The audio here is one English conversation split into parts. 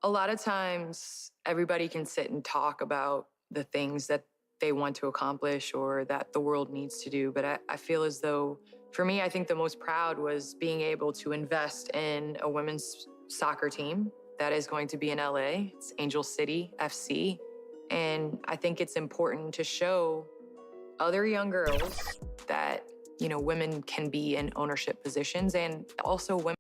A lot of times, everybody can sit and talk about the things that they want to accomplish or that the world needs to do. But I feel as though, for me, I think the most proud was being able to invest in a women's soccer team that is going to be in LA. It's Angel City FC. And I think it's important to show other young girls that, women can be in ownership positions and also women.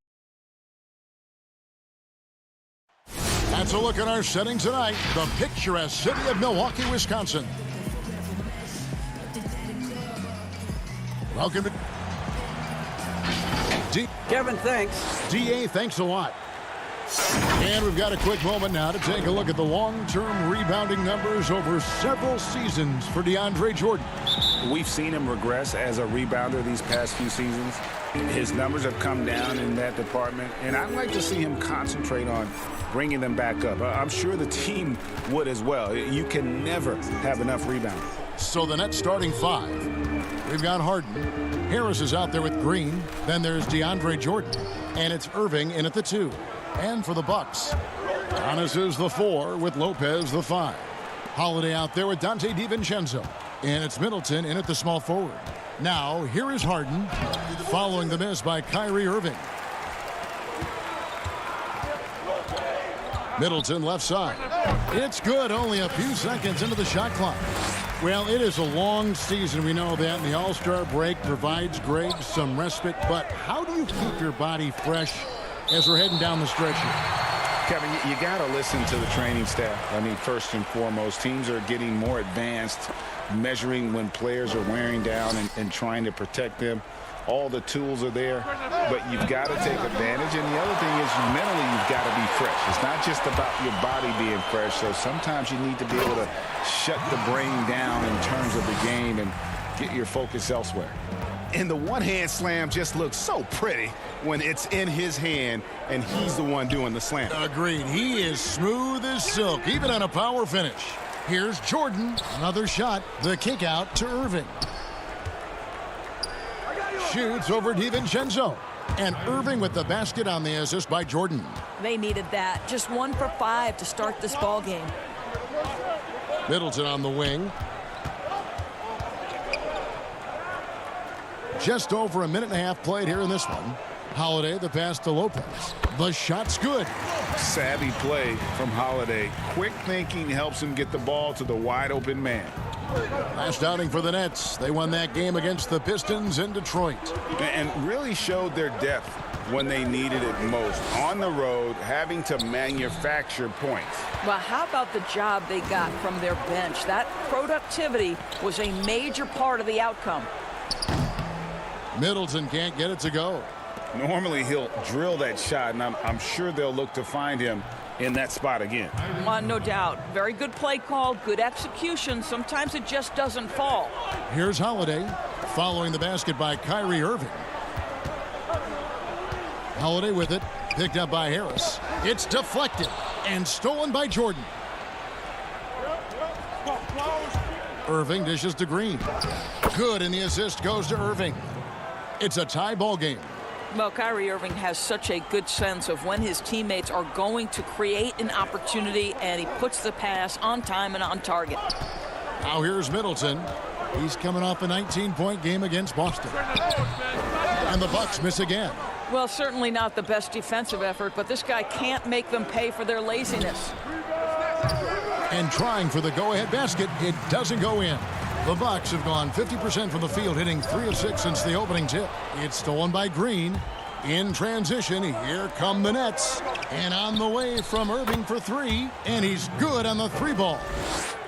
That's a look at our setting tonight. The picturesque city of Milwaukee, Wisconsin. Welcome to Kevin, thanks. DA, thanks a lot. And we've got a quick moment now to take a look at the long-term rebounding numbers over several seasons for DeAndre Jordan. We've seen him regress as a rebounder these past few seasons. His numbers have come down in that department, and I'd like to see him concentrate on bringing them back up. I'm sure the team would as well. You can never have enough rebounding. So the Nets starting five. We've got Harden. Harris is out there with Green. Then there's DeAndre Jordan. And it's Irving in at the 2. And for the Bucks, Giannis is the 4 with Lopez the 5. Holiday out there with Dante DiVincenzo. And it's Middleton in at the small forward. Now, here is Harden, following the miss by Kyrie Irving. Middleton left side. It's good, only a few seconds into the shot clock. Well, it is a long season, we know that, and the All-Star break provides Greg some respite. But how do you keep your body fresh as we're heading down the stretch here? Kevin, you got to listen to the training staff. I mean, first and foremost, teams are getting more advanced, measuring when players are wearing down and trying to protect them. All the tools are there, but you've got to take advantage. And the other thing is, mentally, you've got to be fresh. It's not just about your body being fresh. So sometimes you need to be able to shut the brain down in terms of the game and get your focus elsewhere. And the one-hand slam just looks so pretty when it's in his hand and he's the one doing the slam. Agreed. He is smooth as silk, even on a power finish. Here's Jordan. Another shot. The kick out to Irving. Shoots over DiVincenzo. And Irving with the basket on the assist by Jordan. They needed that. Just 1 for 5 to start this ball game. Middleton on the wing. Just over a minute and a half played here in this one. Holiday, the pass to Lopez. The shot's good. Savvy play from Holiday. Quick thinking helps him get the ball to the wide open man. Last outing for the Nets. They won that game against the Pistons in Detroit. And really showed their depth when they needed it most. On the road, having to manufacture points. Well, how about the job they got from their bench? That productivity was a major part of the outcome. Middleton can't get it to go. Normally he'll drill that shot, and I'm sure they'll look to find him in that spot again. No doubt. Very good play call, good execution. Sometimes it just doesn't fall. Here's Holiday, following the basket by Kyrie Irving. Holiday with it, picked up by Harris. It's deflected and stolen by Jordan. Irving dishes to Green. Good, and the assist goes to Irving. It's a tie ball game. Well, Kyrie Irving has such a good sense of when his teammates are going to create an opportunity, and he puts the pass on time and on target. Now here's Middleton. He's coming off a 19-point game against Boston. And the Bucks miss again. Well, certainly not the best defensive effort, but this guy can't make them pay for their laziness. And trying for the go-ahead basket, it doesn't go in. The Bucks have gone 50% from the field, hitting 3 of 6 since the opening tip. It's stolen by Green. In transition, here come the Nets. And on the way from Irving for 3, and he's good on the 3 ball.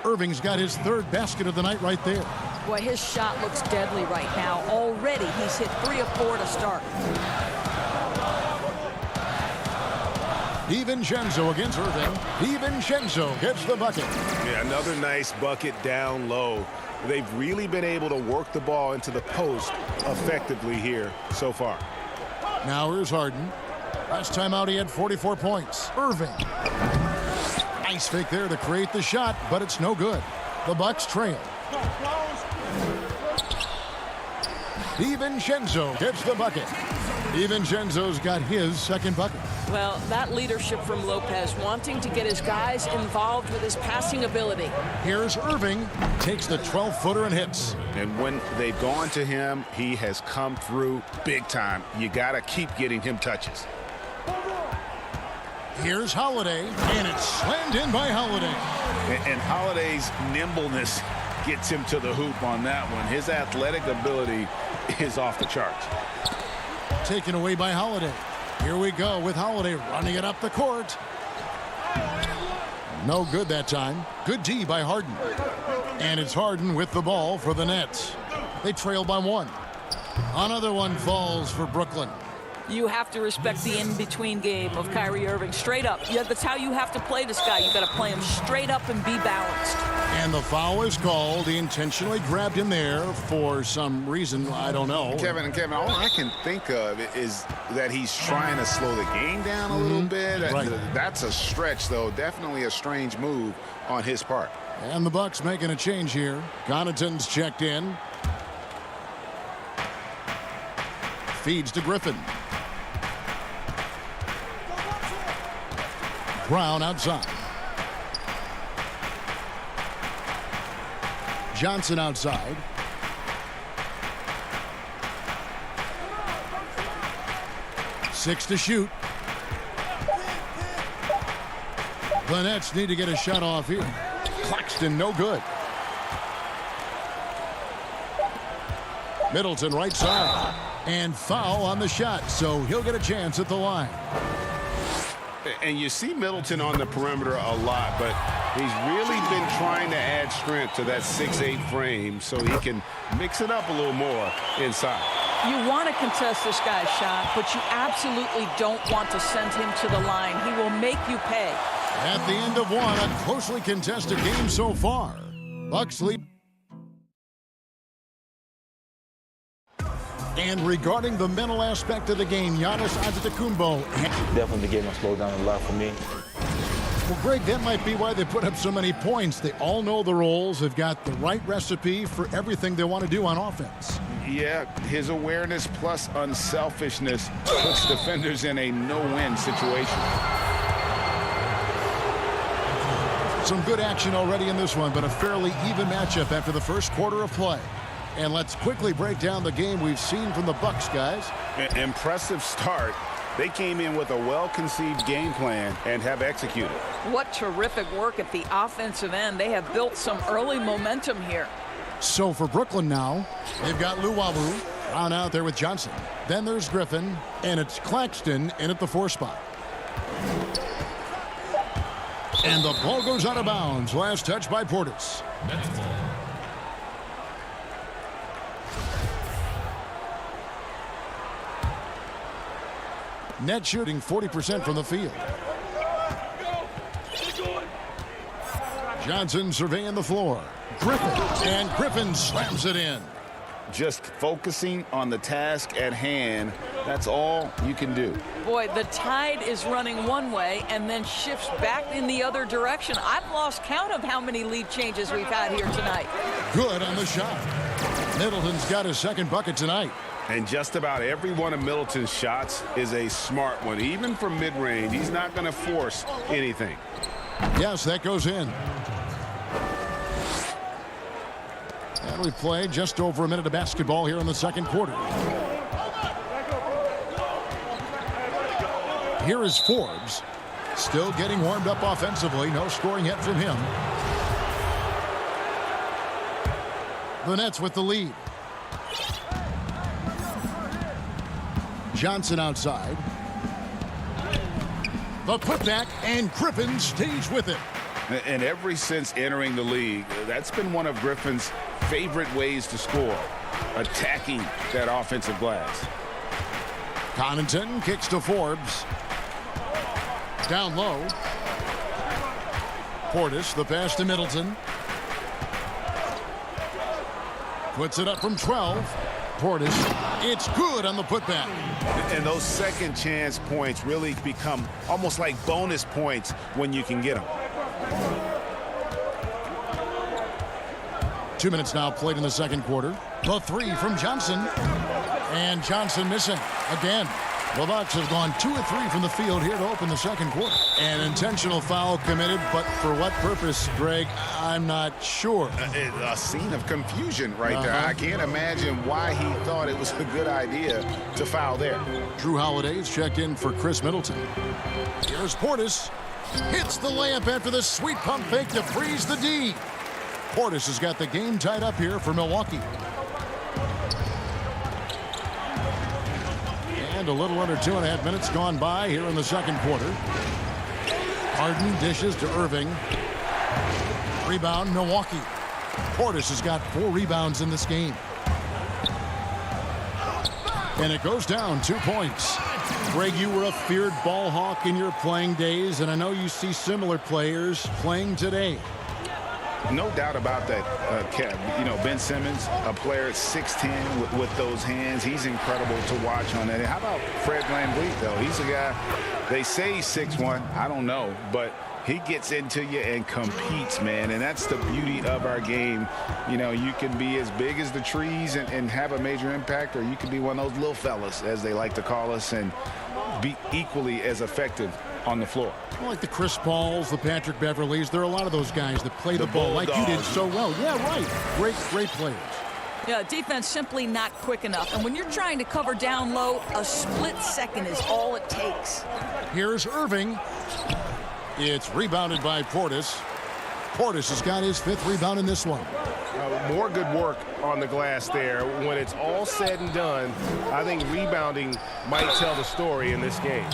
Irving's got his 3rd basket of the night right there. Boy, his shot looks deadly right now. Already, he's hit 3 of 4 to start. DiVincenzo against Irving. DiVincenzo gets the bucket. Yeah, another nice bucket down low. They've really been able to work the ball into the post effectively here so far. Now here's Harden. Last time out he had 44 points. Irving. Nice fake there to create the shot, but it's no good. The Bucks trail. DiVincenzo gets the bucket. DiVincenzo's got his second bucket. Well, that leadership from Lopez, wanting to get his guys involved with his passing ability. Here's Irving, takes the 12-footer and hits. And when they've gone to him, he has come through big time. You got to keep getting him touches. Here's Holiday, and it's slammed in by Holiday. And Holiday's nimbleness gets him to the hoop on that one. His athletic ability is off the charts. Taken away by Holiday. Here we go with Holiday running it up the court. No good that time. Good D by Harden. And it's Harden with the ball for the Nets. They trail by 1. Another one falls for Brooklyn. You have to respect the in-between game of Kyrie Irving. Straight up. Yeah, that's how you have to play this guy. You got to play him straight up and be balanced. And the foul is called. He intentionally grabbed him there for some reason. I don't know. Kevin, all I can think of is that he's trying to slow the game down a little bit. Right. That's a stretch, though. Definitely a strange move on his part. And the Bucks making a change here. Connaughton's checked in. Feeds to Griffin. Brown outside. Johnson outside. Six to shoot. The Nets need to get a shot off here. Claxton, no good. Middleton right side. And foul on the shot, so he'll get a chance at the line. And you see Middleton on the perimeter a lot, but he's really been trying to add strength to that 6'8" frame so he can mix it up a little more inside. You want to contest this guy's shot, but you absolutely don't want to send him to the line. He will make you pay. At the end of one, a closely contested game so far. Bucks lead. And regarding the mental aspect of the game, Giannis Antetokounmpo. Definitely the game will slow down a lot for me. Well, Greg, that might be why they put up so many points. They all know the roles. They've got the right recipe for everything they want to do on offense. Yeah, his awareness plus unselfishness puts defenders in a no-win situation. Some good action already in this one, but a fairly even matchup after the first quarter of play. And let's quickly break down the game we've seen from the Bucks, guys. Impressive start. They came in with a well-conceived game plan and have executed. What terrific work at the offensive end. They have built some early momentum here. So for Brooklyn now, they've got Luwawu Brown out there with Johnson. Then there's Griffin, and it's Claxton in at the 4 spot. And the ball goes out of bounds. Last touch by Portis. Net shooting 40% from the field. Johnson surveying the floor. Griffin slams it in. Just focusing on the task at hand, that's all you can do. Boy, the tide is running one way and then shifts back in the other direction. I've lost count of how many lead changes we've had here tonight. Good on the shot. Middleton's got his second bucket tonight. And just about every one of Middleton's shots is a smart one. Even from mid-range, he's not going to force anything. Yes, that goes in. And we've played just over a minute of basketball here in the second quarter. Here is Forbes. Still getting warmed up offensively. No scoring yet from him. The Nets with the lead. Johnson outside. The putback, and Griffin stays with it. And ever since entering the league, that's been one of Griffin's favorite ways to score, attacking that offensive glass. Connaughton kicks to Forbes. Down low. Portis, the pass to Middleton. Puts it up from 12. Portis, it's good on the putback. And those second chance points really become almost like bonus points when you can get them. 2 minutes now played in the second quarter. The 3 from Johnson. And Johnson missing again. The Bucks have gone 2 of 3 from the field here to open the second quarter. An intentional foul committed, but for what purpose, Greg, I'm not sure. A scene of confusion right there. I can't imagine why he thought it was a good idea to foul there. Drew Holiday's checked in for Chris Middleton. Here's Portis. Hits the layup after the sweet pump fake to freeze the D. Portis has got the game tied up here for Milwaukee. And a little under 2.5 minutes gone by here in the second quarter. Harden dishes to Irving. Rebound, Milwaukee. Portis has got 4 rebounds in this game. And it goes down 2 points. Greg, you were a feared ball hawk in your playing days, and I know you see similar players playing today. No doubt about that, Kev. You know, Ben Simmons, a player at 6'10" with those hands. He's incredible to watch on that. How about Fred VanVleet, though? He's a guy, they say he's 6'1". I don't know, but he gets into you and competes, man. And that's the beauty of our game. You know, you can be as big as the trees and have a major impact, or you can be one of those little fellas, as they like to call us, and be equally as effective on the floor. Like the Chris Pauls, the Patrick Beverleys. There are a lot of those guys that play the ball like you did so well. Yeah, right. Great players. Yeah, defense simply not quick enough. And when you're trying to cover down low, a split second is all it takes. Here's Irving. It's rebounded by Portis. Portis has got his 5th rebound in this one. More good work on the glass there. When it's all said and done, I think rebounding might tell the story in this game.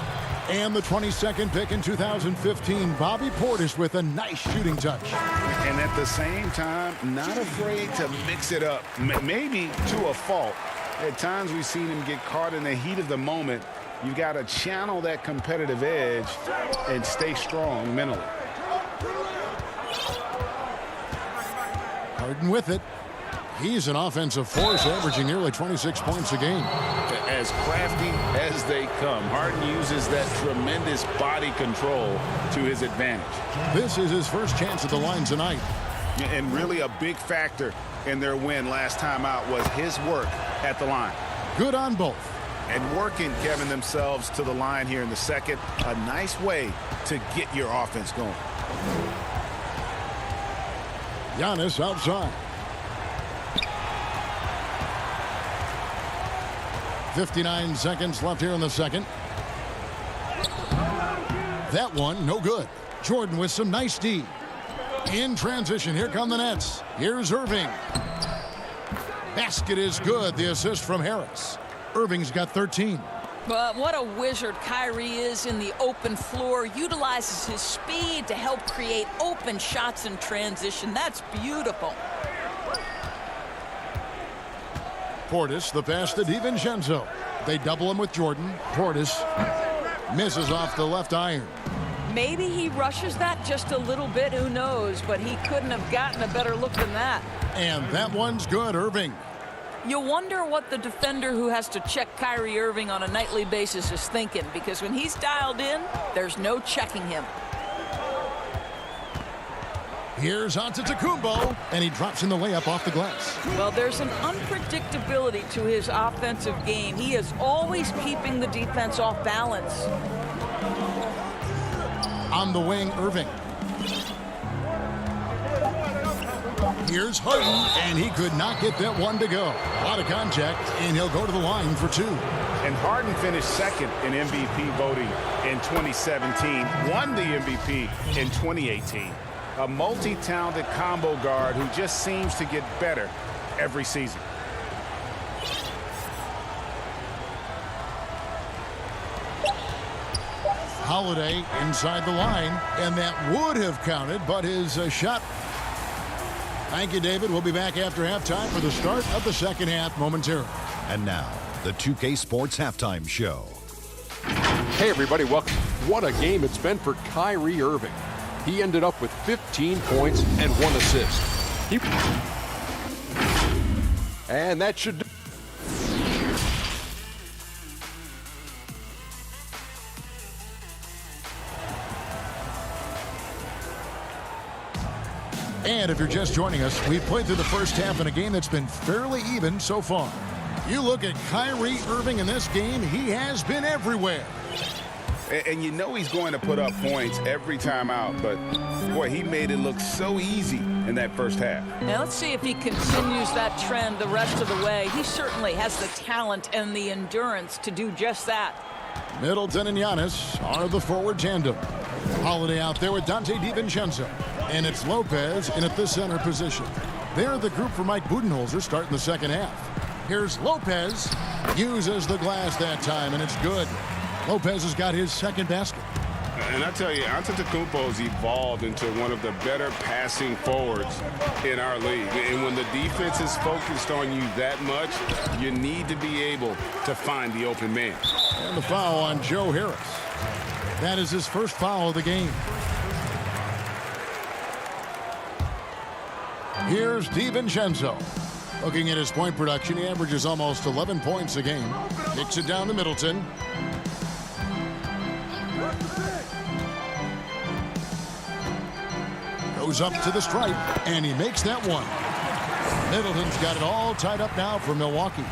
And the 22nd pick in 2015, Bobby Portis with a nice shooting touch. And at the same time, not afraid to mix it up, maybe to a fault. At times we've seen him get caught in the heat of the moment. You've got to channel that competitive edge and stay strong mentally. Harden with it. He's an offensive force, averaging nearly 26 points a game. As crafty as they come, Harden uses that tremendous body control to his advantage. This is his first chance at the line tonight. And really a big factor in their win last time out was his work at the line. Good on both. And working, Kevin, themselves to the line here in the second. A nice way to get your offense going. Giannis outside. 59 seconds left here in the second. That one, no good. Jordan with some nice D. In transition, here come the Nets. Here's Irving. Basket is good. The assist from Harris. Irving's got 13. But what a wizard Kyrie is in the open floor. Utilizes his speed to help create open shots in transition. That's beautiful. Portis, the pass to DiVincenzo. They double him with Jordan. Portis misses off the left iron. Maybe he rushes that just a little bit. Who knows? But he couldn't have gotten a better look than that. And that one's good, Irving. You wonder what the defender who has to check Kyrie Irving on a nightly basis is thinking, because when he's dialed in, there's no checking him. Here's Antetokounmpo, and he drops in the layup off the glass. Well, there's an unpredictability to his offensive game. He is always keeping the defense off balance. On the wing, Irving. Here's Harden, and he could not get that one to go. A lot of contact, and he'll go to the line for 2. And Harden finished second in MVP voting in 2017, won the MVP in 2018. A multi-talented combo guard who just seems to get better every season. Holiday inside the line, and that would have counted, but his shot. Thank you, David. We'll be back after halftime for the start of the second half momentarily. And now, the 2K Sports Halftime Show. Hey, everybody, welcome. What a game it's been for Kyrie Irving. He ended up with 15 points and 1 assist. And that should... And if you're just joining us, we've played through the first half in a game that's been fairly even so far. You look at Kyrie Irving in this game, he has been everywhere. And you know he's going to put up points every time out, but boy, he made it look so easy in that first half. Now let's see if he continues that trend the rest of the way. He certainly has the talent and the endurance to do just that. Middleton and Giannis are the forward tandem. Holiday out there with Dante DiVincenzo. And it's Lopez in at the center position. They're the group for Mike Budenholzer starting the second half. Here's Lopez. Uses the glass that time, and it's good. Lopez has got his second basket. And I tell you, Antetokounmpo's evolved into one of the better passing forwards in our league. And when the defense is focused on you that much, you need to be able to find the open man. And the foul on Joe Harris. That is his first foul of the game. Here's DiVincenzo. Looking at his point production, he averages almost 11 points a game. Kicks it down to Middleton. Goes up to the stripe, and he makes that one. Middleton's got it all tied up now for Milwaukee.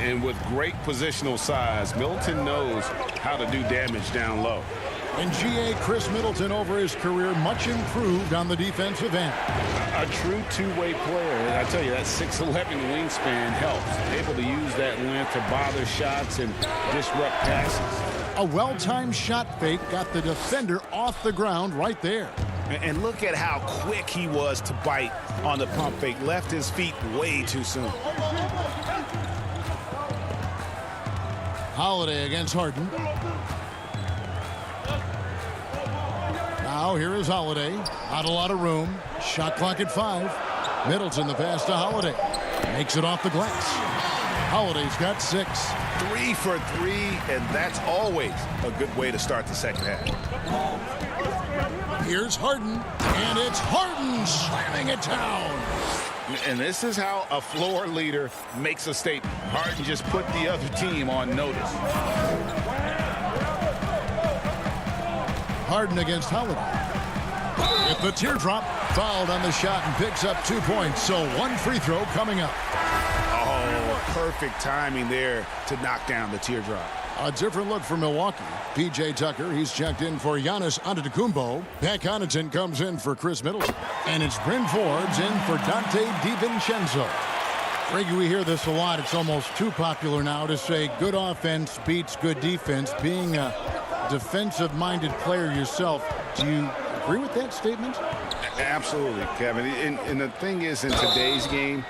And with great positional size, Middleton knows how to do damage down low. And G.A. Chris Middleton over his career, much improved on the defensive end. A true two-way player. And I tell you, that 6'11 wingspan helps. Able to use that length to bother shots and disrupt passes. A well-timed shot fake got the defender off the ground right there. And look at how quick he was to bite on the pump fake. Left his feet way too soon. Holiday against Harden. Now here is Holiday. Not a lot of room. Shot clock at 5. Middleton the pass to Holiday. Makes it off the glass. Holiday's got 6. 3 for 3, and that's always a good way to start the second half. Here's Harden, and it's Harden slamming it down. And this is how a floor leader makes a statement. Harden just put the other team on notice. Harden against Holiday. With the teardrop, fouled on the shot and picks up 2 points. So 1 free throw coming up. Oh, perfect timing there to knock down the teardrop. A different look for Milwaukee. P.J. Tucker, he's checked in for Giannis Antetokounmpo. Pat Connaughton comes in for Chris Middleton. And it's Bryn Forbes in for Dante DiVincenzo. Reggie, we hear this a lot. It's almost too popular now to say good offense beats good defense. Being a defensive-minded player yourself, do you agree with that statement? Absolutely, Kevin. And the thing is, in today's game,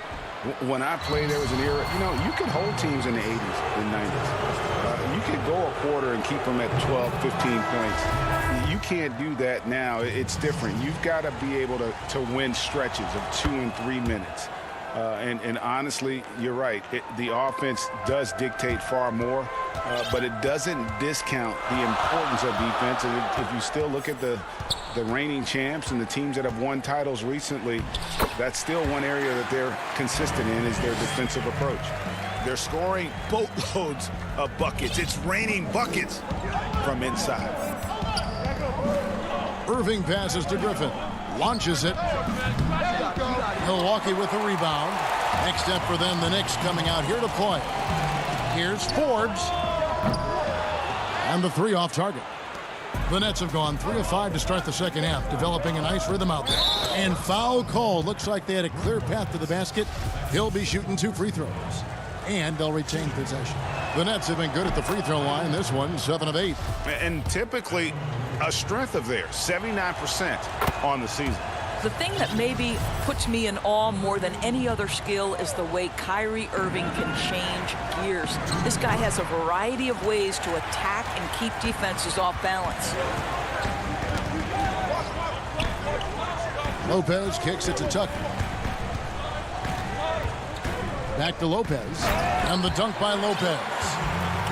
when I played, there was an era, you could hold teams in the 80s and 90s. You could go a quarter and keep them at 12, 15 points. You can't do that now. It's different. You've got to be able to win stretches of 2 and 3 minutes. And honestly, you're right. The offense does dictate far more, but it doesn't discount the importance of defense. And if you still look at the reigning champs and the teams that have won titles recently, that's still one area that they're consistent in is their defensive approach. They're scoring boatloads of buckets. It's raining buckets from inside. Irving passes to Griffin. Launches it. Milwaukee with the rebound. Next step for them, the Knicks coming out here to play. Here's Forbes. And the 3 off target. The Nets have gone 3 of 5 to start the second half, developing a nice rhythm out there. And foul call. Looks like they had a clear path to the basket. He'll be shooting 2 free throws. And they'll retain possession. The Nets have been good at the free throw line. This one, 7 of 8. And typically a strength of theirs, 79% on the season. The thing that maybe puts me in awe more than any other skill is the way Kyrie Irving can change gears. This guy has a variety of ways to attack and keep defenses off balance. Lopez kicks it to Tucker. Back to Lopez. And the dunk by Lopez.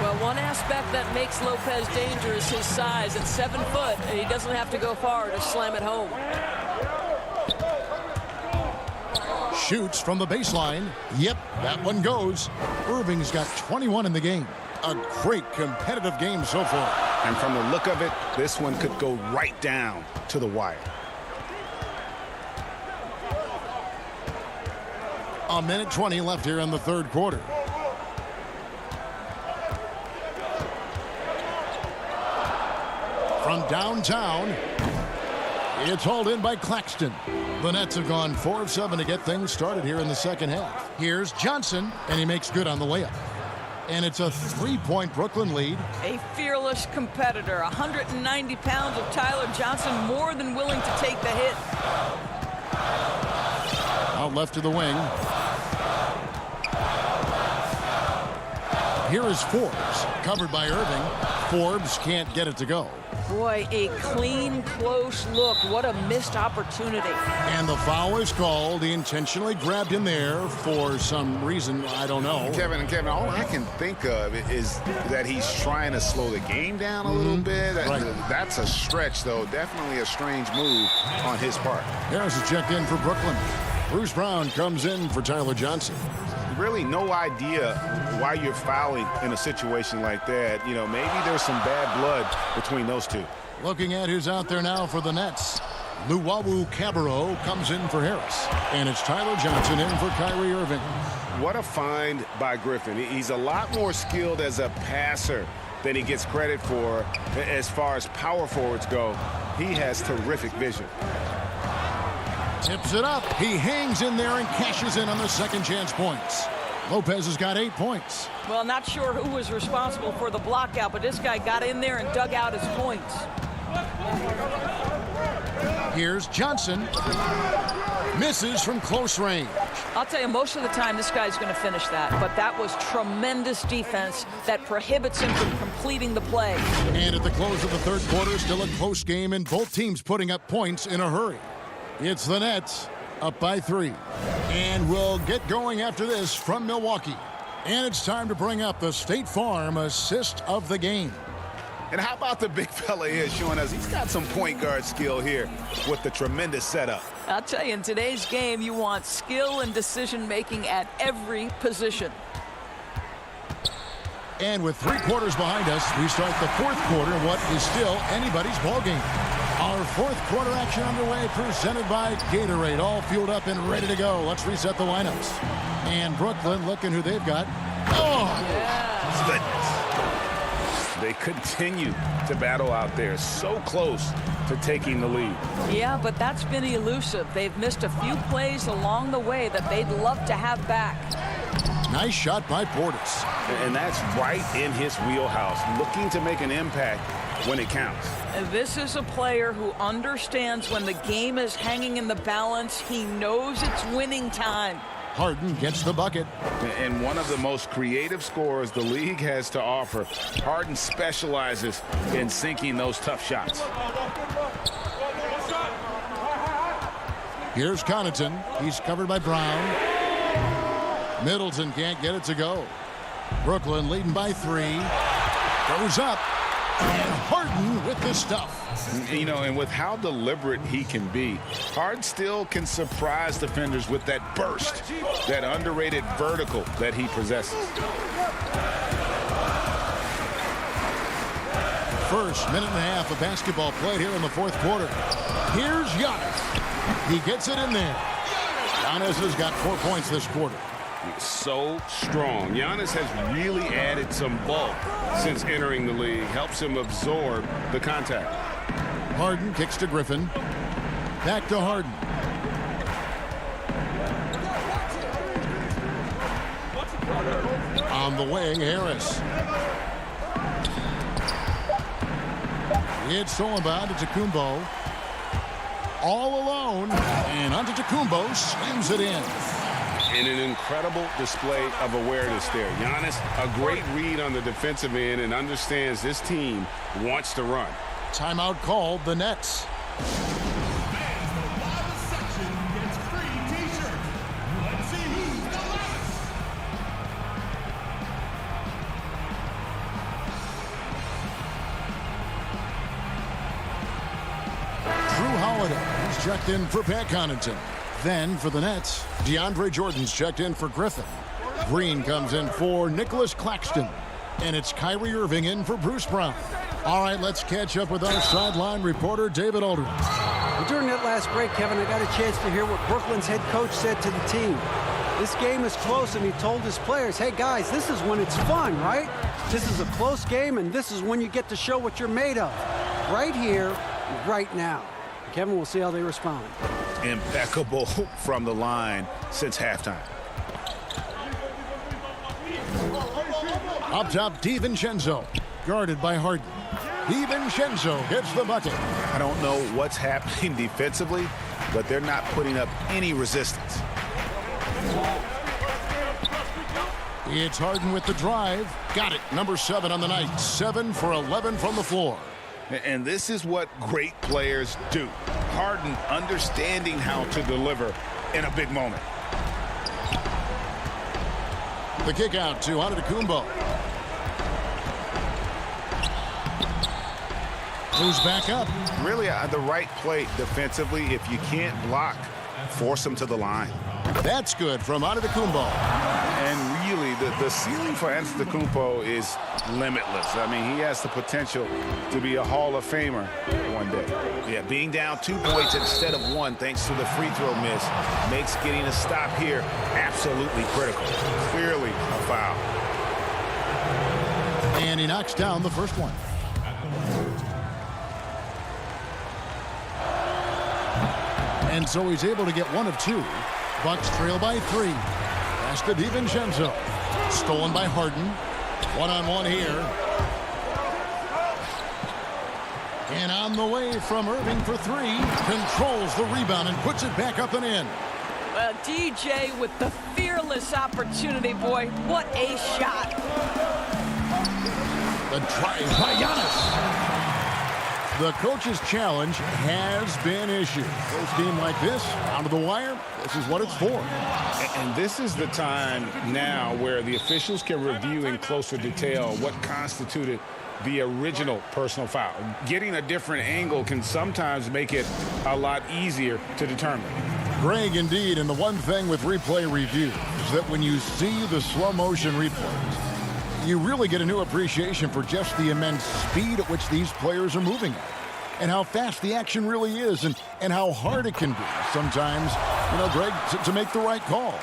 Well, one aspect that makes Lopez dangerous is his size. At 7 foot, and he doesn't have to go far to slam it home. Shoots from the baseline. Yep, that one goes. Irving's got 21 in the game. A great competitive game so far. And from the look of it, this one could go right down to the wire. A minute 20 left here in the third quarter. from downtown. It's hauled in by Claxton. The Nets have gone 4 of 7 to get things started here in the second half. Here's Johnson, and he makes good on the layup. And it's a 3-point Brooklyn lead. A fearless competitor. 190 pounds of Tyler Johnson, more than willing to take the hit. Out left to the wing. Here is Forbes, covered by Irving. Forbes can't get it to go. Boy, a clean, close look. What a missed opportunity. And the foul is called. He intentionally grabbed him there for some reason. I don't know. Kevin, all I can think of is that he's trying to slow the game down a little bit. Right. That's a stretch, though. Definitely a strange move on his part. Harris is checked in for Brooklyn. Bruce Brown comes in for Tyler Johnson. Really no idea why you're fouling in a situation like that. You know, maybe there's some bad blood between those two. Looking at who's out there now for the Nets. Luwawu Cabarro comes in for Harris. And it's Tyler Johnson in for Kyrie Irving. What a find by Griffin. He's a lot more skilled as a passer than he gets credit for as far as power forwards go. He has terrific vision. Tips it up. He hangs in there and cashes in on the second chance points. Lopez has got 8 points. Well, not sure who was responsible for the block out, but this guy got in there and dug out his points. Here's Johnson. Misses from close range. I'll tell you, most of the time this guy's going to finish that, but that was tremendous defense that prohibits him from completing the play. And at the close of the third quarter, still a close game and both teams putting up points in a hurry. It's the Nets up by 3. And we'll get going after this from Milwaukee. And it's time to bring up the State Farm assist of the game. And how about the big fella here showing us he's got some point guard skill here with the tremendous setup. I'll tell you, in today's game, you want skill and decision-making at every position. And with 3 quarters behind us, we start the fourth quarter in what is still anybody's ballgame. Our fourth quarter action underway, presented by Gatorade, all fueled up and ready to go. Let's reset the lineups. And Brooklyn, looking who they've got. Oh! Yes. Goodness. They continue to battle out there, so close to taking the lead. Yeah, but that's been elusive. They've missed a few plays along the way that they'd love to have back. Nice shot by Portis. And that's right in his wheelhouse, looking to make an impact when it counts. This is a player who understands when the game is hanging in the balance. He knows it's winning time. Harden gets the bucket. And one of the most creative scorers the league has to offer. Harden specializes in sinking those tough shots. Here's Connaughton. He's covered by Brown. Middleton can't get it to go. Brooklyn leading by 3. Goes up. And Harden with the stuff. You know, and with how deliberate he can be, Harden still can surprise defenders with that burst, that underrated vertical that he possesses. First minute and a half of basketball played here in the fourth quarter. Here's Giannis. He gets it in there. Giannis has got 4 points this quarter. So strong. Giannis has really added some bulk since entering the league. Helps him absorb the contact. Harden kicks to Griffin. Back to Harden. On the wing, Harris. It's Solomon to Tacumbo. All alone. And Antetokounmpo slams it in. And an incredible display of awareness there. Giannis, a great read on the defensive end and understands this team wants to run. Timeout called, the Nets. Drew Holiday, he's checked in for Pat Connaughton. Then for the Nets, DeAndre Jordan's checked in for Griffin. Green comes in for Nicholas Claxton. And it's Kyrie Irving in for Bruce Brown. All right, let's catch up with our sideline reporter, David Aldridge. Well, during that last break, Kevin, I got a chance to hear what Brooklyn's head coach said to the team. This game is close, and he told his players, hey, guys, this is when it's fun, right? This is a close game, and this is when you get to show what you're made of. right here, right now. Kevin, we'll see how they respond. Impeccable from the line since halftime. Up top, DiVincenzo, guarded by Harden. DiVincenzo gets the bucket. I don't know what's happening defensively, but they're not putting up any resistance. It's Harden with the drive. Got it. Number 7 on the night. 7 for 11 from the floor. And this is what great players do. Harden understanding how to deliver in a big moment. The kick out to Antetokounmpo. Moves back up. Really the right play defensively. If you can't block, force them to the line. That's good from Antetokounmpo. And really, the ceiling for Antetokounmpo is limitless. I mean, he has the potential to be a Hall of Famer one day. Yeah, being down 2 points instead of 1 thanks to the free throw miss makes getting a stop here absolutely critical. Clearly a foul. And he knocks down the first one. And so he's able to get 1 of 2. Bucks trail by 3. Pass to DiVincenzo. Stolen by Harden. One-on-one here. And on the way from Irving for 3. Controls the rebound and puts it back up and in. Well, DJ with the fearless opportunity, boy. What a shot. The drive by Giannis. The coach's challenge has been issued. First team like this, down to the wire, this is what it's for. And this is the time now where the officials can review in closer detail what constituted the original personal foul. Getting a different angle can sometimes make it a lot easier to determine. Greg, indeed, and the one thing with replay review is that when you see the slow motion replays, you really get a new appreciation for just the immense speed at which these players are moving at, and how fast the action really is, and how hard it can be sometimes, Greg, to make the right call.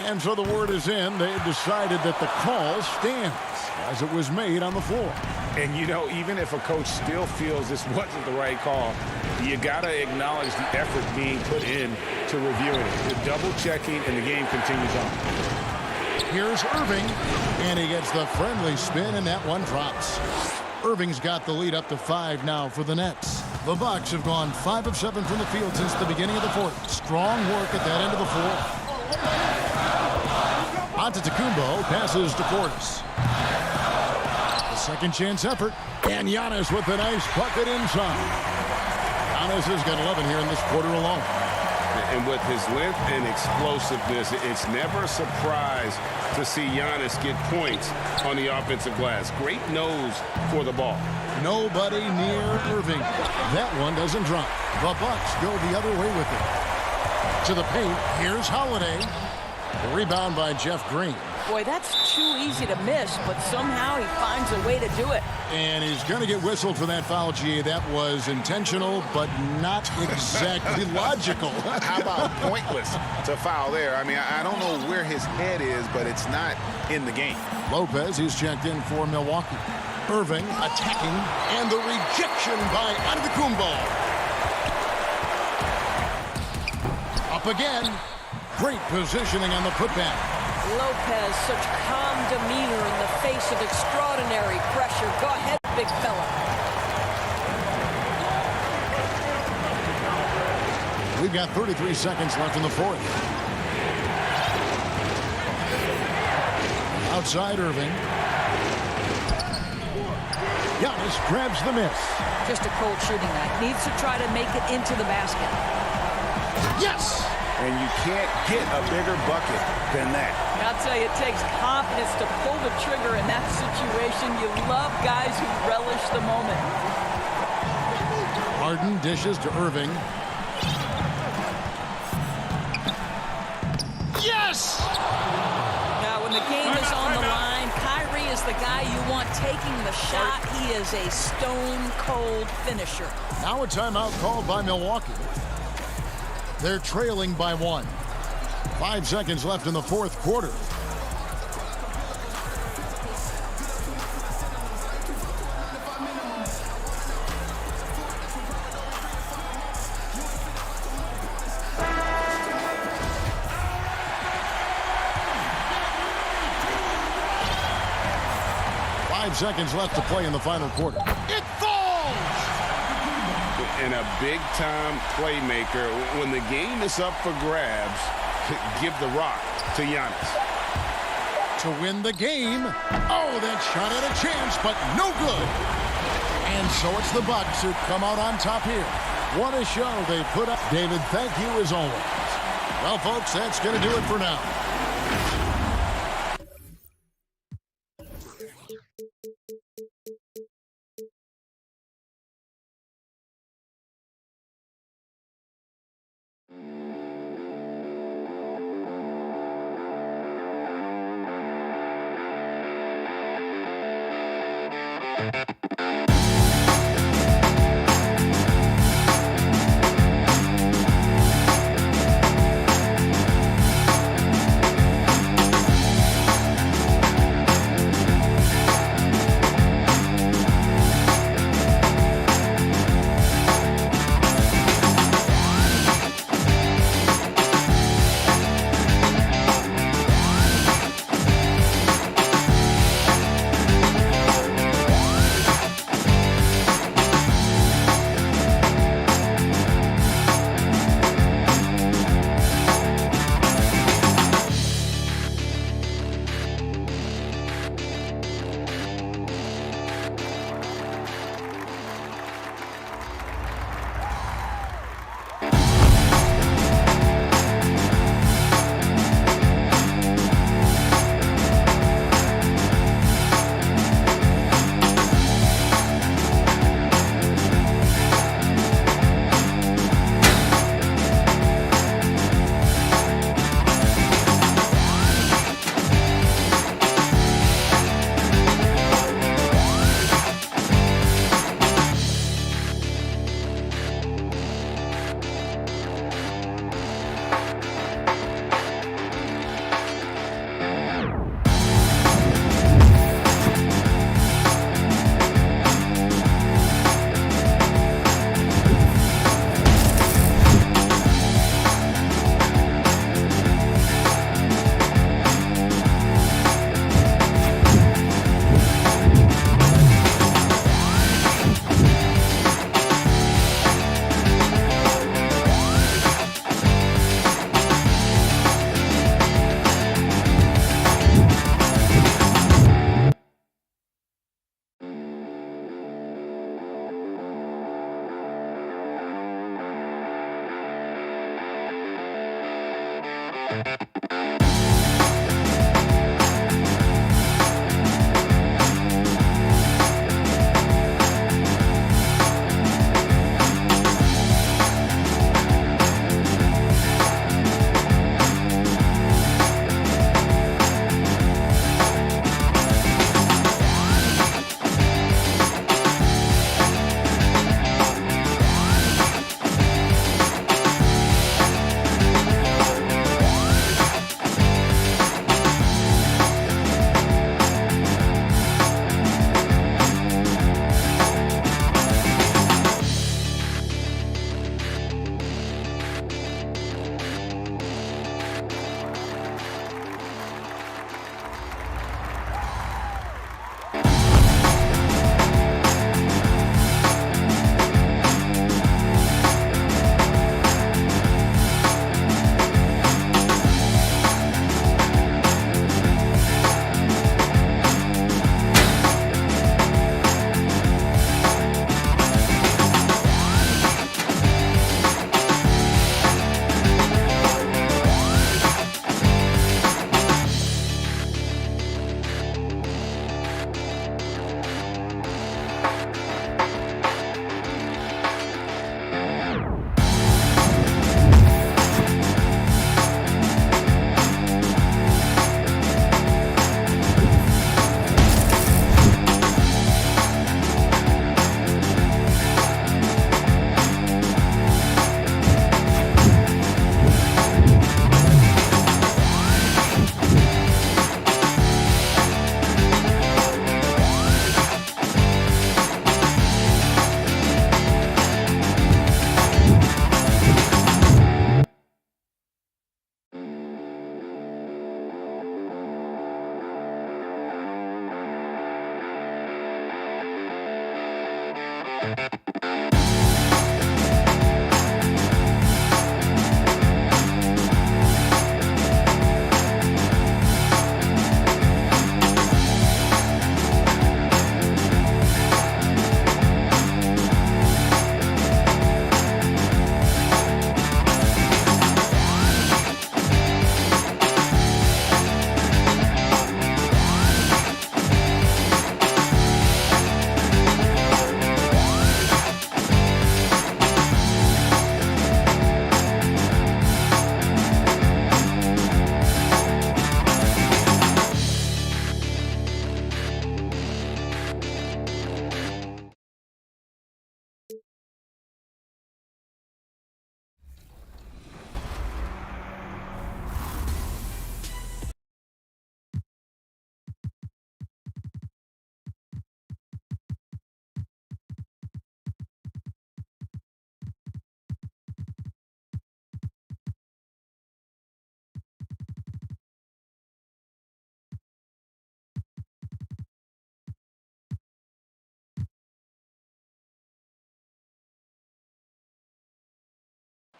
And so the word is in. They've decided that the call stands as it was made on the floor. And, even if a coach still feels this wasn't the right call, you got to acknowledge the effort being put in to reviewing it. The double-checking, and the game continues on. Here's Irving, and he gets the friendly spin, and that one drops. Irving's got the lead up to 5 now for the Nets. The Bucks have gone 5 of 7 from the field since the beginning of the fourth. Strong work at that end of the floor. Antetokounmpo passes to Portis. The second chance effort, and Giannis with a nice bucket inside. Giannis has got 11 here in this quarter alone. And with his length and explosiveness, it's never a surprise to see Giannis get points on the offensive glass. Great nose for the ball. Nobody near Irving. That one doesn't drop. The Bucks go the other way with it. To the paint, here's Holiday. The rebound by Jeff Green. Boy, that's too easy to miss, but somehow he finds a way to do it. And he's going to get whistled for that foul, G. That was intentional, but not exactly logical. How about pointless to foul there? I mean, I don't know where his head is, but it's not in the game. Lopez, he's checked in for Milwaukee. Irving attacking, and the rejection by Antetokounmpo. Up again. Great positioning on the putback. Lopez, such calm demeanor in the face of extraordinary pressure. Go ahead, big fella. We've got 33 seconds left in the fourth. Outside Irving. Giannis grabs the miss. Just a cold shooting night. Needs to try to make it into the basket. Yes! And you can't get a bigger bucket than that. I'll tell you, it takes confidence to pull the trigger in that situation. You love guys who relish the moment. Harden dishes to Irving. Yes! Now, when the game is on the line, Kyrie is the guy you want taking the shot. He is a stone-cold finisher. Now a timeout called by Milwaukee. They're trailing by 1. 5 seconds left in the fourth quarter. seconds left to play in the final quarter. It falls! And a big-time playmaker. When the game is up for grabs, give the rock to Giannis. To win the game. Oh, that shot had a chance, but no good. And so it's the Bucks who come out on top here. What a show they put up. David, thank you as always. Well, folks, that's going to do it for now.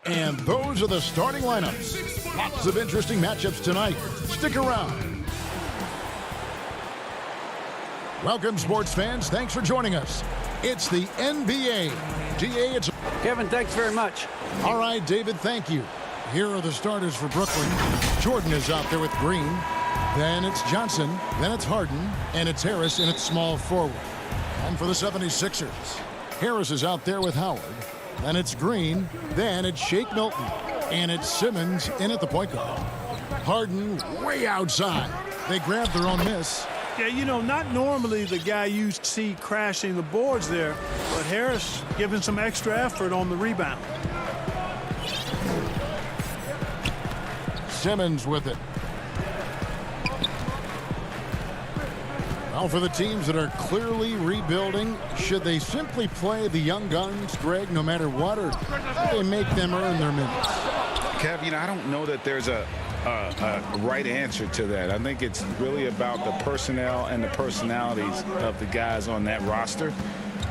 And those are the starting lineups. Lots of interesting matchups tonight. Stick around. Welcome, sports fans. Thanks for joining us. It's the NBA. DA, it's... Kevin, thanks very much. All right, David, thank you. Here are the starters for Brooklyn. Jordan is out there with Green. Then it's Johnson. Then it's Harden. And it's Harris in its small forward. And for the 76ers, Harris is out there with Howard. Then it's Green. Then it's Shake Milton. And it's Simmons in at the point guard. Harden way outside. They grab their own miss. Yeah, you know, not normally the guy you see crashing the boards there, but Harris giving some extra effort on the rebound. Simmons with it. Well, for the teams that are clearly rebuilding, should they simply play the young guns, Greg, no matter what, or should they make them earn their minutes? Kev, you know, I don't know that there's a right answer to that. I think it's really about the personnel and the personalities of the guys on that roster.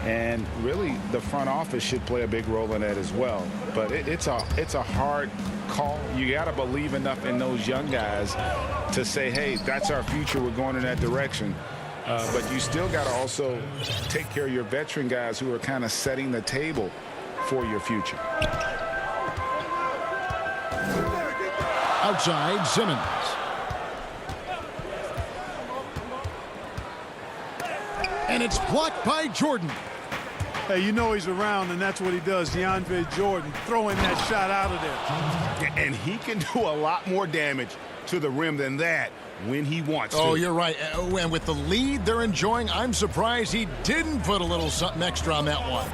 And really, the front office should play a big role in that as well. But it's a hard call. You got to believe enough in those young guys to say, hey, that's our future. We're going in that direction. But you still got to also take care of your veteran guys who are kind of setting the table for your future. Outside, Simmons. And it's blocked by Jordan. Hey, you know he's around, and that's what he does. DeAndre Jordan throwing that shot out of there. And he can do a lot more damage to the rim than that when he wants to. Oh, you're right. And with the lead they're enjoying, I'm surprised he didn't put a little something extra on that one.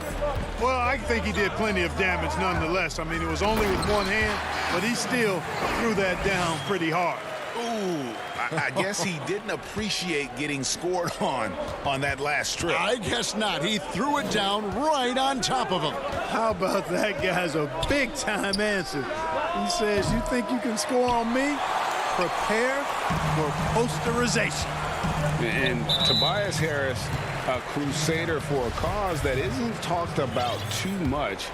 Well, I think he did plenty of damage nonetheless. I mean, it was only with one hand, but he still threw that down pretty hard. Ooh, I guess he didn't appreciate getting scored on that last strip. I guess not. He threw it down right on top of him. How about that guy's a big-time answer? He says, you think you can score on me? Prepare for posterization. And Tobias Harris, a crusader for a cause that isn't talked about too much.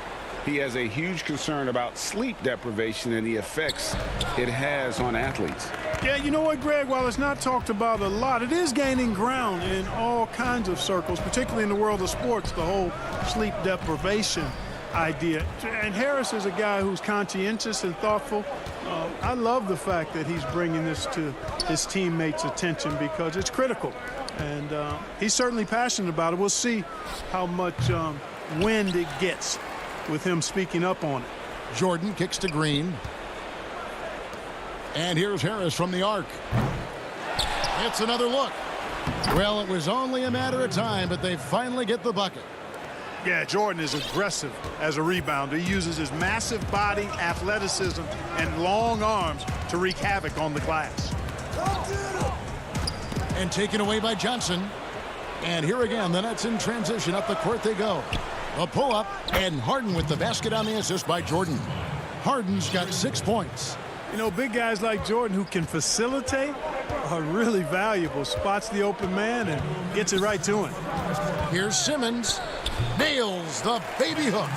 He has a huge concern about sleep deprivation and the effects it has on athletes. Yeah, you know what, Greg? While it's not talked about a lot, it is gaining ground in all kinds of circles, particularly in the world of sports, the whole sleep deprivation idea. And Harris is a guy who's conscientious and thoughtful. I love the fact that he's bringing this to his teammates' attention because it's critical. And he's certainly passionate about it. We'll see how much wind it gets with him speaking up on it. Jordan kicks to Green. And here's Harris from the arc. It's another look. Well, it was only a matter of time, but they finally get the bucket. Yeah, Jordan is aggressive as a rebounder. He uses his massive body, athleticism, and long arms to wreak havoc on the glass. And taken away by Johnson. And here again, the Nets in transition. Up the court they go. A pull-up, and Harden with the basket on the assist by Jordan. Harden's got 6 points. You know, big guys like Jordan who can facilitate are really valuable. Spots the open man and gets it right to him. Here's Simmons. Nails the baby hook.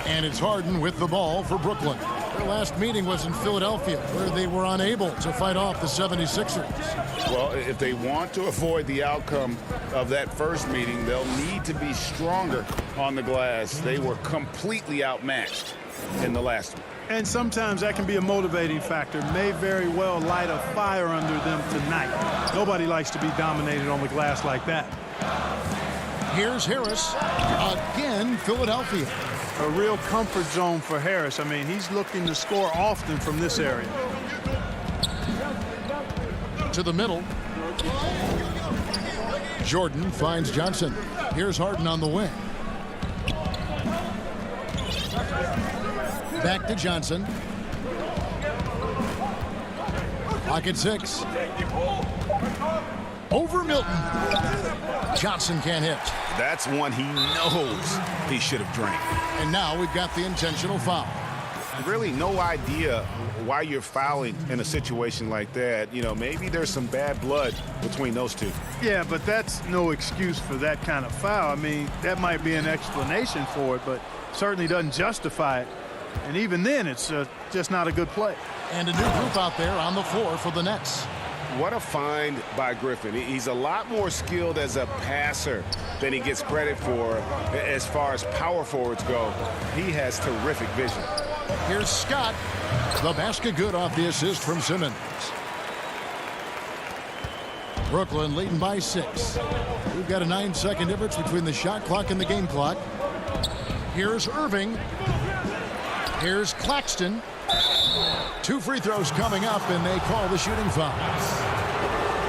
And it's Harden with the ball for Brooklyn. Their last meeting was in Philadelphia, where they were unable to fight off the 76ers. Well, if they want to avoid the outcome of that first meeting, they'll need to be stronger on the glass. They were completely outmatched in the last one. And sometimes that can be a motivating factor. May very well light a fire under them tonight. Nobody likes to be dominated on the glass like that. Here's Harris. Again, Philadelphia. A real comfort zone for Harris. I mean, he's looking to score often from this area. To the middle. Jordan finds Johnson. Here's Harden on the wing. Back to Johnson. Pocket 6. Over Milton. Johnson can't hit. That's one he knows he should have drank. And now we've got the intentional foul. Really no idea why you're fouling in a situation like that. You know, maybe there's some bad blood between those two. Yeah, but that's no excuse for that kind of foul. I mean, that might be an explanation for it, but certainly doesn't justify it. And even then, it's just not a good play. And a new group out there on the floor for the Nets. What a find by Griffin. He's a lot more skilled as a passer than he gets credit for as far as power forwards go. He has terrific vision. Here's Scott. The basket good off the assist from Simmons. Brooklyn leading by 6. We've got a 9-second difference between the shot clock and the game clock. Here's Irving. Here's Claxton. 2 free throws coming up, and they call the shooting foul.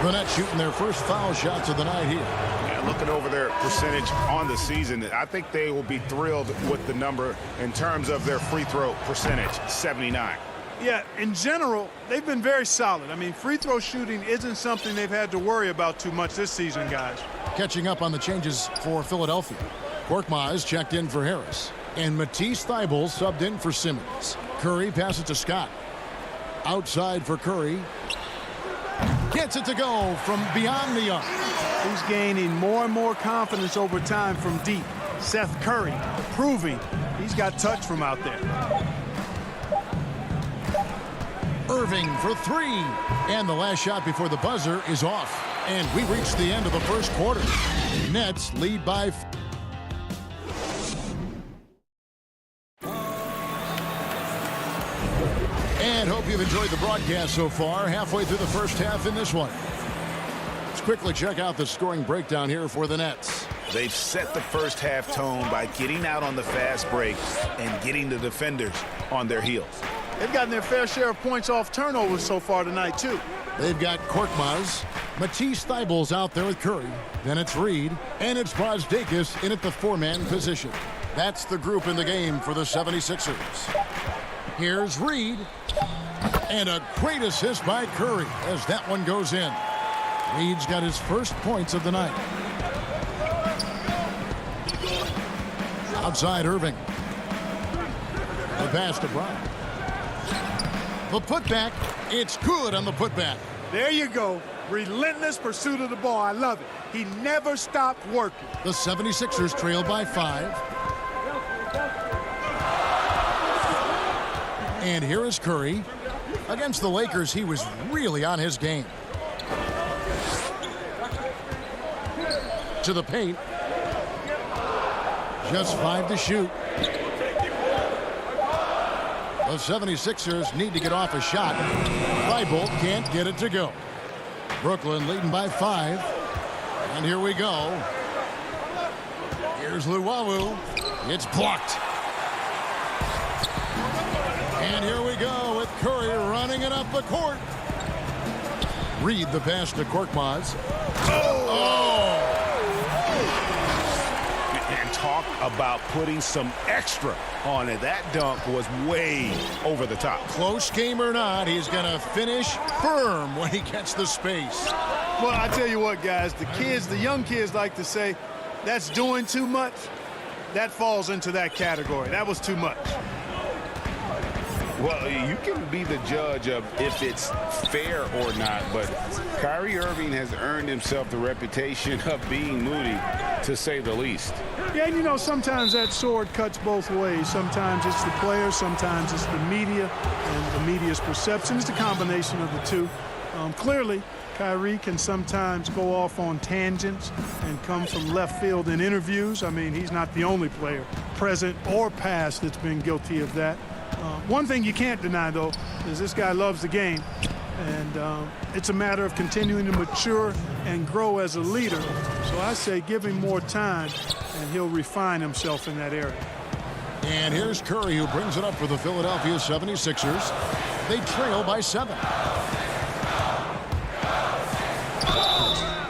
The Nets shooting their first foul shots of the night here. Yeah, looking over their percentage on the season, I think they will be thrilled with the number in terms of their free throw percentage, 79. Yeah, in general, they've been very solid. I mean, free throw shooting isn't something they've had to worry about too much this season, guys. Catching up on the changes for Philadelphia. Korkmaz checked in for Harris. And Matisse Thybulle subbed in for Simmons. Curry passes to Scott. Outside for Curry. Gets it to go from beyond the arc. He's gaining more and more confidence over time from deep. Seth Curry proving he's got touch from out there. Irving for 3. And the last shot before the buzzer is off. And we reach the end of the first quarter. Nets lead by 4. And hope you've enjoyed the broadcast so far. Halfway through the first half in this one. Let's quickly check out the scoring breakdown here for the Nets. They've set the first half tone by getting out on the fast break and getting the defenders on their heels. They've gotten their fair share of points off turnovers so far tonight, too. They've got Korkmaz. Matisse Thybulle's out there with Curry. Then it's Reed. And it's Brazdeikis in at the 4-man position. That's the group in the game for the 76ers. Here's Reed. And a great assist by Curry as that one goes in. Reed's got his first points of the night. Outside Irving. The pass to Brown. The putback. It's good on the putback. There you go. Relentless pursuit of the ball. I love it. He never stopped working. The 76ers trail by 5. And here is Curry. Against the Lakers, he was really on his game. To the paint. Just 5 to shoot. The 76ers need to get off a shot. Thybulle can't get it to go. Brooklyn leading by 5. And here we go. Here's Luwawu. It's blocked. And here we go with Curry running it up the court. Reed the pass to Korkmaz. Oh! And talk about putting some extra on it. That dunk was way over the top. Close game or not, he's going to finish firm when he gets the space. Well, I tell you what, guys, the young kids like to say, that's doing too much. That falls into that category. That was too much. Well, you can be the judge of if it's fair or not, but Kyrie Irving has earned himself the reputation of being moody, to say the least. Yeah, and you know, sometimes that sword cuts both ways. Sometimes it's the player, sometimes it's the media, and the media's perception. It's a combination of the two. Clearly, Kyrie can sometimes go off on tangents and come from left field in interviews. I mean, he's not the only player, present or past, that's been guilty of that. One thing you can't deny, though, is this guy loves the game, and it's a matter of continuing to mature and grow as a leader. So I say give him more time, and he'll refine himself in that area. And here's Curry, who brings it up for the Philadelphia 76ers. They trail by 7.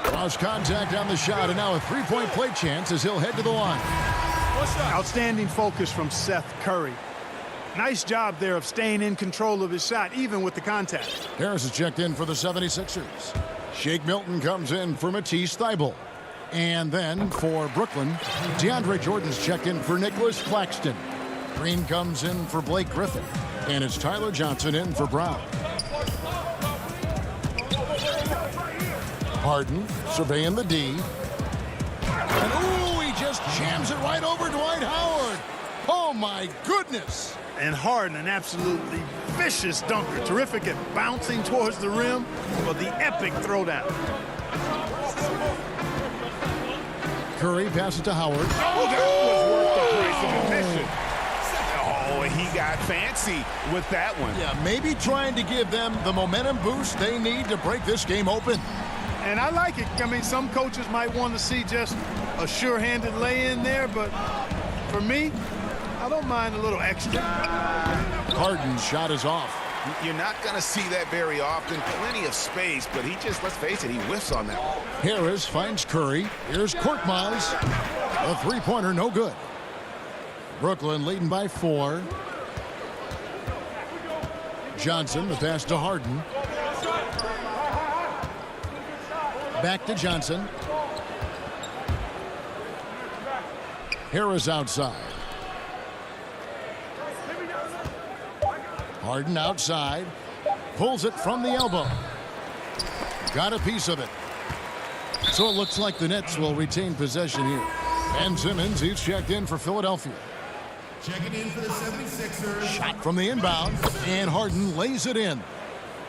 Cross contact on the shot, and now a three-point play chance as he'll head to the line. Outstanding focus from Seth Curry. Nice job there of staying in control of his shot, even with the contact. Harris is checked in for the 76ers. Shake Milton comes in for Matisse Thybulle. And then for Brooklyn, DeAndre Jordan's checked in for Nicholas Claxton. Green comes in for Blake Griffin. And it's Tyler Johnson in for Brown. Harden surveying the D. And ooh, he just jams it right over Dwight Howard. Oh, my goodness. And Harden, an absolutely vicious dunker. Terrific at bouncing towards the rim for the epic throwdown. Curry passes to Howard. Oh, that was worth the price of admission. Oh, he got fancy with that one. Yeah, maybe trying to give them the momentum boost they need to break this game open. And I like it. I mean, some coaches might want to see just a sure-handed lay-in there, but for me, I don't mind a little extra. Harden's shot is off. You're not going to see that very often. Plenty of space, but he just, let's face it, he whiffs on that one. Harris finds Curry. Here's Korkmaz. A three-pointer, no good. Brooklyn leading by 4. Johnson, the pass to Harden. Back to Johnson. Harris outside. Harden outside. Pulls it from the elbow. Got a piece of it. So it looks like the Nets will retain possession here. Ben Simmons, he's checked in for Philadelphia. Checking in for the 76ers. Shot from the inbound, and Harden lays it in.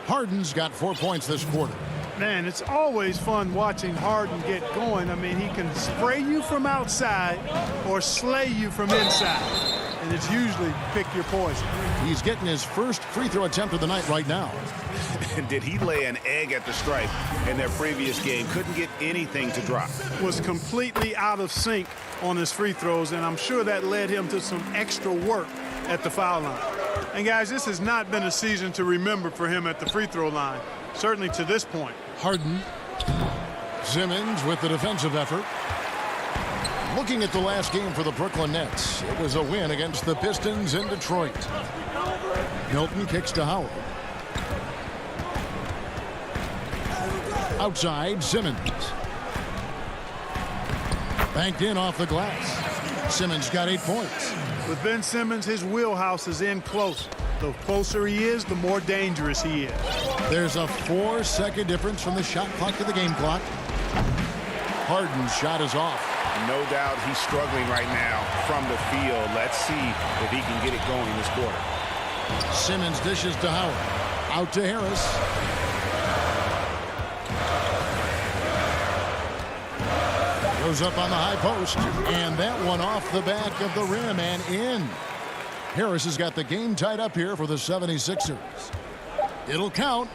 Harden's got 4 points this quarter. Man, it's always fun watching Harden get going. I mean, he can spray you from outside or slay you from inside. And it's usually pick your poison. He's getting his first free throw attempt of the night right now. And did he lay an egg at the stripe in their previous game? Couldn't get anything to drop. Was completely out of sync on his free throws, and I'm sure that led him to some extra work at the foul line. And guys, this has not been a season to remember for him at the free throw line, certainly to this point. Harden. Simmons with the defensive effort. Looking at the last game for the Brooklyn Nets, it was a win against the Pistons in Detroit. Milton kicks to Howard. Outside, Simmons. Banked in off the glass. Simmons got 8 points. With Ben Simmons, his wheelhouse is in close. The closer he is, the more dangerous he is. There's a 4-second difference from the shot clock to the game clock. Harden's shot is off. No doubt he's struggling right now from the field. Let's see if he can get it going this quarter. Simmons dishes to Howard. Out to Harris. Goes up on the high post. And that one off the back of the rim and in. Harris has got the game tied up here for the 76ers. It'll count.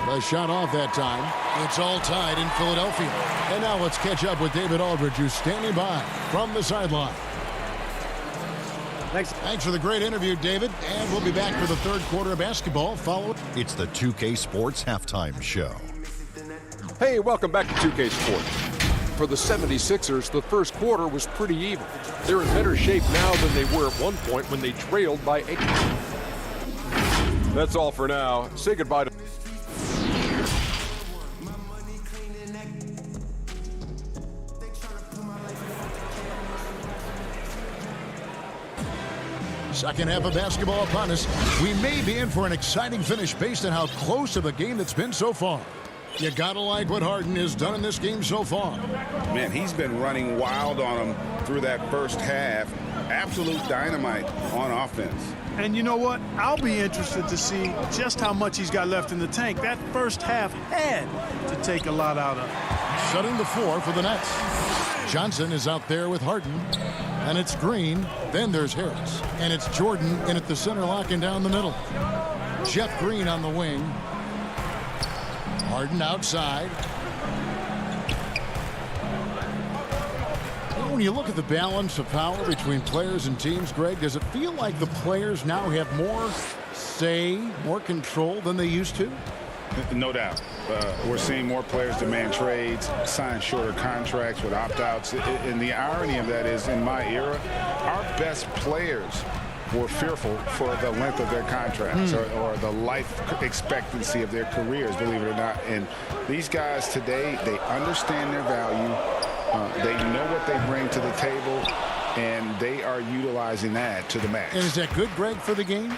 The shot off that time. It's all tied in Philadelphia. And now let's catch up with David Aldridge, who's standing by from the sideline. Thanks for the great interview, David. And we'll be back for the third quarter of basketball. It's the 2K Sports Halftime Show. Hey, welcome back to 2K Sports. For the 76ers, the first quarter was pretty even. They're in better shape now than they were at one point when they trailed by 8. That's all for now. Say goodbye to... Second half of basketball upon us. We may be in for an exciting finish based on how close of a game it's been so far. You gotta like what Harden has done in this game so far. Man, he's been running wild on him through that first half. Absolute dynamite on offense. And you know what? I'll be interested to see just how much he's got left in the tank. That first half had to take a lot out of him. Shutting the floor for the Nets. Johnson is out there with Harden. And it's Green. Then there's Harris. And it's Jordan in at the center, locking down the middle. Jeff Green on the wing. Harden outside. When you look at the balance of power between players and teams, Greg, does it feel like the players now have more say, more control than they used to? No doubt. We're seeing more players demand trades, sign shorter contracts with opt-outs. And the irony of that is, in my era, our best players were fearful for the length of their contracts or the life expectancy of their careers, believe it or not. And these guys today, they understand their value. They know what they bring to the table, and they are utilizing that to the max. And is that good, Greg, for the game?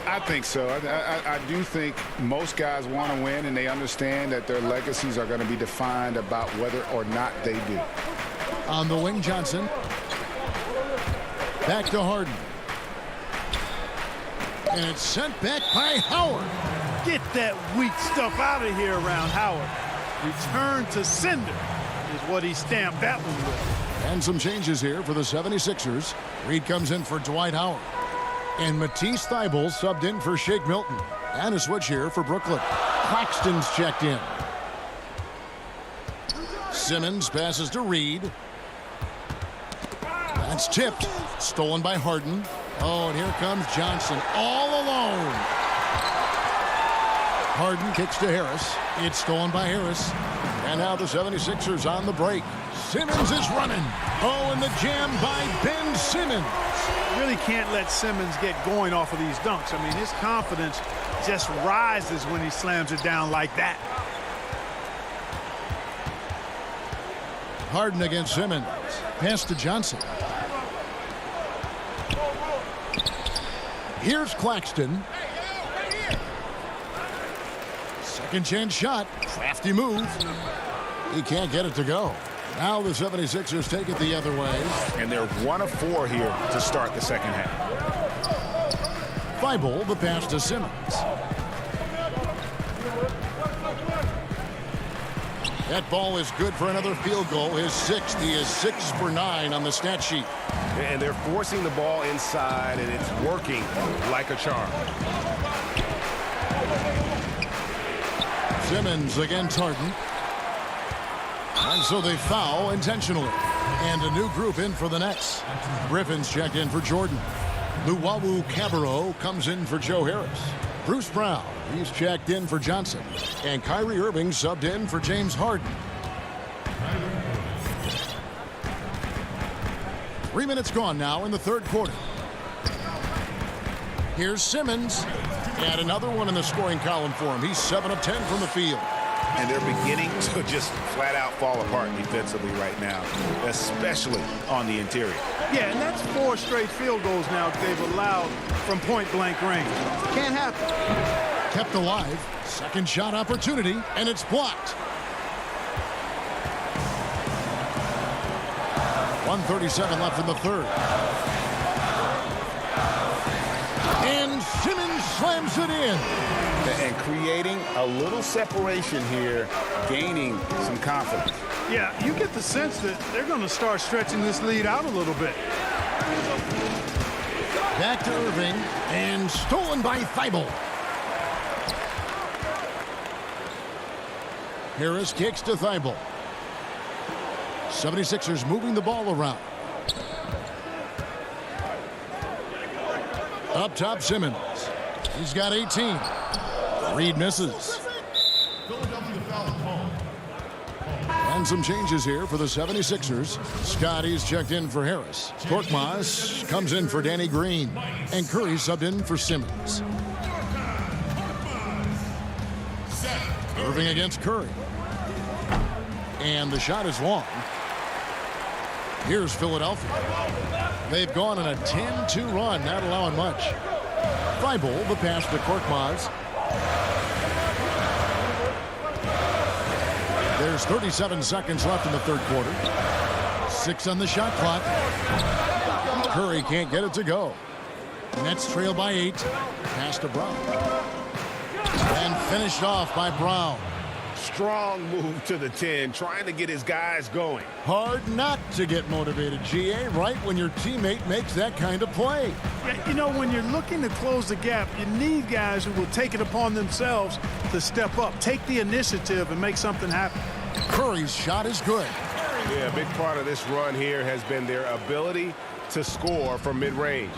I think so. I do think most guys want to win, and they understand that their legacies are going to be defined about whether or not they do. On the wing, Johnson. Back to Harden. And it's sent back by Howard. Get that weak stuff out of here around Howard. Return to sender is what he stamped that one with. And some changes here for the 76ers. Reed comes in for Dwight Howard. And Matisse Thybulle subbed in for Shake Milton. And a switch here for Brooklyn. Claxton's checked in. Simmons passes to Reed. That's tipped. Stolen by Harden. Oh, and here comes Johnson all alone. Harden kicks to Harris. It's stolen by Harris. And now the 76ers on the break. Simmons is running. Oh, and the jam by Ben Simmons. Really can't let Simmons get going off of these dunks. I mean, his confidence just rises when he slams it down like that. Harden against Simmons. Pass to Johnson. Here's Claxton. Second chance shot. Crafty move. He can't get it to go. Now the 76ers take it the other way. And they're 1 of 4 here to start the second half. Thybulle, the pass to Simmons. That ball is good for another field goal. His 6th. He is 6 for 9 on the stat sheet. And they're forcing the ball inside, and it's working like a charm. Simmons against Harden. And so they foul intentionally. And a new group in for the Nets. Griffin's checked in for Jordan. Luwawu Cabarro comes in for Joe Harris. Bruce Brown, he's checked in for Johnson. And Kyrie Irving subbed in for James Harden. 3 minutes gone now in the third quarter. Here's Simmons. And another one in the scoring column for him. He's 7 of 10 from the field. And they're beginning to just flat out fall apart defensively right now, especially on the interior. Yeah, and that's 4 straight field goals now they've allowed from point-blank range. Can't happen. Kept alive. Second shot opportunity, and it's blocked. 1:37 left in the third. And Simmons slams it in. And creating a little separation here, gaining some confidence. Yeah, you get the sense that they're going to start stretching this lead out a little bit. Back to Irving, and stolen by Thybulle. Harris kicks to Thybulle. 76ers moving the ball around. Up top, Simmons. He's got 18. Reed misses. And some changes here for the 76ers. Scotty's checked in for Harris. Korkmaz comes in for Danny Green. And Curry subbed in for Simmons. Irving against Curry. And the shot is long. Here's Philadelphia. They've gone on a 10-2 run, not allowing much. Thibault, the pass to Korkmaz. There's 37 seconds left in the third quarter. 6 on the shot clock. Curry can't get it to go. Nets trail by 8. Pass to Brown. And finished off by Brown. Strong move to the 10, trying to get his guys going. Hard not to get motivated, GA, right when your teammate makes that kind of play. Yeah, you know, when you're looking to close the gap, you need guys who will take it upon themselves to step up, take the initiative, and make something happen. Curry's shot is good. Yeah, a big part of this run here has been their ability to score from mid-range.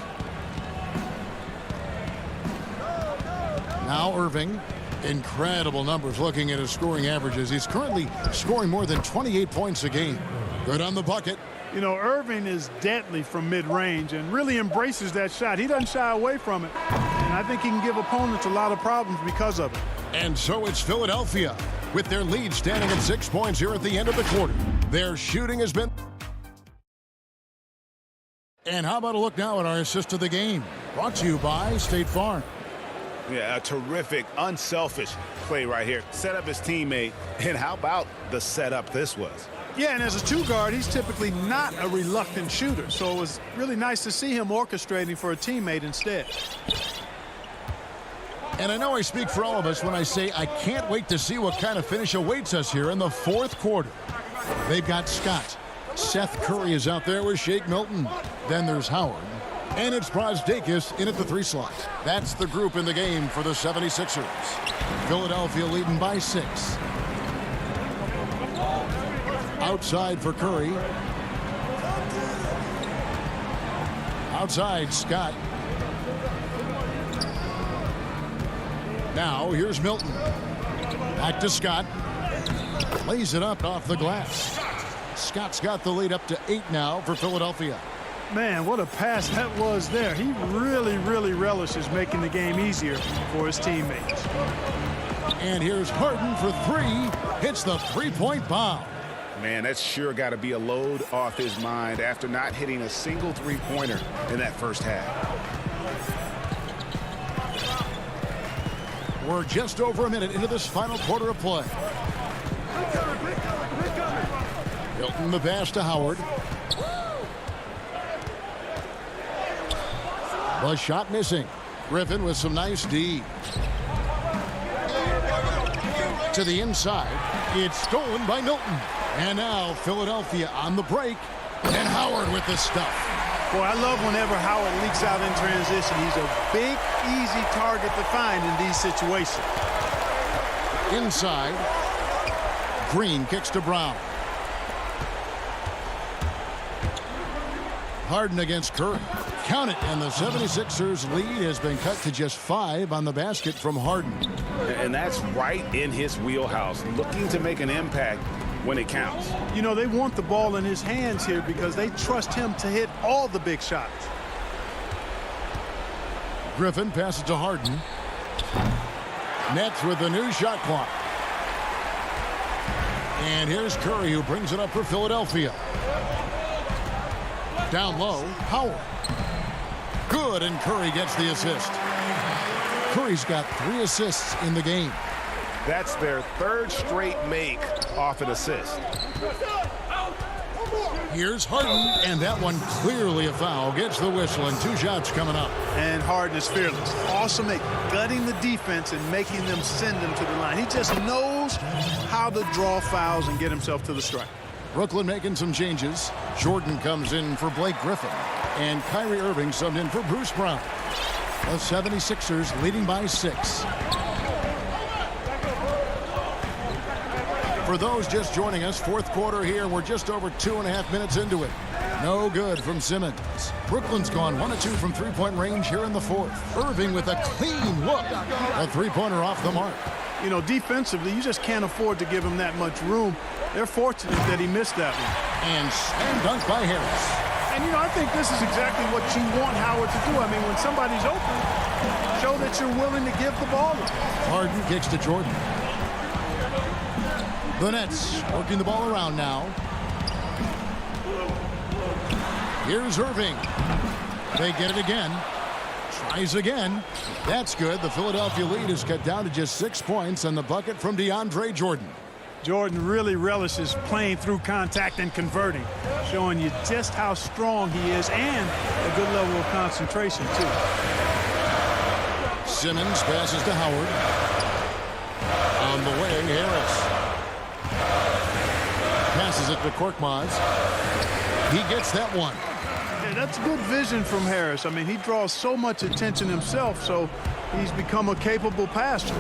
Now Irving. Incredible numbers looking at his scoring averages. He's currently scoring more than 28 points a game. Good on the bucket. You know, Irving is deadly from mid-range and really embraces that shot. He doesn't shy away from it. And I think he can give opponents a lot of problems because of it. And so it's Philadelphia with their lead standing at 6 points here at the end of the quarter. Their shooting has been... And how about a look now at our assist of the game? Brought to you by State Farm. Yeah, a terrific, unselfish play right here. Set up his teammate, and how about the setup this was? Yeah, and as a two-guard, he's typically not a reluctant shooter, so it was really nice to see him orchestrating for a teammate instead. And I know I speak for all of us when I say I can't wait to see what kind of finish awaits us here in the fourth quarter. They've got Scott. Seth Curry is out there with Shake Milton. Then there's Howard. And it's Brazdeikis in at the 3 slot. That's the group in the game for the 76ers. Philadelphia leading by 6. Outside for Curry. Outside, Scott. Now, here's Milton. Back to Scott. Lays it up off the glass. Scott's got the lead up to 8 now for Philadelphia. Man, what a pass that was there. He really, really relishes making the game easier for his teammates. And here's Harden for 3. Hits the three-point bomb. Man, that's sure got to be a load off his mind after not hitting a single three-pointer in that first half. We're just over a minute into this final quarter of play. Milton the pass to Howard. The shot missing. Griffin with some nice D. To the inside. It's stolen by Milton. And now Philadelphia on the break. And Howard with the stuff. Boy, I love whenever Howard leaks out in transition. He's a big, easy target to find in these situations. Inside. Green kicks to Brown. Harden against Curry. Count it, and the 76ers lead has been cut to just 5 on the basket from Harden. And that's right in his wheelhouse, looking to make an impact when it counts. You know, they want the ball in his hands here because they trust him to hit all the big shots. Griffin passes to Harden. Nets with the new shot clock. And here's Curry, who brings it up for Philadelphia. Down low, Howard. Good, and Curry gets the assist. Curry's got 3 assists in the game. That's their 3rd straight make off an assist. Here's Harden, and that one clearly a foul. Gets the whistle, and 2 shots coming up. And Harden is fearless. Awesome at gutting the defense and making them send him to the line. He just knows how to draw fouls and get himself to the strike. Brooklyn making some changes. Jordan comes in for Blake Griffin. And Kyrie Irving subbed in for Bruce Brown. The 76ers leading by 6. For those just joining us, fourth quarter here. We're just over 2.5 minutes into it. No good from Simmons. Brooklyn's gone 1 of 2 from three-point range here in the fourth. Irving with a clean look. A three-pointer off the mark. You know, defensively, you just can't afford to give him that much room. They're fortunate that he missed that one. And slam dunk by Harris. And, you know, I think this is exactly what you want Howard to do. I mean, when somebody's open, show that you're willing to give the ball to him. Harden kicks to Jordan. The Nets working the ball around now. Here's Irving. They get it again. Tries again. That's good. The Philadelphia lead is cut down to just 6 points, and the bucket from DeAndre Jordan. Jordan really relishes playing through contact and converting, showing you just how strong he is and a good level of concentration, too. Simmons passes to Howard. On the wing, Harris. Passes it to Korkmaz. He gets that one. Yeah, that's good vision from Harris. I mean, he draws so much attention himself, so he's become a capable passer.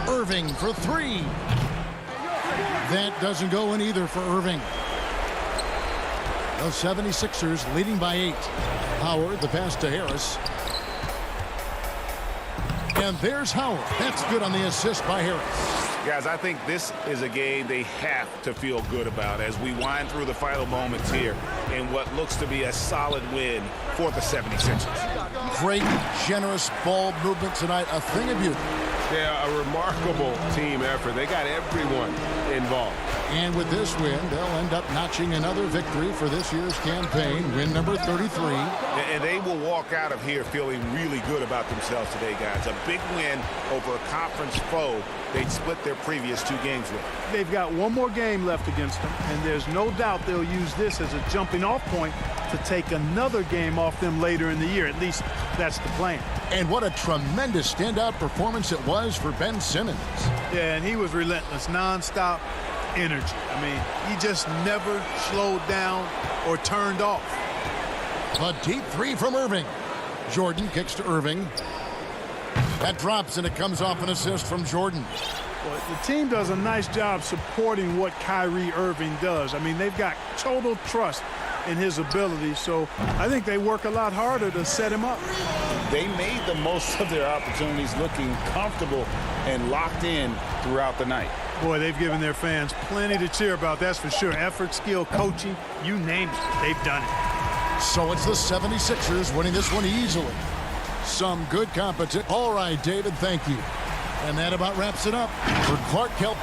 Irving for three. That doesn't go in either for Irving. The 76ers leading by 8. Howard, the pass to Harris. And there's Howard. That's good on the assist by Harris. Guys, I think this is a game they have to feel good about as we wind through the final moments here in what looks to be a solid win for the 76ers. Great, generous ball movement tonight. A thing of beauty. Yeah, a remarkable team effort. They got everyone involved. And with this win, they'll end up notching another victory for this year's campaign, win number 33. And they will walk out of here feeling really good about themselves today, guys. A big win over a conference foe they'd split their previous 2 games with. They've got one more game left against them, and there's no doubt they'll use this as a jumping-off point to take another game off them later in the year. At least that's the plan. And what a tremendous standout performance it was for Ben Simmons. Yeah, and he was relentless, nonstop energy. I mean, he just never slowed down or turned off. A deep three from Irving. Jordan kicks to Irving. That drops, and it comes off an assist from Jordan. Well, the team does a nice job supporting what Kyrie Irving does. I mean, they've got total trust in his ability, so I think they work a lot harder to set him up. They made the most of their opportunities, looking comfortable and locked in throughout the night. Boy, they've given their fans plenty to cheer about, that's for sure. Effort, skill, coaching, you name it, they've done it. So it's the 76ers winning this one easily. Some good competition. All right, David, thank you. And that about wraps it up for Clark Kelp.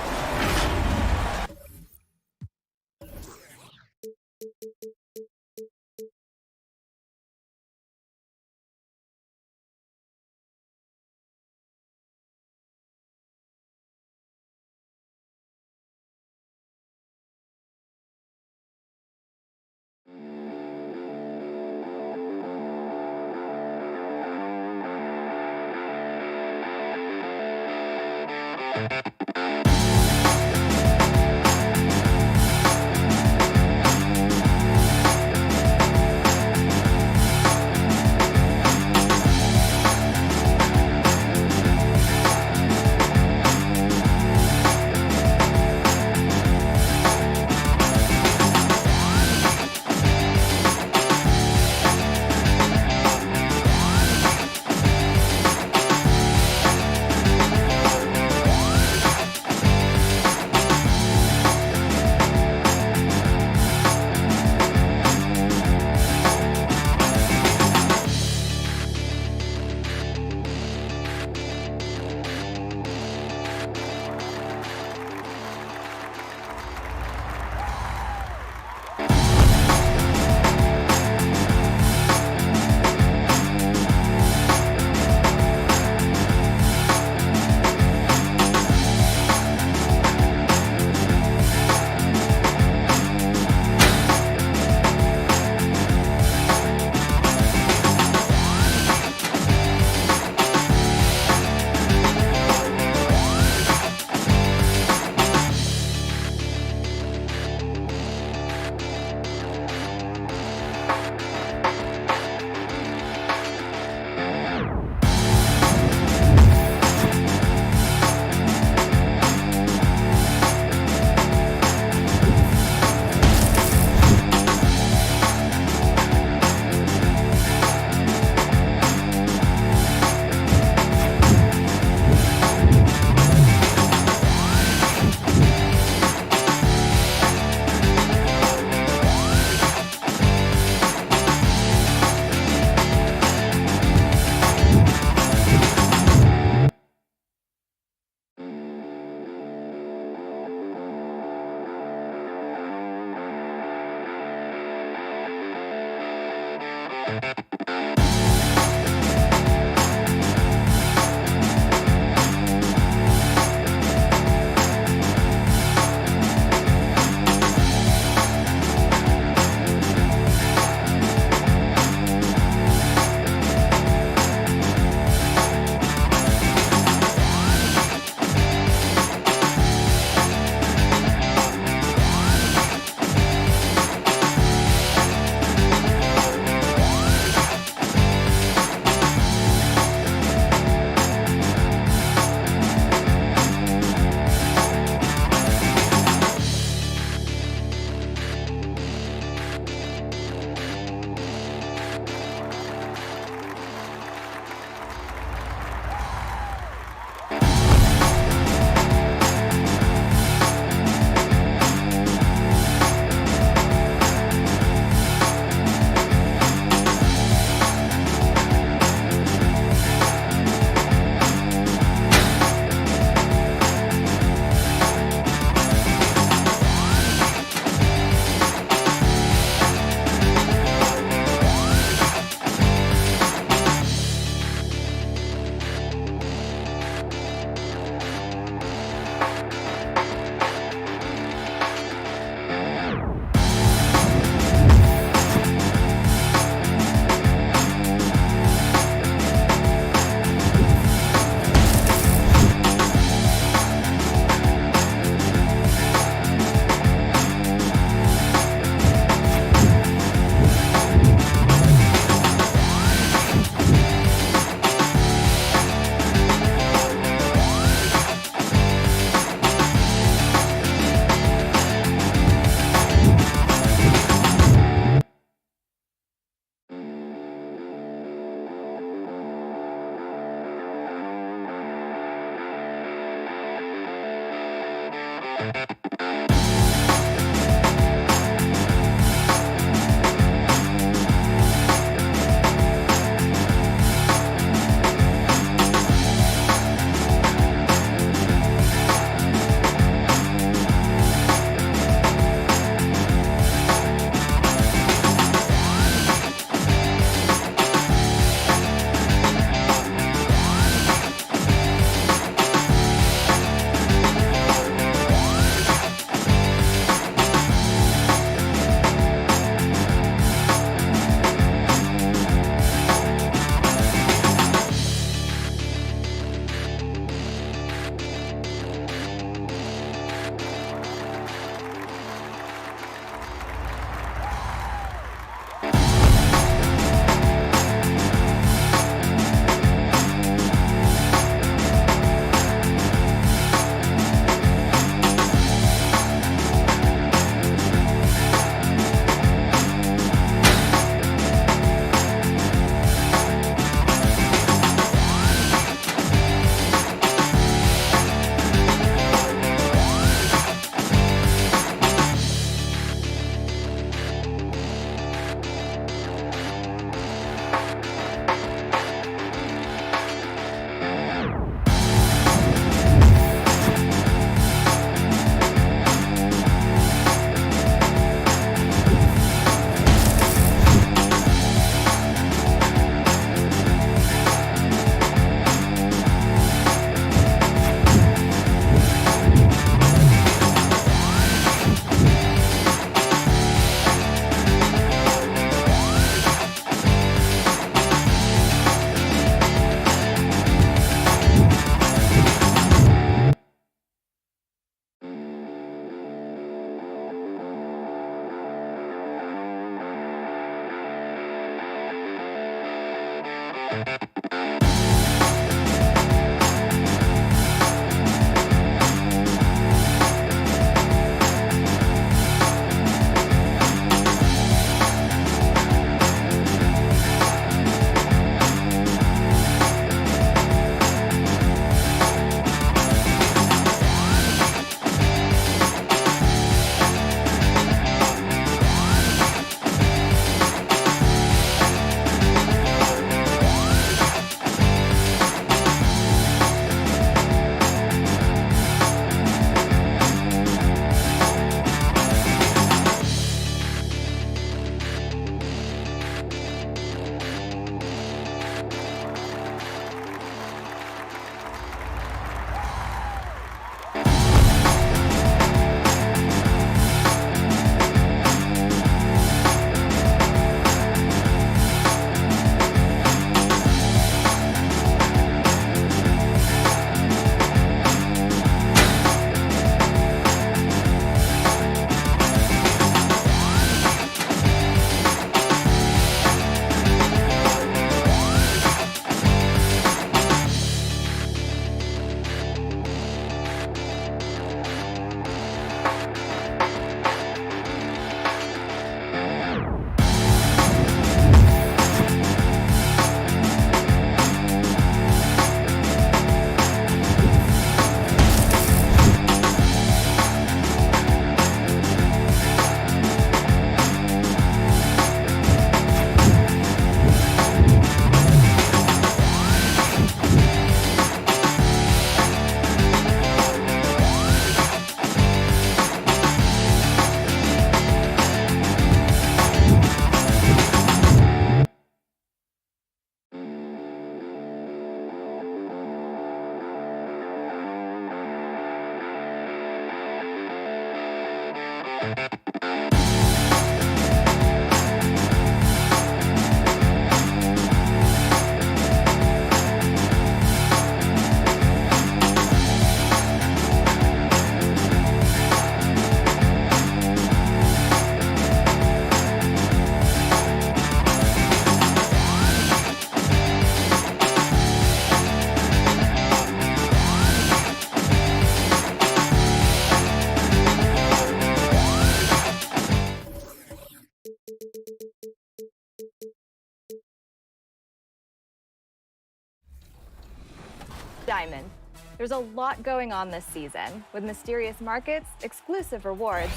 Diamond. There's a lot going on this season, with mysterious markets, exclusive rewards,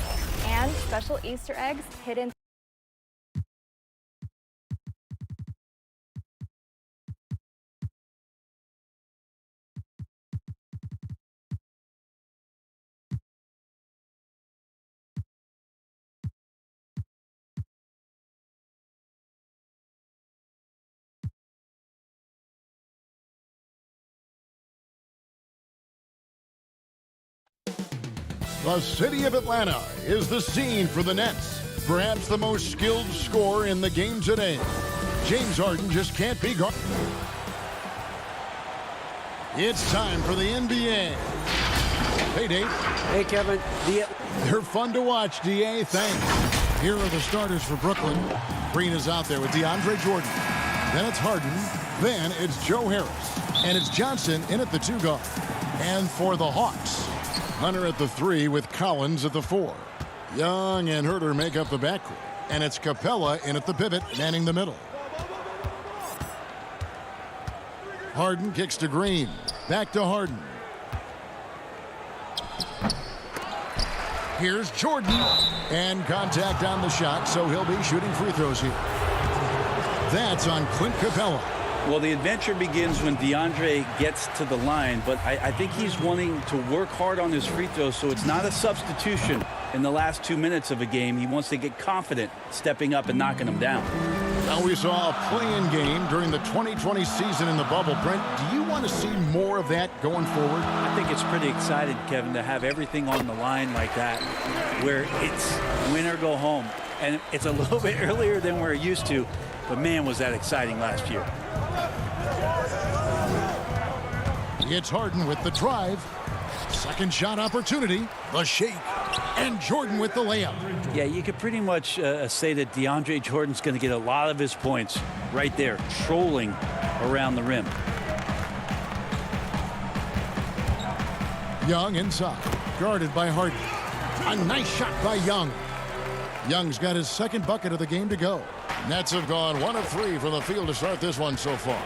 and special Easter eggs hidden. The city of Atlanta is the scene for the Nets. Perhaps the most skilled scorer in the game today. James Harden just can't be guarded. It's time for the NBA. Hey, Dave. Hey, Kevin. They're fun to watch, D.A. Thanks. Here are the starters for Brooklyn. Green is out there with DeAndre Jordan. Then it's Harden. Then it's Joe Harris. And it's Johnson in at the 2 guard. And for the Hawks, Hunter at the 3 with Collins at the 4. Young and Herter make up the backcourt. And it's Capella in at the pivot, manning the middle. Harden kicks to Green. Back to Harden. Here's Jordan. And contact on the shot, so he'll be shooting free throws here. That's on Clint Capella. Well, the adventure begins when DeAndre gets to the line, but I think he's wanting to work hard on his free throws, so it's not a substitution in the last 2 minutes of a game. He wants to get confident stepping up and knocking them down. Now we saw a play-in game during the 2020 season in the bubble. Brent, do you want to see more of that going forward? I think it's pretty exciting, Kevin, to have everything on the line like that, where it's win or go home. And it's a little bit earlier than we're used to, but man, was that exciting last year. It's Harden with the drive. Second shot opportunity. The shake. And Jordan with the layup. Yeah, you could pretty much say that DeAndre Jordan's going to get a lot of his points right there, trolling around the rim. Young inside. Guarded by Harden. A nice shot by Young. Young's got his second bucket of the game to go. Nets have gone 1 of 3 from the field to start this one so far.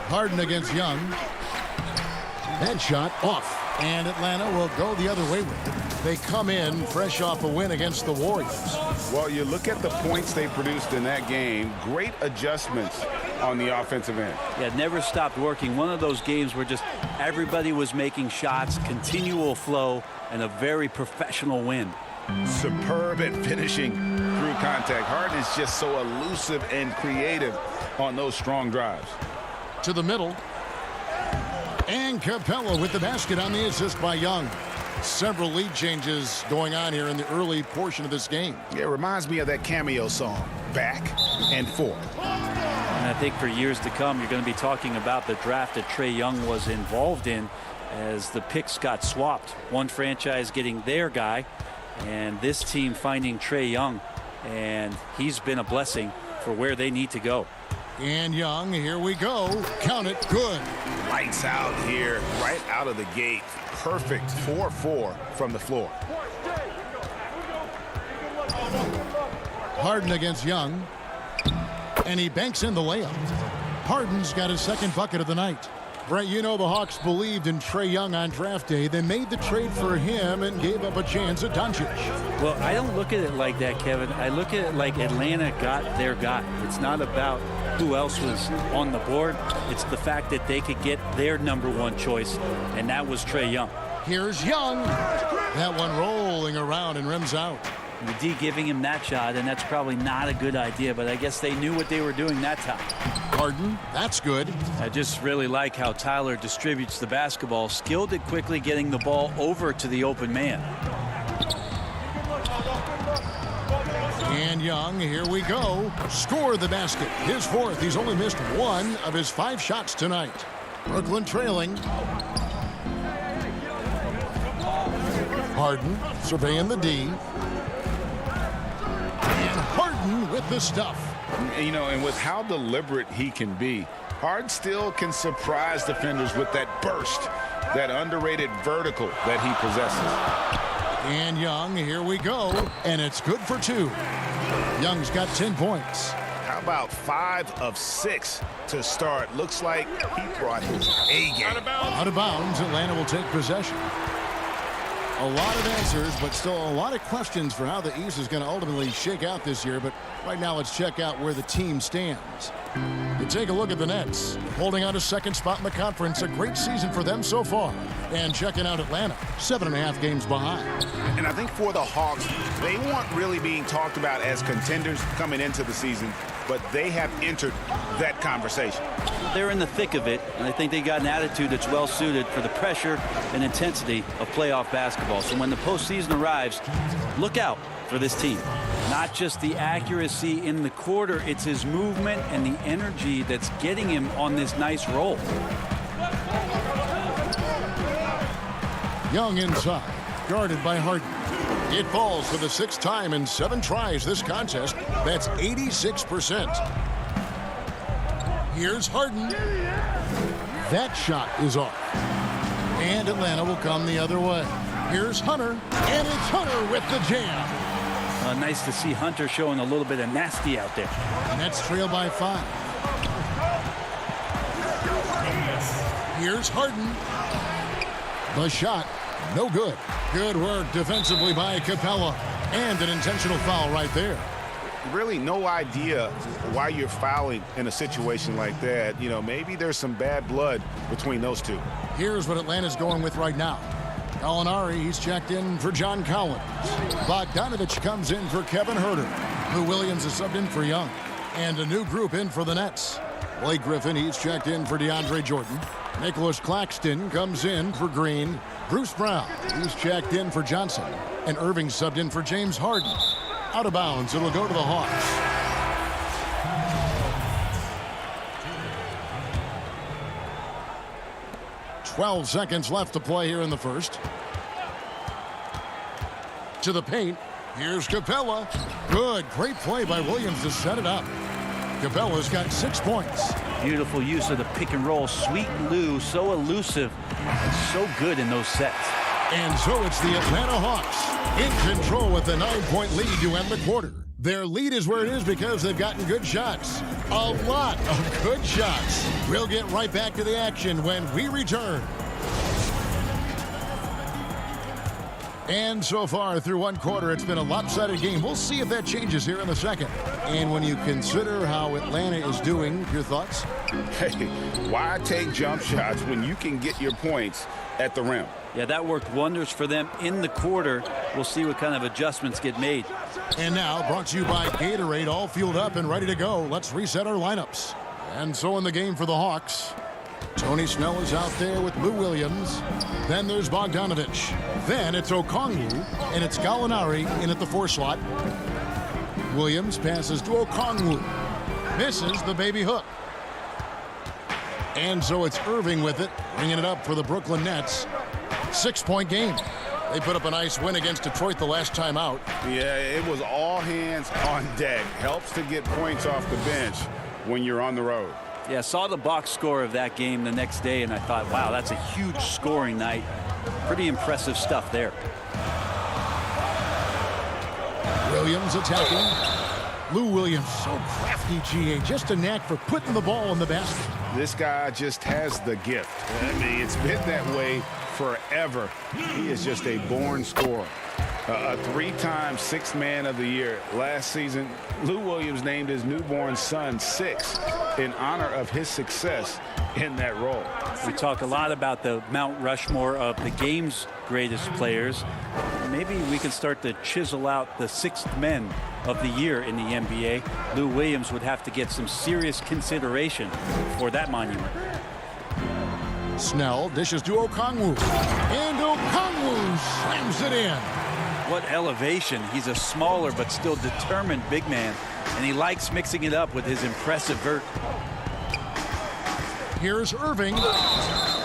Harden against Young. That shot off. And Atlanta will go the other way with it. They come in fresh off a win against the Warriors. Well, you look at the points they produced in that game. Great adjustments on the offensive end. Yeah, never stopped working. One of those games where just everybody was making shots, continual flow, and a very professional win. Superb at finishing through contact. Harden is just so elusive and creative on those strong drives. To the middle. And Capella with the basket on the assist by Young. Several lead changes going on here in the early portion of this game. Yeah, it reminds me of that Cameo song, Back and Forth. And I think for years to come, you're going to be talking about the draft that Trae Young was involved in as the picks got swapped. One franchise getting their guy, and this team finding Trae Young, and he's been a blessing for where they need to go. And Young, here we go. Count it, good. Lights out here, right out of the gate. Perfect 4-4 from the floor. Harden against Young. And he banks in the layup. Harden's got his second bucket of the night. Brent, you know the Hawks believed in Trae Young on draft day. They made the trade for him and gave up a chance at Doncic. Well, I don't look at it like that, Kevin. I look at it like Atlanta got their guy. It's not about who else was on the board. It's the fact that they could get their #1 choice, and that was Trae Young. Here's Young. That one rolling around and rims out. The D giving him that shot, and that's probably not a good idea, but I guess they knew what they were doing that time. Harden, that's good. I just really like how Tyler distributes the basketball, skilled at quickly getting the ball over to the open man. And Young, here we go. Score the basket. His fourth. He's only missed one of his 5 shots tonight. Brooklyn trailing. Harden surveying the D. And Harden with the stuff. You know, and with how deliberate he can be, Harden still can surprise defenders with that burst, that underrated vertical that he possesses. And Young, here we go. And it's good for 2. Young's got 10 points. How about 5 of 6 to start? Looks like he brought his A game. Out of bounds, Atlanta will take possession. A lot of answers, but still a lot of questions for how the East is going to ultimately shake out this year. But right now, let's check out where the team stands. You take a look at the Nets, holding on to second spot in the conference. A great season for them so far. And checking out Atlanta, 7.5 games behind. And I think for the Hawks, they weren't really being talked about as contenders coming into the season, but they have entered that conversation. They're in the thick of it, and I think they got an attitude that's well suited for the pressure and intensity of playoff basketball. So when the postseason arrives, look out for this team. Not just the accuracy in the quarter, it's his movement and the energy that's getting him on this nice roll. Young inside, guarded by Harden. It falls for the 6th time in 7 tries this contest. That's 86%. Here's Harden. That shot is off. And Atlanta will come the other way. Here's Hunter, and it's Hunter with the jam. Nice to see Hunter showing a little bit of nasty out there. Nets trail by 5. Here's Harden. The shot, no good. Good work defensively by Capella. And an intentional foul right there. Really no idea why you're fouling in a situation like that. You know, maybe there's some bad blood between those two. Here's what Atlanta's going with right now. Gallinari, he's checked in for John Collins. Bogdanovich comes in for Kevin Huerter. Lou Williams is subbed in for Young. And a new group in for the Nets. Blake Griffin, he's checked in for DeAndre Jordan. Nicholas Claxton comes in for Green. Bruce Brown, he's checked in for Johnson. And Irving subbed in for James Harden. Out of bounds, it'll go to the Hawks. .12 seconds left to play here in the first. To the paint. Here's Capella. Good. Great play by Williams to set it up. Capella's got 6 points. Beautiful use of the pick and roll. Sweet Lou, so elusive and so good in those sets. And so it's the Atlanta Hawks in control with a 9-point lead to end the quarter. Their lead is where it is because they've gotten good shots. A lot of good shots. We'll get right back to the action when we return. And so far through one quarter, it's been a lopsided game. We'll see if that changes here in the second. And when you consider how Atlanta is doing, your thoughts? Hey, why take jump shots when you can get your points at the rim? Yeah, that worked wonders for them in the quarter. We'll see what kind of adjustments get made. And now, brought to you by Gatorade, all fueled up and ready to go. Let's reset our lineups. And so in the game for the Hawks, Tony Snell is out there with Lou Williams. Then there's Bogdanovich. Then it's Okongwu, and it's Gallinari in at the 4 slot. Williams passes to Okongwu. Misses the baby hook. And so it's Irving with it, bringing it up for the Brooklyn Nets. 6-point game. They put up a nice win against Detroit the last time out. Yeah, it was all hands on deck. Helps to get points off the bench when you're on the road. Yeah, saw the box score of that game the next day, and I thought, wow, that's a huge scoring night. Pretty impressive stuff there. Williams attacking. Lou Williams, so crafty, GA. Just a knack for putting the ball in the basket. This guy just has the gift. I mean, it's been that way forever. He is just a born scorer. A 3-time Sixth Man of the Year. Last season, Lou Williams named his newborn son Six in honor of his success in that role. We talk a lot about the Mount Rushmore of the game's greatest players. maybe we can start to chisel out the sixth men of the year in the NBA. Lou Williams would have to get some serious consideration for that monument. Snell dishes to Okongwu, and Okongwu slams it in. What elevation. He's a smaller but still determined big man, and he likes mixing it up with his impressive vert. Here's Irving.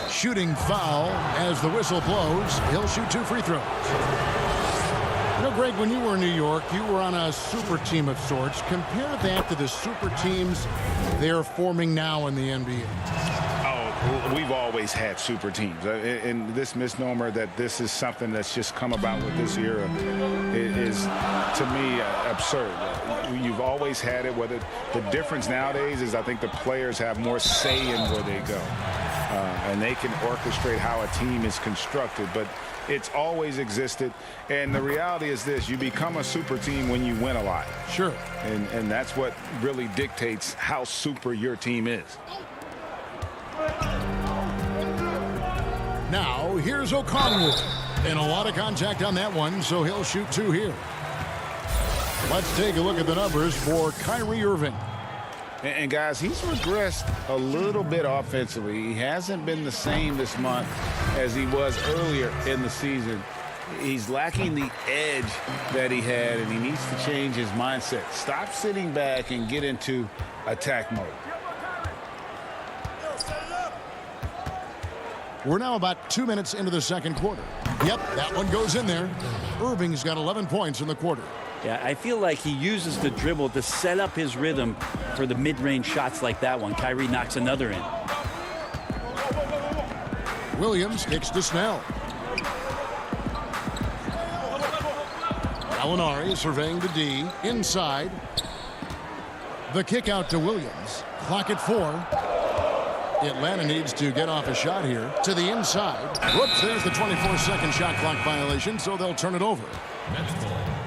Shooting foul as the whistle blows. He'll shoot 2 free throws. You know, Greg, when you were in New York, you were on a super team of sorts. Compare that to the super teams they're forming now in the NBA. Oh, we've always had super teams. And this misnomer that this is something that's just come about with this era is, to me, absurd. You've always had it. Whether the difference nowadays is I think the players have more say in where they go. And they can orchestrate how a team is constructed. But it's always existed. And the reality is this: you become a super team when you win a lot. Sure. And that's what really dictates how super your team is. Now, here's Okongwu. And a lot of contact on that one, so he'll shoot 2 here. Let's take a look at the numbers for Kyrie Irving. And guys, he's regressed a little bit offensively. He hasn't been the same this month as he was earlier in the season. He's lacking the edge that he had, and he needs to change his mindset. Stop sitting back and get into attack mode. We're now about 2 minutes into the second quarter. Yep, that one goes in there. Irving's got 11 points in the quarter. Yeah, I feel like he uses the dribble to set up his rhythm for the mid-range shots like that one. Kyrie knocks another in. Williams kicks to Snell. Gallinari surveying the D. Inside. The kick out to Williams. Clock at 4. Atlanta needs to get off a shot here. To the inside. Whoops, there's the 24-second shot clock violation, so they'll turn it over.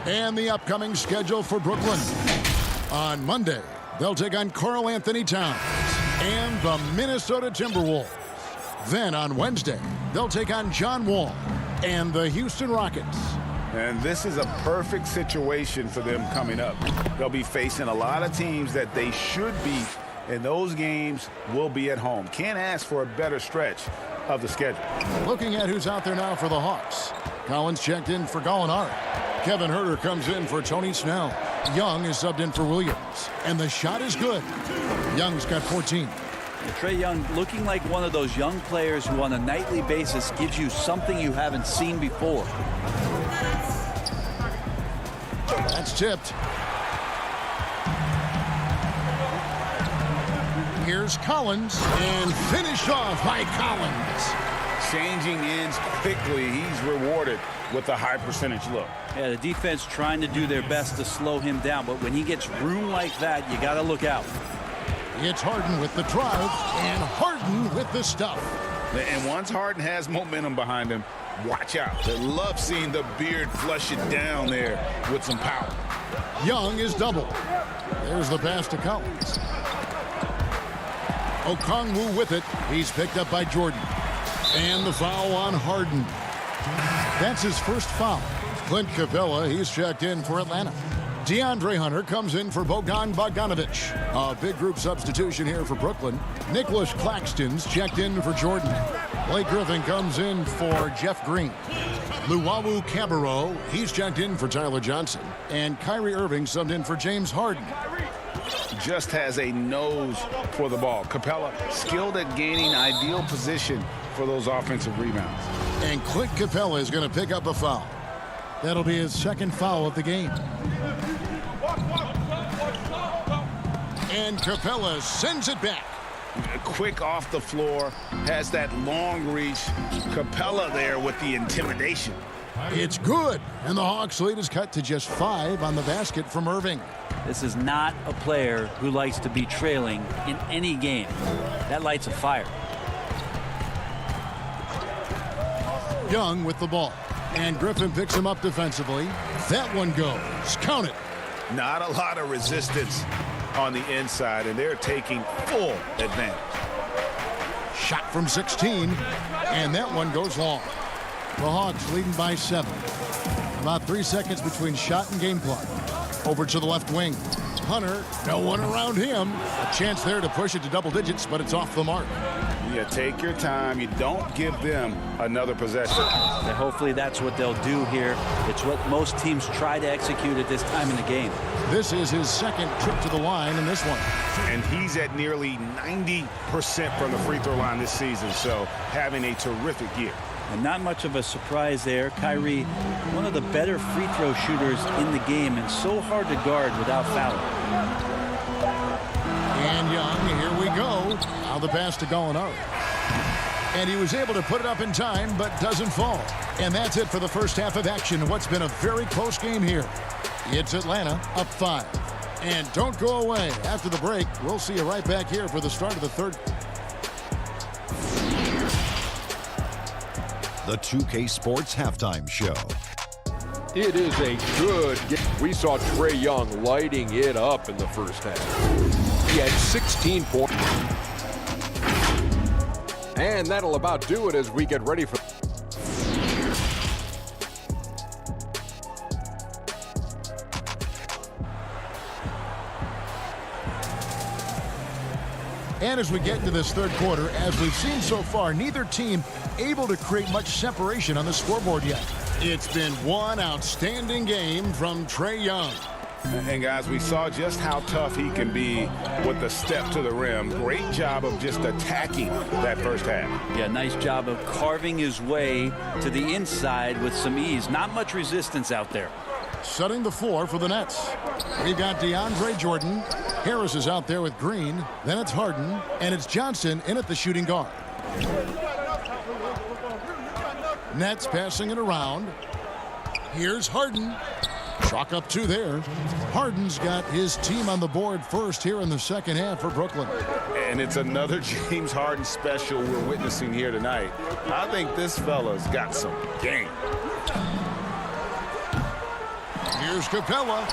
And the upcoming schedule for Brooklyn. On Monday, they'll take on Karl Anthony Towns and the Minnesota Timberwolves. Then on Wednesday, they'll take on John Wall and the Houston Rockets. And this is a perfect situation for them coming up. They'll be facing a lot of teams that they should beat, and those games will be at home. Can't ask for a better stretch of the schedule. Looking at who's out there now for the Hawks. Collins checked in for Gallinari. Kevin Huerter comes in for Tony Snell. Young is subbed in for Williams. And the shot is good. Young's got 14. Trae Young looking like one of those young players who on a nightly basis gives you something you haven't seen before. That's tipped. Here's Collins, and finished off by Collins. Changing ends quickly. He's rewarded with a high percentage look. Yeah, the defense trying to do their best to slow him down, but when he gets room like that, you got to look out. It's Harden with the drive, and Harden with the stuff. And once Harden has momentum behind him, watch out. I love seeing the beard flush it down there with some power. Young is double. There's the pass to Collins. Okongwu with it. He's picked up by Jordan. And the foul on Harden. That's his first foul. Clint Capella, he's checked in for Atlanta. DeAndre Hunter comes in for Bogdan Bogdanovic. A big group substitution here for Brooklyn. Nicholas Claxton's checked in for Jordan. Blake Griffin comes in for Jeff Green. Luwawu Cabarro, he's checked in for Tyler Johnson. And Kyrie Irving subbed in for James Harden. Just has a nose for the ball. Capella skilled at gaining ideal position for those offensive rebounds. And Clint Capella is going to pick up a foul. That'll be his second foul of the game. And Capella sends it back. Quick off the floor, has that long reach. Capella there with the intimidation. It's good, and the Hawks lead is cut to just 5 on the basket from Irving. This is not a player who likes to be trailing in any game. That lights a fire. Young with the ball, and Griffin picks him up defensively. That one goes. Count it. Not a lot of resistance on the inside, and they're taking full advantage. Shot from 16, and that one goes long. The Hawks leading by 7. About 3 seconds between shot and game clock. Over to the left wing. Hunter, no one around him. A chance there to push it to double digits, but it's off the mark. Yeah, take your time. You don't give them another possession. And hopefully that's what they'll do here. It's what most teams try to execute at this time in the game. This is his second trip to the line in this one. And he's at nearly 90% from the free throw line this season, so having a terrific year. And not much of a surprise there. Kyrie, one of the better free throw shooters in the game and so hard to guard without fouling. And Young, here we go. Now the pass to Gallinari. And he was able to put it up in time, but doesn't fall. And that's it for the first half of action in what's been a very close game here. It's Atlanta up 5. And don't go away. After the break, we'll see you right back here for the start of the third. The 2K Sports Halftime Show. It is a good game. We saw Trae Young lighting it up in the first half. He had 16 points. And that'll about do it as we get ready for... And as we get into this third quarter, as we've seen so far, neither team able to create much separation on the scoreboard yet. It's been one outstanding game from Trae Young. And guys, we saw just how tough he can be with the step to the rim. Great job of just attacking that first half. Yeah, nice job of carving his way to the inside with some ease. Not much resistance out there. Setting the floor for the Nets. We've got DeAndre Jordan. Harris is out there with Green. Then it's Harden. And it's Johnson in at the shooting guard. Nets passing it around. Here's Harden. Chalk up 2 there. Harden's got his team on the board first here in the second half for Brooklyn. And it's another James Harden special we're witnessing here tonight. I think this fella's got some game. Here's Capella.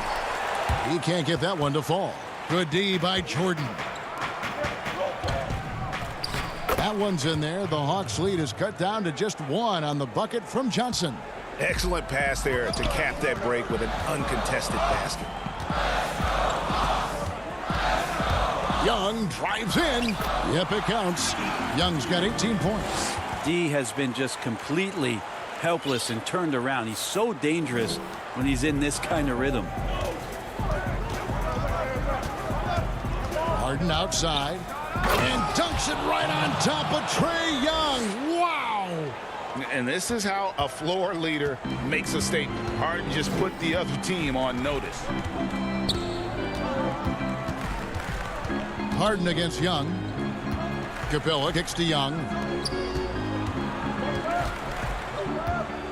He can't get that one to fall. Good D by Jordan. That one's in there. The Hawks lead is cut down to just 1 on the bucket from Johnson. Excellent pass there to cap that break with an uncontested basket. Young drives in. Yep, it counts. Young's got 18 points. D has been just completely helpless and turned around. He's so dangerous when he's in this kind of rhythm. Harden outside and dunks it right on top of Trae Young. Wow! And this is how a floor leader makes a statement. Harden just put the other team on notice. Harden against Young. Capella kicks to Young.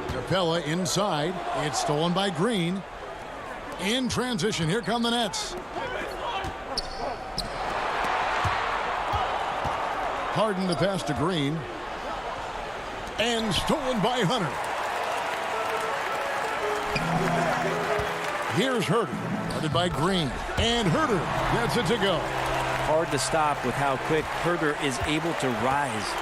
Capella inside. It's stolen by Green. In transition, here come the Nets. Harden the pass to Green. And stolen by Hunter. Here's Herter. Guarded by Green. And Herter gets it to go. Hard to stop with how quick Herter is able to rise.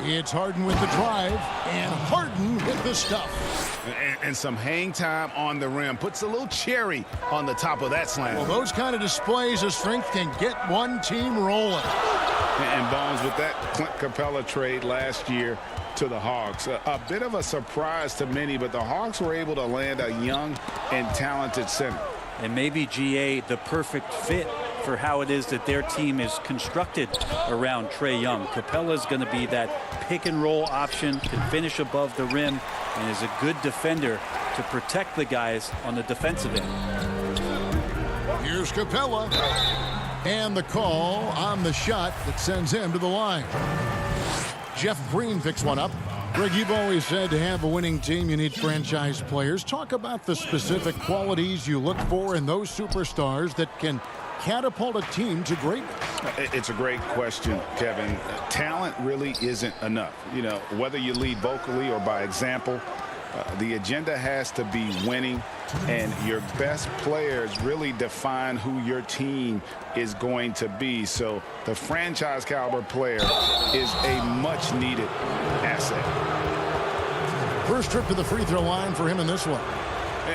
It's Harden with the drive. And Harden with the stuff. And some hang time on the rim. Puts a little cherry on the top of that slam. Well, those kind of displays of strength can get one team rolling. And Bones, with that Clint Capella trade last year to the Hawks, a bit of a surprise to many, but the Hawks were able to land a young and talented center. And maybe GA the perfect fit for how it is that their team is constructed around Trae Young. Capella's going to be that pick and roll option, can finish above the rim, and is a good defender to protect the guys on the defensive end. Here's Capella. And the call on the shot that sends him to the line. Jeff Green picks one up. Greg, you've always said to have a winning team, you need franchise players. Talk about the specific qualities you look for in those superstars that can catapult a team to greatness. It's a great question, Kevin. Talent really isn't enough. You know, whether you lead vocally or by example, the agenda has to be winning, and your best players really define who your team is going to be. So the franchise caliber player is a much needed asset. First trip to the free throw line for him in this one.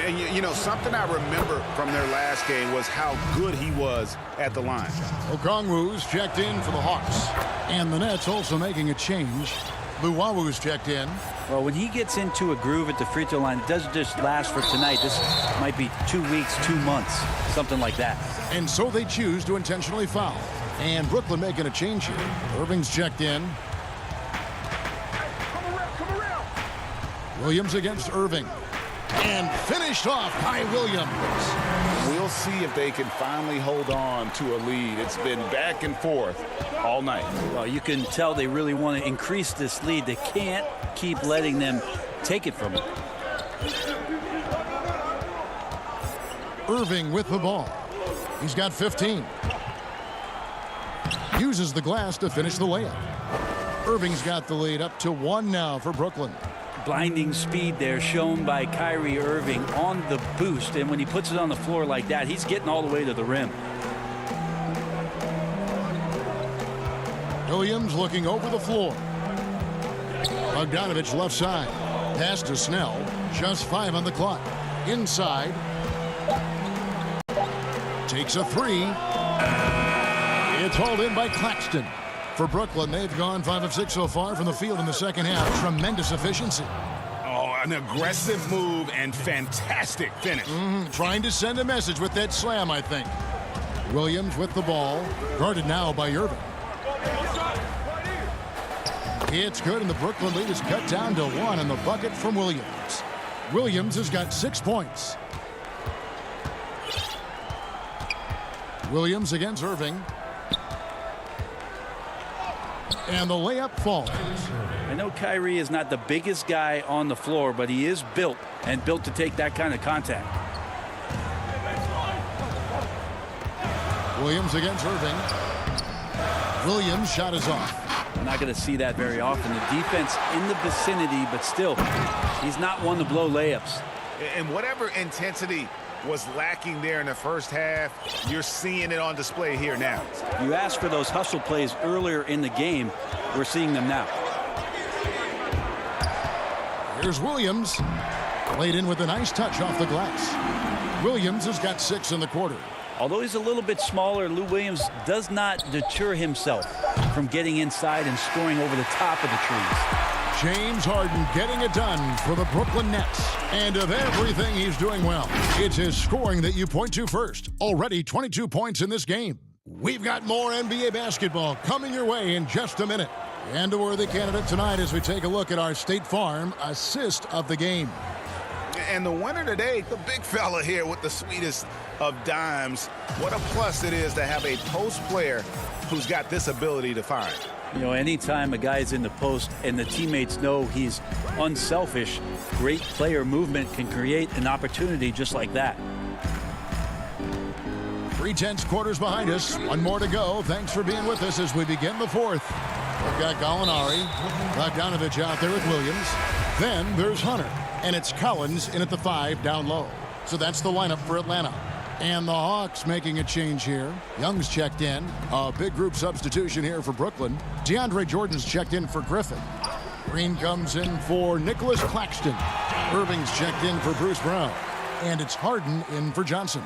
And, you know, something I remember from their last game was how good he was at the line. Okongwu's checked in for the Hawks. And the Nets also making a change. Luwawu's checked in. Well, when he gets into a groove at the free throw line, it doesn't just last for tonight. This might be 2 weeks, 2 months, something like that. And so they choose to intentionally foul. And Brooklyn making a change here. Irving's checked in. Williams against Irving. And finished off by Williams. We'll see if they can finally hold on to a lead. It's been back and forth all night. Well, you can tell they really want to increase this lead. They can't keep letting them take it from them. Irving with the ball. He's got 15. Uses the glass to finish the layup. Irving's got the lead up to 1 now for Brooklyn. Blinding speed there shown by Kyrie Irving on the boost, and when he puts it on the floor like that, he's getting all the way to the rim. Williams looking over the floor. Bogdanovich left side. Pass to Snell. Just 5 on the clock. Inside. Takes a 3. It's hauled in by Claxton. For Brooklyn, they've gone 5 of 6 so far from the field in the second half. Tremendous efficiency. Oh, an aggressive move and fantastic finish. Trying to send a message with that slam, I think. Williams with the ball. Guarded now by Irving. It's good, and the Brooklyn lead is cut down to 1 on the bucket from Williams. Williams has got 6 points. Williams against Irving. And the layup falls. I know Kyrie is not the biggest guy on the floor, but he is built to take that kind of contact. Williams against Irving. Williams' shot is off. I'm not going to see that very often. The defense in the vicinity, but still, he's not one to blow layups. And whatever intensity was lacking there in the first half, you're seeing it on display here now. You asked for those hustle plays earlier in the game. We're seeing them now. Here's Williams. Laid in with a nice touch off the glass. Williams has got 6 in the quarter. Although he's a little bit smaller, Lou Williams does not deter himself from getting inside and scoring over the top of the trees. James Harden getting it done for the Brooklyn Nets. And of everything he's doing well, it's his scoring that you point to first. Already 22 points in this game. We've got more NBA basketball coming your way in just a minute. And a worthy candidate tonight as we take a look at our State Farm assist of the game. And the winner today, the big fella here with the sweetest of dimes. What a plus it is to have a post player who's got this ability to find. You know, anytime a guy's in the post and the teammates know he's unselfish, great player movement can create an opportunity just like that. 3/10 quarters behind us. 1 more to go. Thanks for being with us as we begin the 4th. We've got Gallinari, Bogdanovich out there with Williams. Then there's Hunter. And it's Collins in at the 5 down low. So that's the lineup for Atlanta. And the Hawks making a change here. Young's checked in. A big group substitution here for Brooklyn. DeAndre Jordan's checked in for Griffin. Green comes in for Nicholas Claxton. Irving's checked in for Bruce Brown. And it's Harden in for Johnson.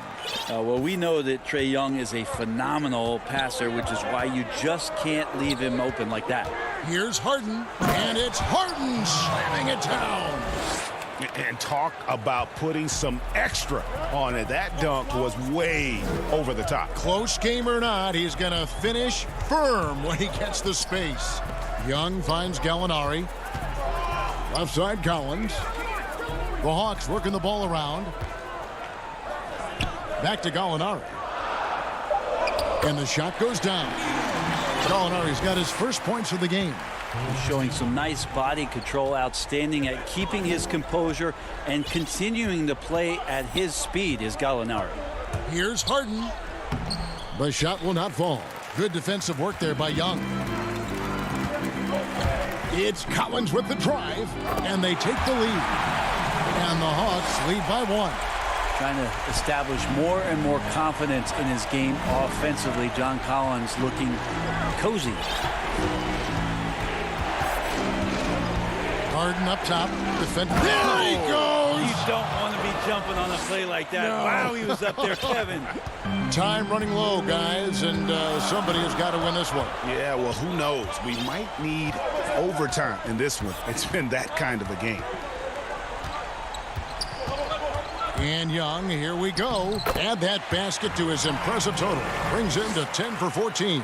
Well, we know that Trae Young is a phenomenal passer, which is why you just can't leave him open like that. Here's Harden, and it's Harden slamming it down. And talk about putting some extra on it. That dunk was way over the top. Close game or not, he's going to finish firm when he gets the space. Young finds Gallinari. Left side, Collins. The Hawks working the ball around. Back to Gallinari. And the shot goes down. Gallinari's got his first points of the game. He's showing some nice body control, outstanding at keeping his composure and continuing to play at his speed is Gallinari. Here's Harden. The shot will not fall. Good defensive work there by Young. It's Collins with the drive, and they take the lead. And the Hawks lead by 1. Trying to establish more and more confidence in his game offensively. John Collins looking cozy. Harden up top. Defender. There he goes. You don't want to be jumping on a play like that. No. Wow, he was up there, Kevin. Time running low, guys, and somebody has got to win this one. Yeah, well, who knows? We might need overtime in this one. It's been that kind of a game. And Young, here we go. Add that basket to his impressive total. Brings him to 10 for 14.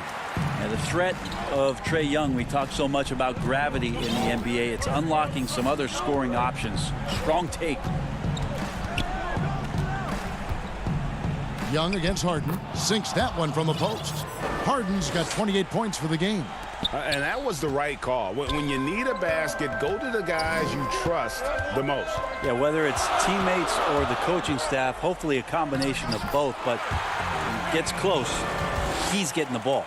And the threat of Trae Young, we talk so much about gravity in the NBA. It's unlocking some other scoring options. Strong take. Young against Harden. Sinks that one from the post. Harden's got 28 points for the game. And that was the right call. When you need a basket, go to the guys you trust the most. Yeah, whether it's teammates or the coaching staff, hopefully a combination of both, but when it gets close, he's getting the ball.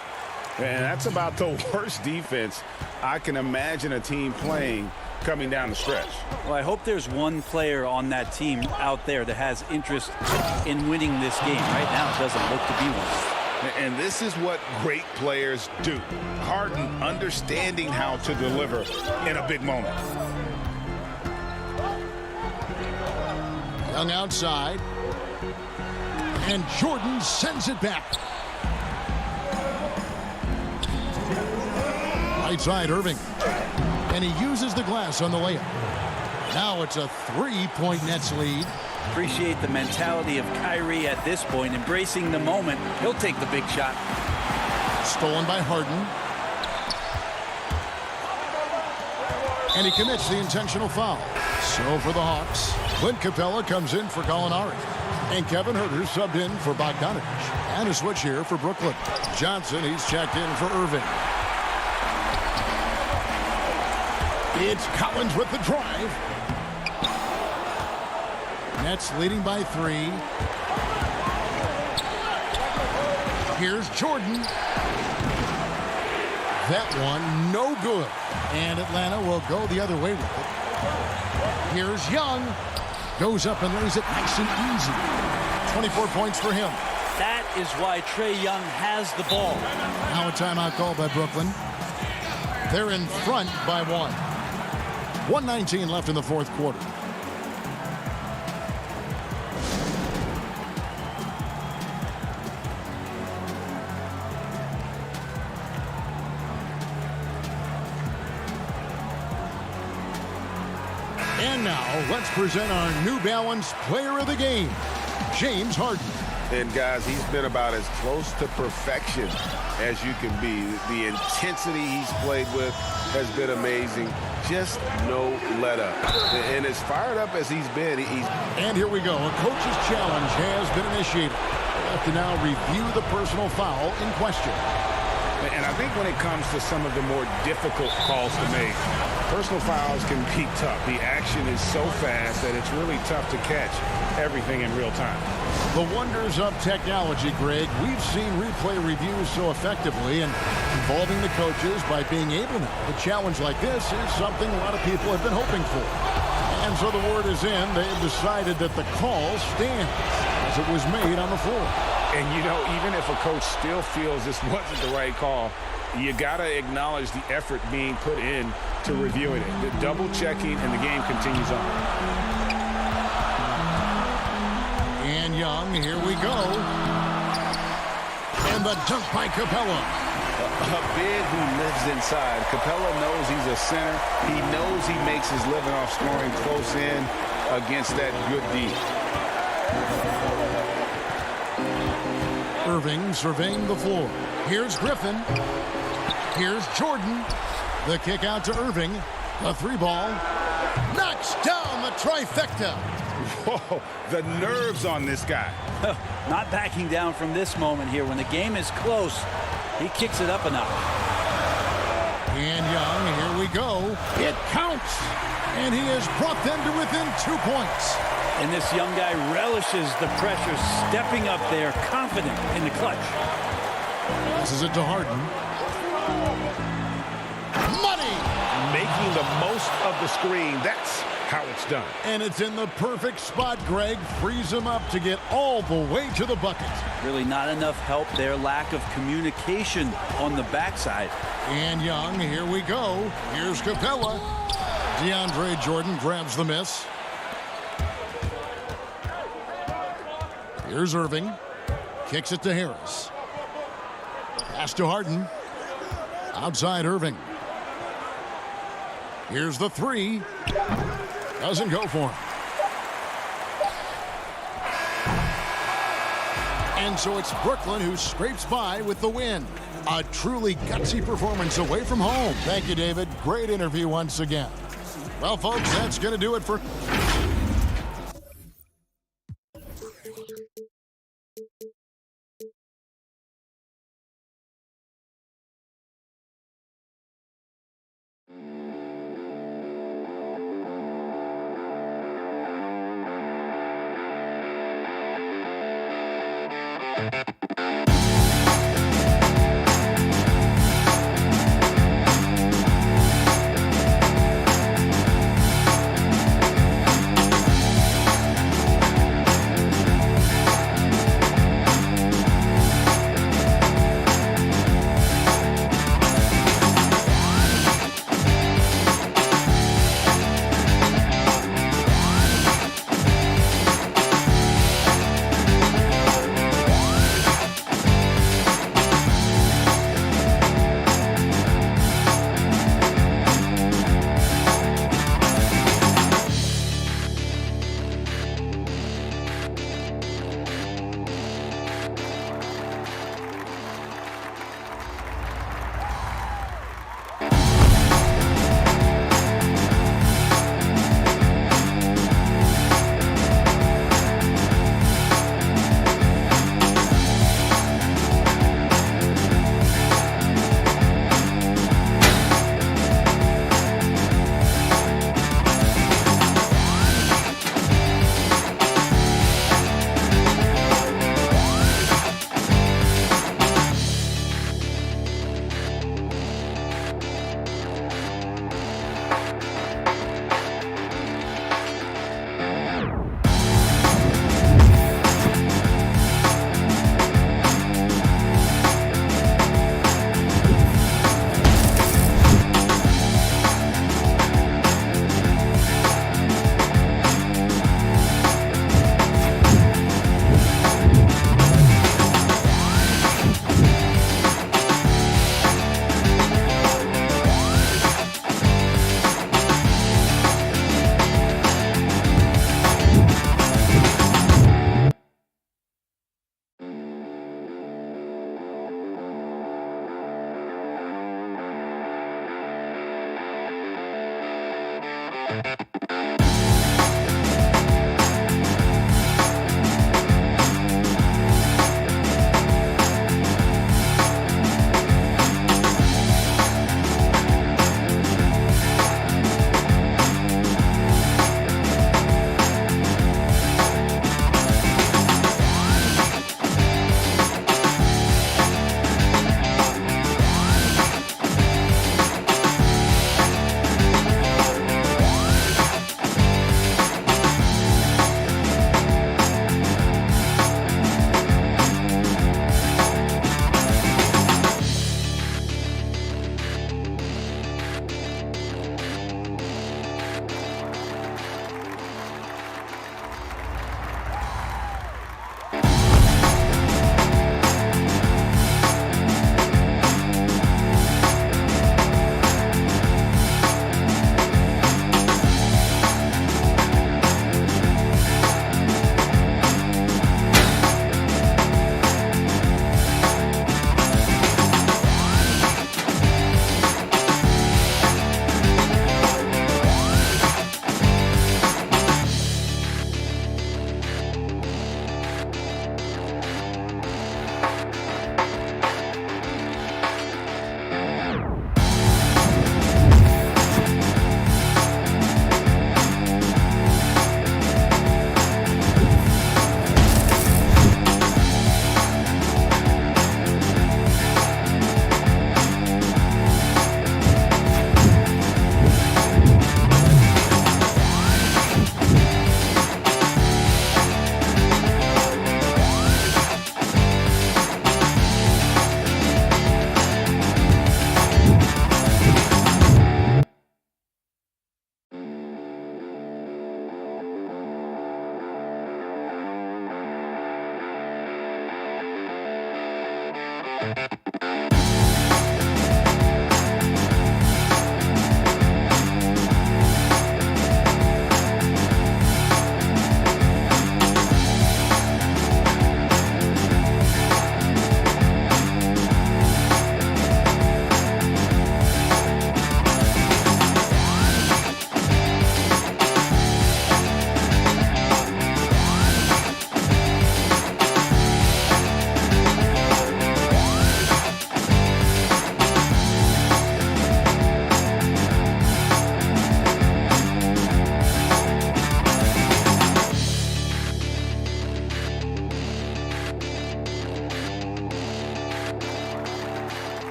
And that's about the worst defense I can imagine a team playing coming down the stretch. Well, I hope there's one player on that team out there that has interest in winning this game. Right now, it doesn't look to be one. And this is what great players do. Harden understanding how to deliver in a big moment. Young outside. And Jordan sends it back. Right side, Irving. And he uses the glass on the layup. Now it's a 3-point Nets lead. Appreciate the mentality of Kyrie at this point, embracing the moment. He'll take the big shot. Stolen by Harden. And he commits the intentional foul. So for the Hawks, Clint Capella comes in for Gallinari. And Kevin Huerter subbed in for Bogdanovich. And a switch here for Brooklyn. Johnson, he's checked in for Irving. It's Collins with the drive. Nets leading by 3. Here's Jordan. That one, no good. And Atlanta will go the other way with it. Here's Young. Goes up and lays it nice and easy. 24 points for him. That is why Trae Young has the ball. Now a timeout call by Brooklyn. They're in front by 1. 1:19 left in the fourth quarter. And now, let's present our New Balance Player of the Game, James Harden. And guys, he's been about as close to perfection as you can be. The intensity he's played with has been amazing. Just no let up. And as fired up as he's been, And here we go. A coach's challenge has been initiated. We'll have to now review the personal foul in question. And I think when it comes to some of the more difficult calls to make, personal fouls can be tough. The action is so fast that it's really tough to catch everything in real time. The wonders of technology, Greg. We've seen replay reviews so effectively, and involving the coaches by being able now to challenge like this is something a lot of people have been hoping for. And so the word is in. They've decided that the call stands as it was made on the floor. And, you know, even if a coach still feels this wasn't the right call, you got to acknowledge the effort being put in to reviewing it. The double checking, and the game continues on. And Young, here we go. And the dunk by Capella. A big who lives inside. Capella knows he's a center. He knows he makes his living off scoring close in against that good D. Irving surveying the floor. Here's Griffin. Here's Jordan. The kick out to Irving. The 3-ball. Knocks down the trifecta. Whoa, the nerves on this guy. Not backing down from this moment here. When the game is close, he kicks it up enough. And Young, here we go. It counts. And he has brought them to within 2 points. And this young guy relishes the pressure, stepping up there, confident in the clutch. This is it to Harden. Money! Making the most of the screen. That's how it's done. And it's in the perfect spot, Greg. Frees him up to get all the way to the bucket. Really not enough help there. Lack of communication on the backside. And Young, here we go. Here's Capella. DeAndre Jordan grabs the miss. Here's Irving. Kicks it to Harris. Pass to Harden. Outside Irving. Here's the three. Doesn't go for him. And so it's Brooklyn who scrapes by with the win. A truly gutsy performance away from home. Thank you, David. Great interview once again. Well, folks, that's going to do it for...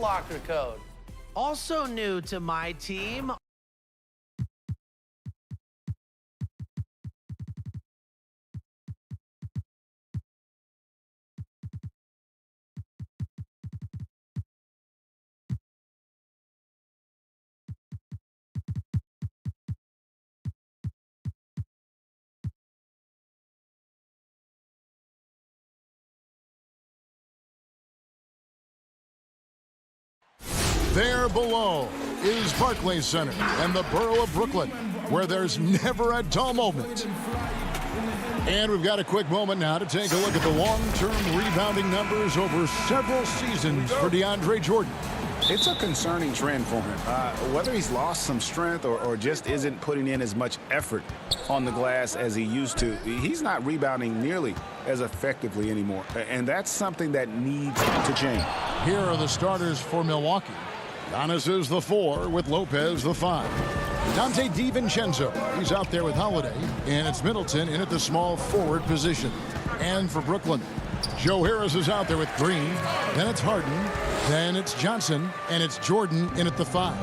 locker code. Also new to my team. There below is Barclays Center and the borough of Brooklyn, where there's never a dull moment. And we've got a quick moment now to take a look at the long-term rebounding numbers over several seasons for DeAndre Jordan. It's a concerning trend for him. Whether he's lost some strength or just isn't putting in as much effort on the glass as he used to, he's not rebounding nearly as effectively anymore. And that's something that needs to change. Here are the starters for Milwaukee. Giannis is the 4 with Lopez the 5. Dante DiVincenzo, he's out there with Holiday, and it's Middleton in at the small forward position. And for Brooklyn, Joe Harris is out there with Green, then it's Harden, then it's Johnson, and it's Jordan in at the 5.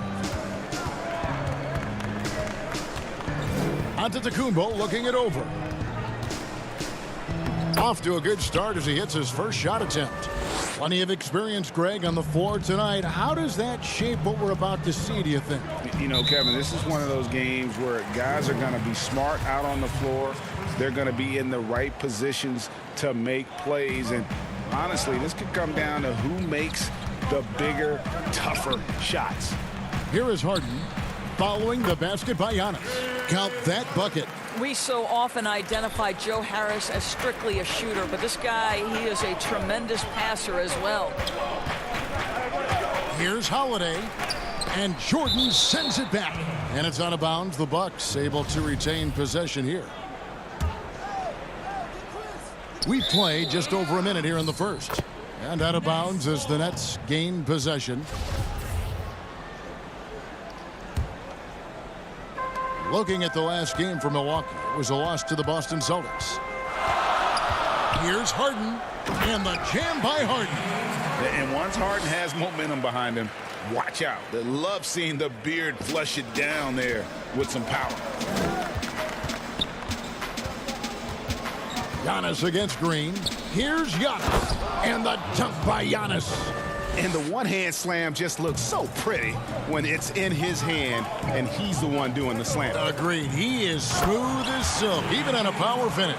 Antetokounmpo looking it over. Off to a good start as he hits his first shot attempt. Plenty of experience, Greg, on the floor tonight. How does that shape what we're about to see, do you think? You know, Kevin, this is one of those games where guys are going to be smart out on the floor. They're going to be in the right positions to make plays. And honestly, this could come down to who makes the bigger, tougher shots. Here is Harden following the basket by Giannis. Count that bucket. We so often identify Joe Harris as strictly a shooter, but this guy, he is a tremendous passer as well. Here's Holiday, and Jordan sends it back. And it's out of bounds. The Bucks able to retain possession here. We played just over a minute here in the first. And out of bounds as the Nets gain possession. Looking at the last game for Milwaukee, it was a loss to the Boston Celtics. Here's Harden, and the jam by Harden. And once Harden has momentum behind him, watch out. They love seeing the beard flush it down there with some power. Giannis against Green. Here's Giannis, and the dunk by Giannis. And the one-hand slam just looks so pretty when it's in his hand and he's the one doing the slam. Agreed. He is smooth as silk, even on a power finish.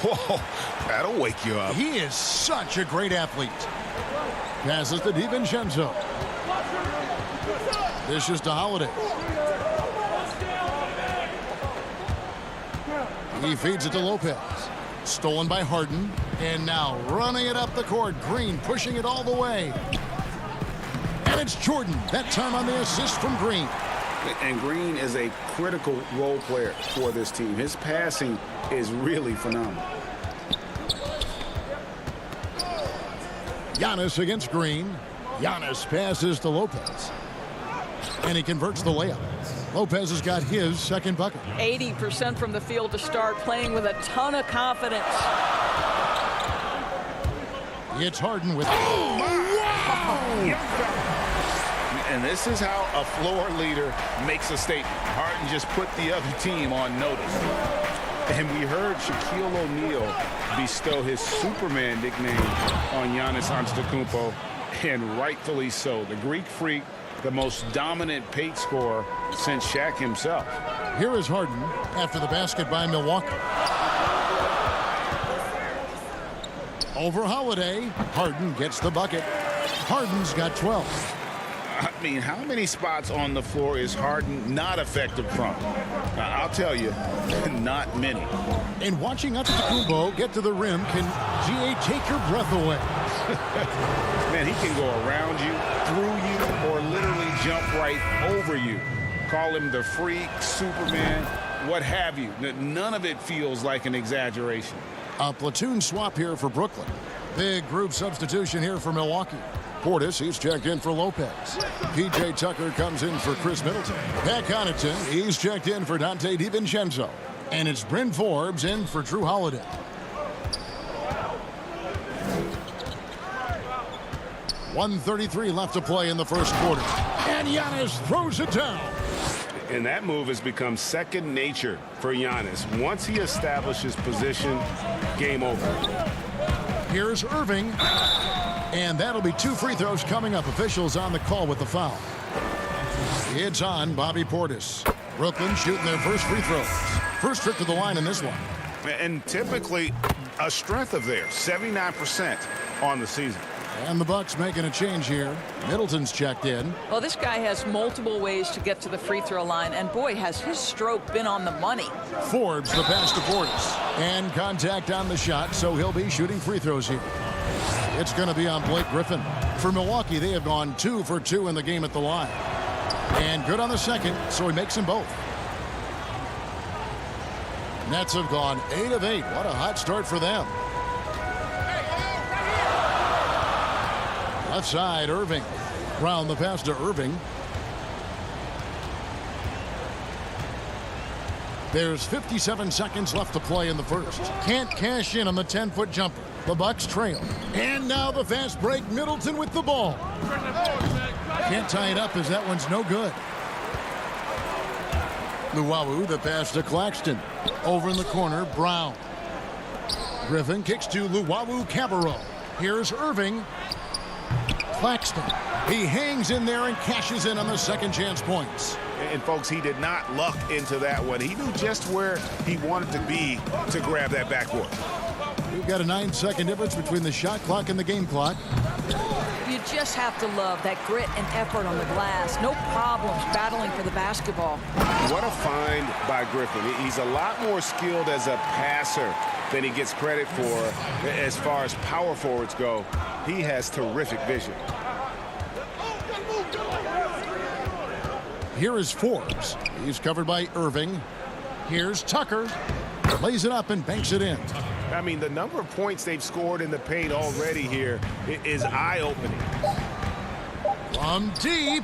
Whoa, that'll wake you up. He is such a great athlete. Passes to DiVincenzo. Dishes to Holiday. He feeds it to Lopez. Stolen by Harden, and now running it up the court. Green pushing it all the way. And it's Jordan, that time on the assist from Green. And Green is a critical role player for this team. His passing is really phenomenal. Giannis against Green. Giannis passes to Lopez. And he converts the layup. Lopez has got his second bucket. 80% from the field to start, playing with a ton of confidence. It's Harden with... Oh, wow! And this is how a floor leader makes a statement. Harden just put the other team on notice. And we heard Shaquille O'Neal bestow his Superman nickname on Giannis Antetokounmpo, and rightfully so. The Greek Freak, the most dominant paint scorer since Shaq himself. Here is Harden after the basket by Milwaukee. Over Holiday. Harden gets the bucket. Harden's got 12. I mean, how many spots on the floor is Harden not effective from? I'll tell you, not many. And watching Antetokounmpo get to the rim can, GA, take your breath away. Man, he can go around you, through you, or literally jump right over you. Call him the freak, Superman, what have you. None of it feels like an exaggeration. A platoon swap here for Brooklyn. Big group substitution here for Milwaukee. Portis, he's checked in for Lopez. P.J. Tucker comes in for Chris Middleton. Pat Connaughton, he's checked in for Dante DiVincenzo. And it's Bryn Forbes in for Drew Holiday. 1:33 left to play in the first quarter. And Giannis throws it down. And that move has become second nature for Giannis. Once he establishes position, game over. Here's Irving. And that'll be 2 free throws coming up. Officials on the call with the foul. It's on Bobby Portis. Brooklyn shooting their first free throws. First trip to the line in this one. And typically a strength of theirs, 79% on the season. And the Bucks making a change here. Middleton's checked in. Well, this guy has multiple ways to get to the free throw line, and boy, has his stroke been on the money. Forbes the pass to Portis. And contact on the shot, so he'll be shooting free throws here. It's going to be on Blake Griffin. For Milwaukee, they have gone 2 for 2 in the game at the line. And good on the second, so he makes them both. Nets have gone 8 of 8. What a hot start for them. Left side, Irving. Round the pass to Irving. There's 57 seconds left to play in the first. Can't cash in on the 10-foot jumper. The Bucks trail. And now the fast break. Middleton with the ball. Can't tie it up as that one's no good. Luwawu, the pass to Claxton. Over in the corner, Brown. Griffin kicks to Luwawu-Cabarrot. Here's Irving. Claxton. He hangs in there and cashes in on the second chance points. And folks, he did not luck into that one. He knew just where he wanted to be to grab that backboard. We've got a 9-second difference between the shot clock and the game clock. You just have to love that grit and effort on the glass. No problems battling for the basketball. What a find by Griffin. He's a lot more skilled as a passer than he gets credit for as far as power forwards go. He has terrific vision. Here is Forbes. He's covered by Irving. Here's Tucker. Lays it up and banks it in. I mean, the number of points they've scored in the paint already here is eye-opening. From deep.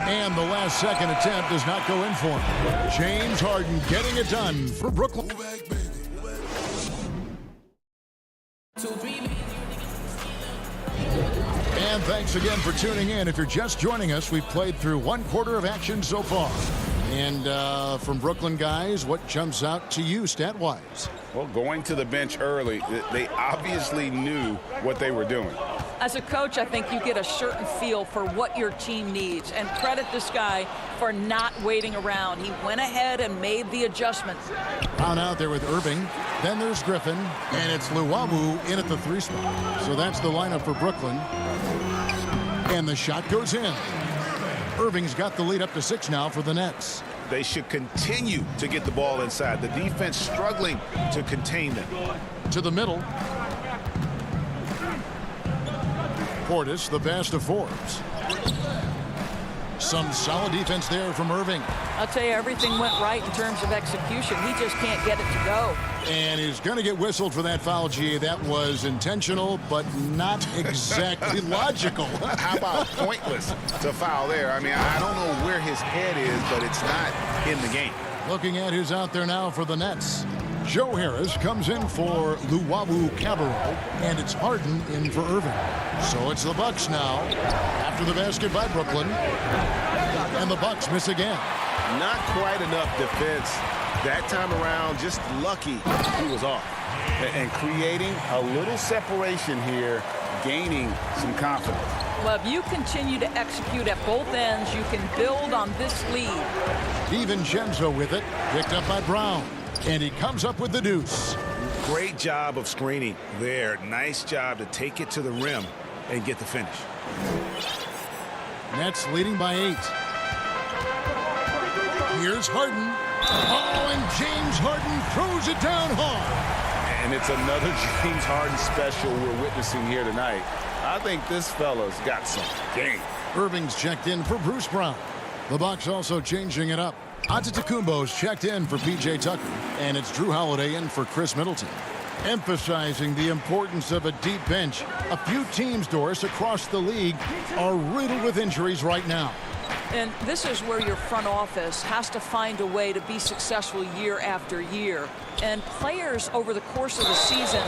And the last second attempt does not go in for him. James Harden getting it done for Brooklyn. And thanks again for tuning in. If you're just joining us, we've played through 1 quarter of action so far. And from Brooklyn guys, what jumps out to you stat-wise? Well, going to the bench early, they obviously knew what they were doing. As a coach, I think you get a certain feel for what your team needs, and credit this guy for not waiting around. He went ahead and made the adjustments. Brown out there with Irving. Then there's Griffin, and it's Luwawu in at the 3 spot. So that's the lineup for Brooklyn. And the shot goes in. Irving's got the lead up to 6 now for the Nets. They should continue to get the ball inside. The defense struggling to contain them. To the middle. Portis, the pass to Forbes. Some solid defense there from Irving. I'll tell you, everything went right in terms of execution. He just can't get it to go. And he's going to get whistled for that foul, G. That was intentional, but not exactly logical. How about pointless to foul there? I mean, I don't know where his head is, but it's not in the game. Looking at who's out there now for the Nets. Joe Harris comes in for Luwawu-Cabarrot, and it's Harden in for Irving. So it's the Bucks now after the basket by Brooklyn. And the Bucks miss again. Not quite enough defense that time around. Just lucky he was off. And creating a little separation here, gaining some confidence. Well, if you continue to execute at both ends, you can build on this lead. DiVincenzo with it, picked up by Brown. And he comes up with the deuce. Great job of screening there. Nice job to take it to the rim and get the finish. Nets leading by 8. Here's Harden. Oh, and James Harden throws it down hard. And it's another James Harden special we're witnessing here tonight. I think this fella's got some game. Irving's checked in for Bruce Brown. The Bucks also changing it up. Antetokounmpo's checked in for P.J. Tucker, and it's Drew Holiday in for Chris Middleton. Emphasizing the importance of a deep bench. A few teams, Doris, across the league are riddled with injuries right now. And this is where your front office has to find a way to be successful year after year. And players over the course of the season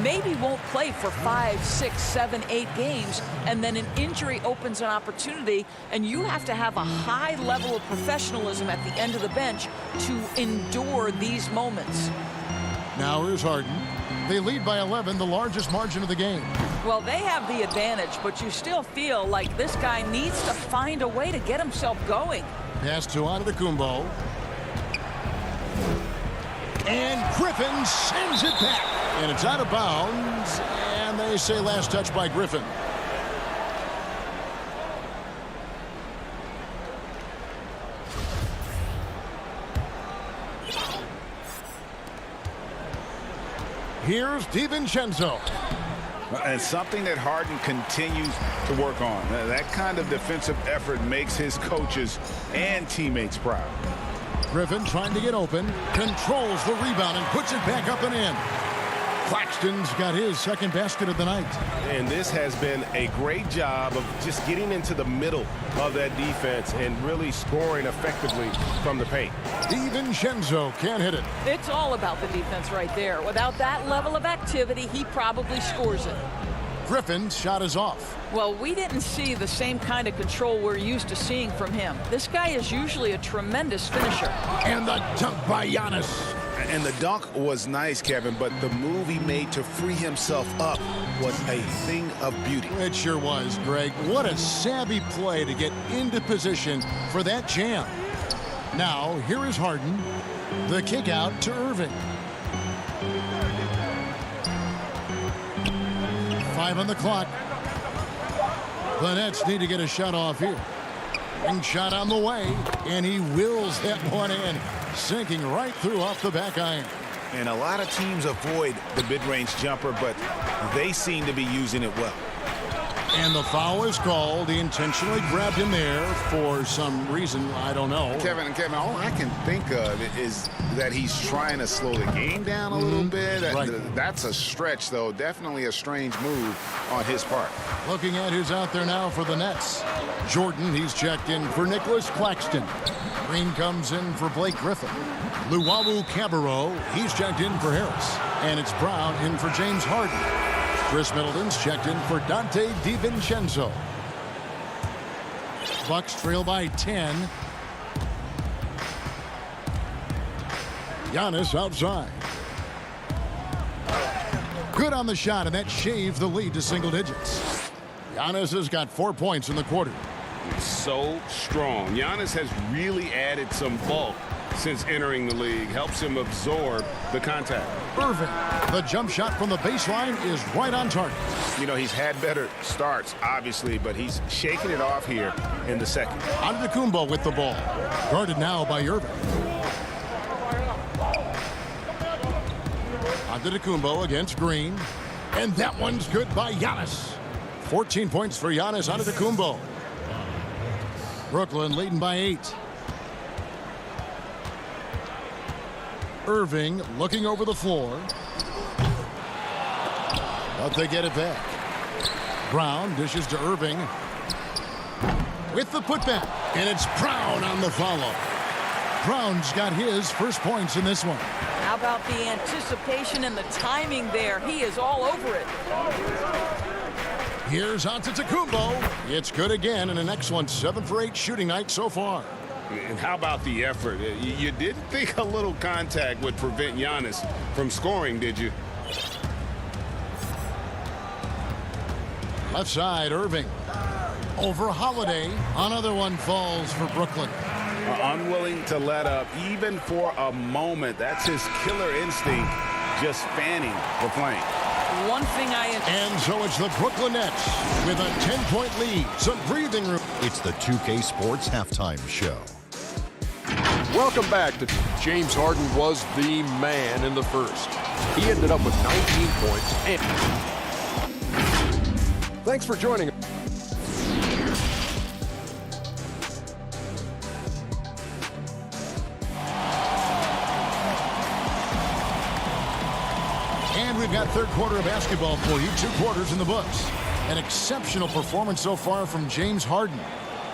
maybe won't play for 5, 6, 7, 8 games, and then an injury opens an opportunity, and you have to have a high level of professionalism at the end of the bench to endure these moments. Now here's Harden. They lead by 11, the largest margin of the game. Well, they have the advantage, but you still feel like this guy needs to find a way to get himself going. Pass to Antetokounmpo. And Griffin sends it back. And it's out of bounds. And they say last touch by Griffin. Here's DiVincenzo. And something that Harden continues to work on. That kind of defensive effort makes his coaches and teammates proud. Griffin trying to get open, controls the rebound and puts it back up and in. Claxton's got his second basket of the night. And this has been a great job of just getting into the middle of that defense and really scoring effectively from the paint. DiVincenzo can't hit it. It's all about the defense right there. Without that level of activity, he probably scores it. Griffin's shot is off. Well, we didn't see the same kind of control we're used to seeing from him. This guy is usually a tremendous finisher. And the dunk by Giannis. And the dunk was nice, Kevin, but the move he made to free himself up was a thing of beauty. It sure was, Greg. What a savvy play to get into position for that jam. Now, here is Harden. The kick out to Irving. 5 on the clock. The Nets need to get a shot off here. Ring shot on the way, and he wills that one in, sinking right through off the back iron. And a lot of teams avoid the mid-range jumper, but they seem to be using it well. And the foul is called. He intentionally grabbed him there for some reason. I don't know. Kevin, all I can think of is that he's trying to slow the game down a little bit. Right. That's a stretch, though. Definitely a strange move on his part. Looking at who's out there now for the Nets. Jordan, he's checked in for Nicholas Claxton. Green comes in for Blake Griffin. Luwawu Cabarro, he's checked in for Harris. And it's Brown in for James Harden. Chris Middleton's checked in for Dante DiVincenzo. Bucks trail by 10. Giannis outside. Good on the shot, and that shaved the lead to single digits. Giannis has got 4 points in the quarter. So strong. Giannis has really added some bulk since entering the league. Helps him absorb the contact. Irving, the jump shot from the baseline is right on target. You know, he's had better starts, obviously, but he's shaking it off here in the second. Antetokounmpo with the ball. Guarded now by Irving. Antetokounmpo against Green. And that one's good by Giannis. 14 points for Giannis Antetokounmpo. Brooklyn leading by 8. Irving looking over the floor. But they get it back. Brown dishes to Irving. With the putback. And it's Brown on the follow. Brown's got his first points in this one. How about the anticipation and the timing there? He is all over it. Here's Antetokounmpo. It's good again, and an excellent 7 for 8 shooting night so far. And how about the effort? You didn't think a little contact would prevent Giannis from scoring, did you? Left side, Irving. Over Holiday. Another one falls for Brooklyn. Unwilling to let up, even for a moment. That's his killer instinct, just fanning the flank. One thing And so it's the Brooklyn Nets with a 10-point lead. Some breathing room. It's the 2K Sports Halftime Show. Welcome back to James Harden was the man in the first. He ended up with 19 points. And thanks for joining us. And we've got third quarter of basketball for you. 2 quarters in the books. An exceptional performance so far from James Harden.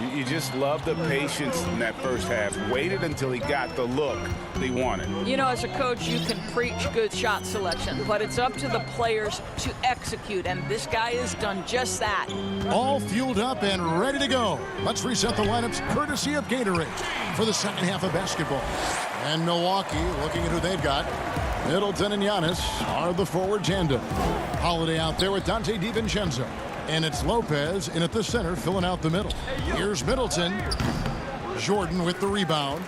You just love the patience in that first half. Waited until he got the look he wanted. You know, as a coach, you can preach good shot selection, but it's up to the players to execute, and this guy has done just that. All fueled up and ready to go. Let's reset the lineups courtesy of Gatorade for the second half of basketball. And Milwaukee, looking at who they've got, Middleton and Giannis are the forward tandem. Holiday out there with Dante DiVincenzo. And it's Lopez in at the center, filling out the middle. Here's Middleton. Jordan with the rebound.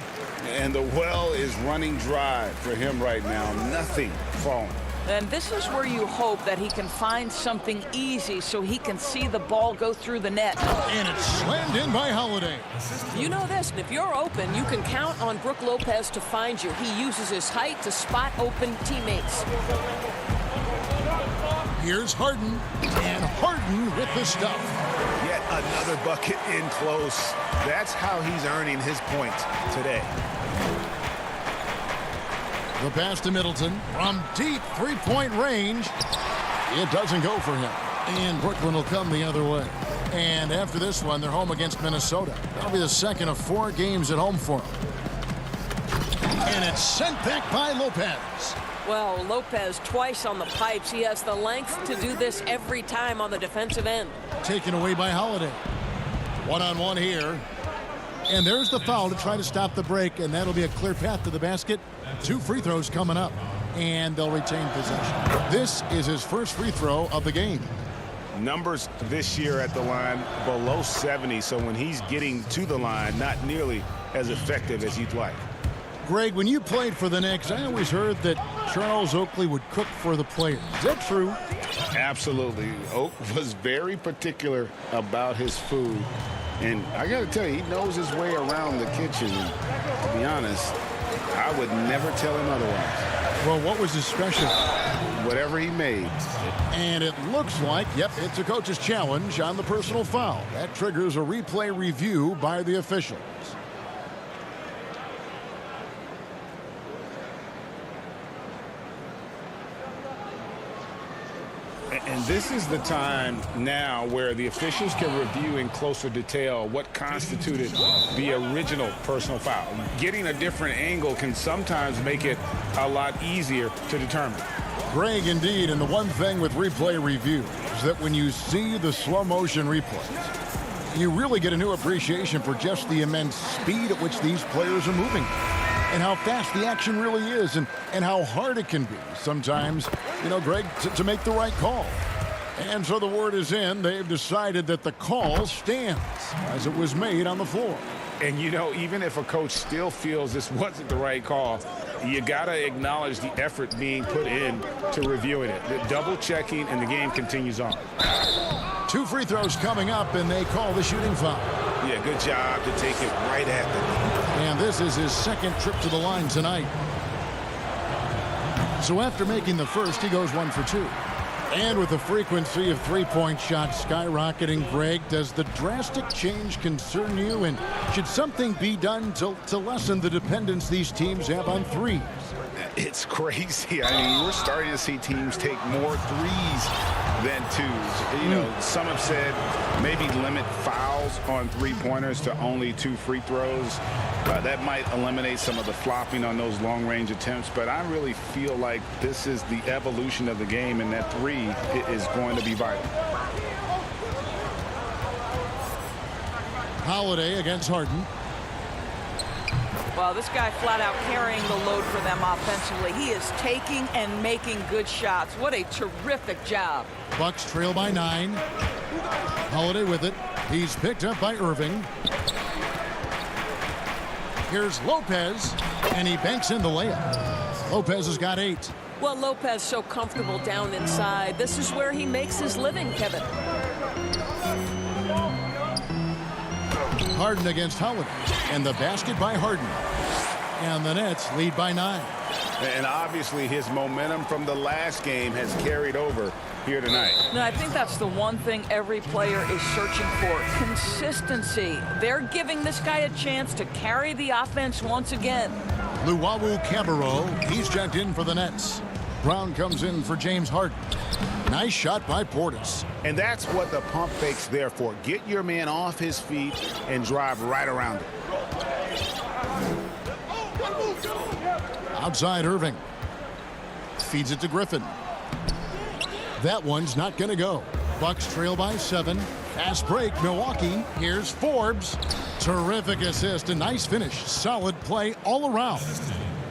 And the well is running dry for him right now. Nothing falling. And this is where you hope that he can find something easy so he can see the ball go through the net. And it's slammed in by Holiday. You know this, if you're open, you can count on Brook Lopez to find you. He uses his height to spot open teammates. Here's Harden, and Harden with the stuff. Yet another bucket in close. That's how he's earning his points today. The pass to Middleton from deep three-point range. It doesn't go for him. And Brooklyn will come the other way. And after this one, they're home against Minnesota. That'll be the second of 4 games at home for them. And it's sent back by Lopez. Well, Lopez twice on the pipes. He has the length to do this every time on the defensive end. Taken away by Holiday. One-on-one here. And there's the foul to try to stop the break, and that'll be a clear path to the basket. 2 free throws coming up, and they'll retain possession. This is his first free throw of the game. Numbers this year at the line below 70, so when he's getting to the line, not nearly as effective as you'd like. Greg, when you played for the Knicks, I always heard that Charles Oakley would cook for the players. Is that true? Absolutely. Oak was very particular about his food. And I got to tell you, he knows his way around the kitchen. To be honest, I would never tell him otherwise. Well, what was his special? Whatever he made. And it looks like, yep, it's a coach's challenge on the personal foul. That triggers a replay review by the officials. And this is the time now where the officials can review in closer detail what constituted the original personal foul. Getting a different angle can sometimes make it a lot easier to determine. Greg, indeed, and the one thing with replay review is that when you see the slow motion replays, you really get a new appreciation for just the immense speed at which these players are moving. And how fast the action really is, and how hard it can be sometimes, you know, Greg, to make the right call. And so the word is in. They've decided that the call stands as it was made on the floor. And, you know, even if a coach still feels this wasn't the right call, you got to acknowledge the effort being put in to reviewing it. The double checking, and the game continues on. 2 free throws coming up, and they call the shooting foul. Yeah, good job to take it right at them. And this is his second trip to the line tonight. So after making the first, he goes 1 for 2. And with the frequency of three-point shots skyrocketing, Greg, does the drastic change concern you? And should something be done to lessen the dependence these teams have on threes? It's crazy. I mean, we're starting to see teams take more threes than twos. You know, some have said maybe limit fouls on three-pointers to only 2 free throws. That might eliminate some of the flopping on those long-range attempts, but I really feel like this is the evolution of the game, and that 3 is going to be vital. Holiday against Harden. Well, this guy flat out carrying the load for them offensively. He is taking and making good shots. What a terrific job. Bucks trail by 9. Holiday with it. He's picked up by Irving. Here's Lopez, and he banks in the layup. Lopez has got 8. Well, Lopez so comfortable down inside. This is where he makes his living, Kevin. Harden against Holiday, and the basket by Harden. And the Nets lead by 9. And obviously his momentum from the last game has carried over here tonight. No, I think that's the one thing every player is searching for. Consistency. They're giving this guy a chance to carry the offense once again. Luwawu Cabarro, he's checked in for the Nets. Brown comes in for James Harden. Nice shot by Portis. And that's what the pump fake's there for. Get your man off his feet and drive right around it. Outside Irving. Feeds it to Griffin. That one's not going to go. Bucks trail by 7. Fast break, Milwaukee. Here's Forbes. Terrific assist. A nice finish. Solid play all around.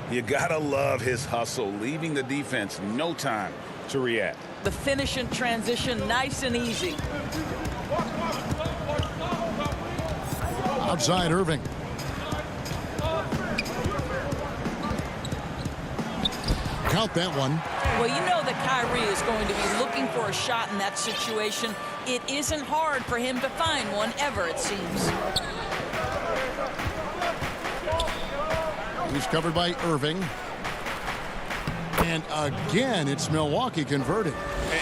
You gotta love his hustle, leaving the defense no time to react. The finish in transition, nice and easy. Outside Irving. Count that one. Well, you know that Kyrie is going to be looking for a shot in that situation. It isn't hard for him to find one ever, it seems. He's covered by Irving. And again, it's Milwaukee converting.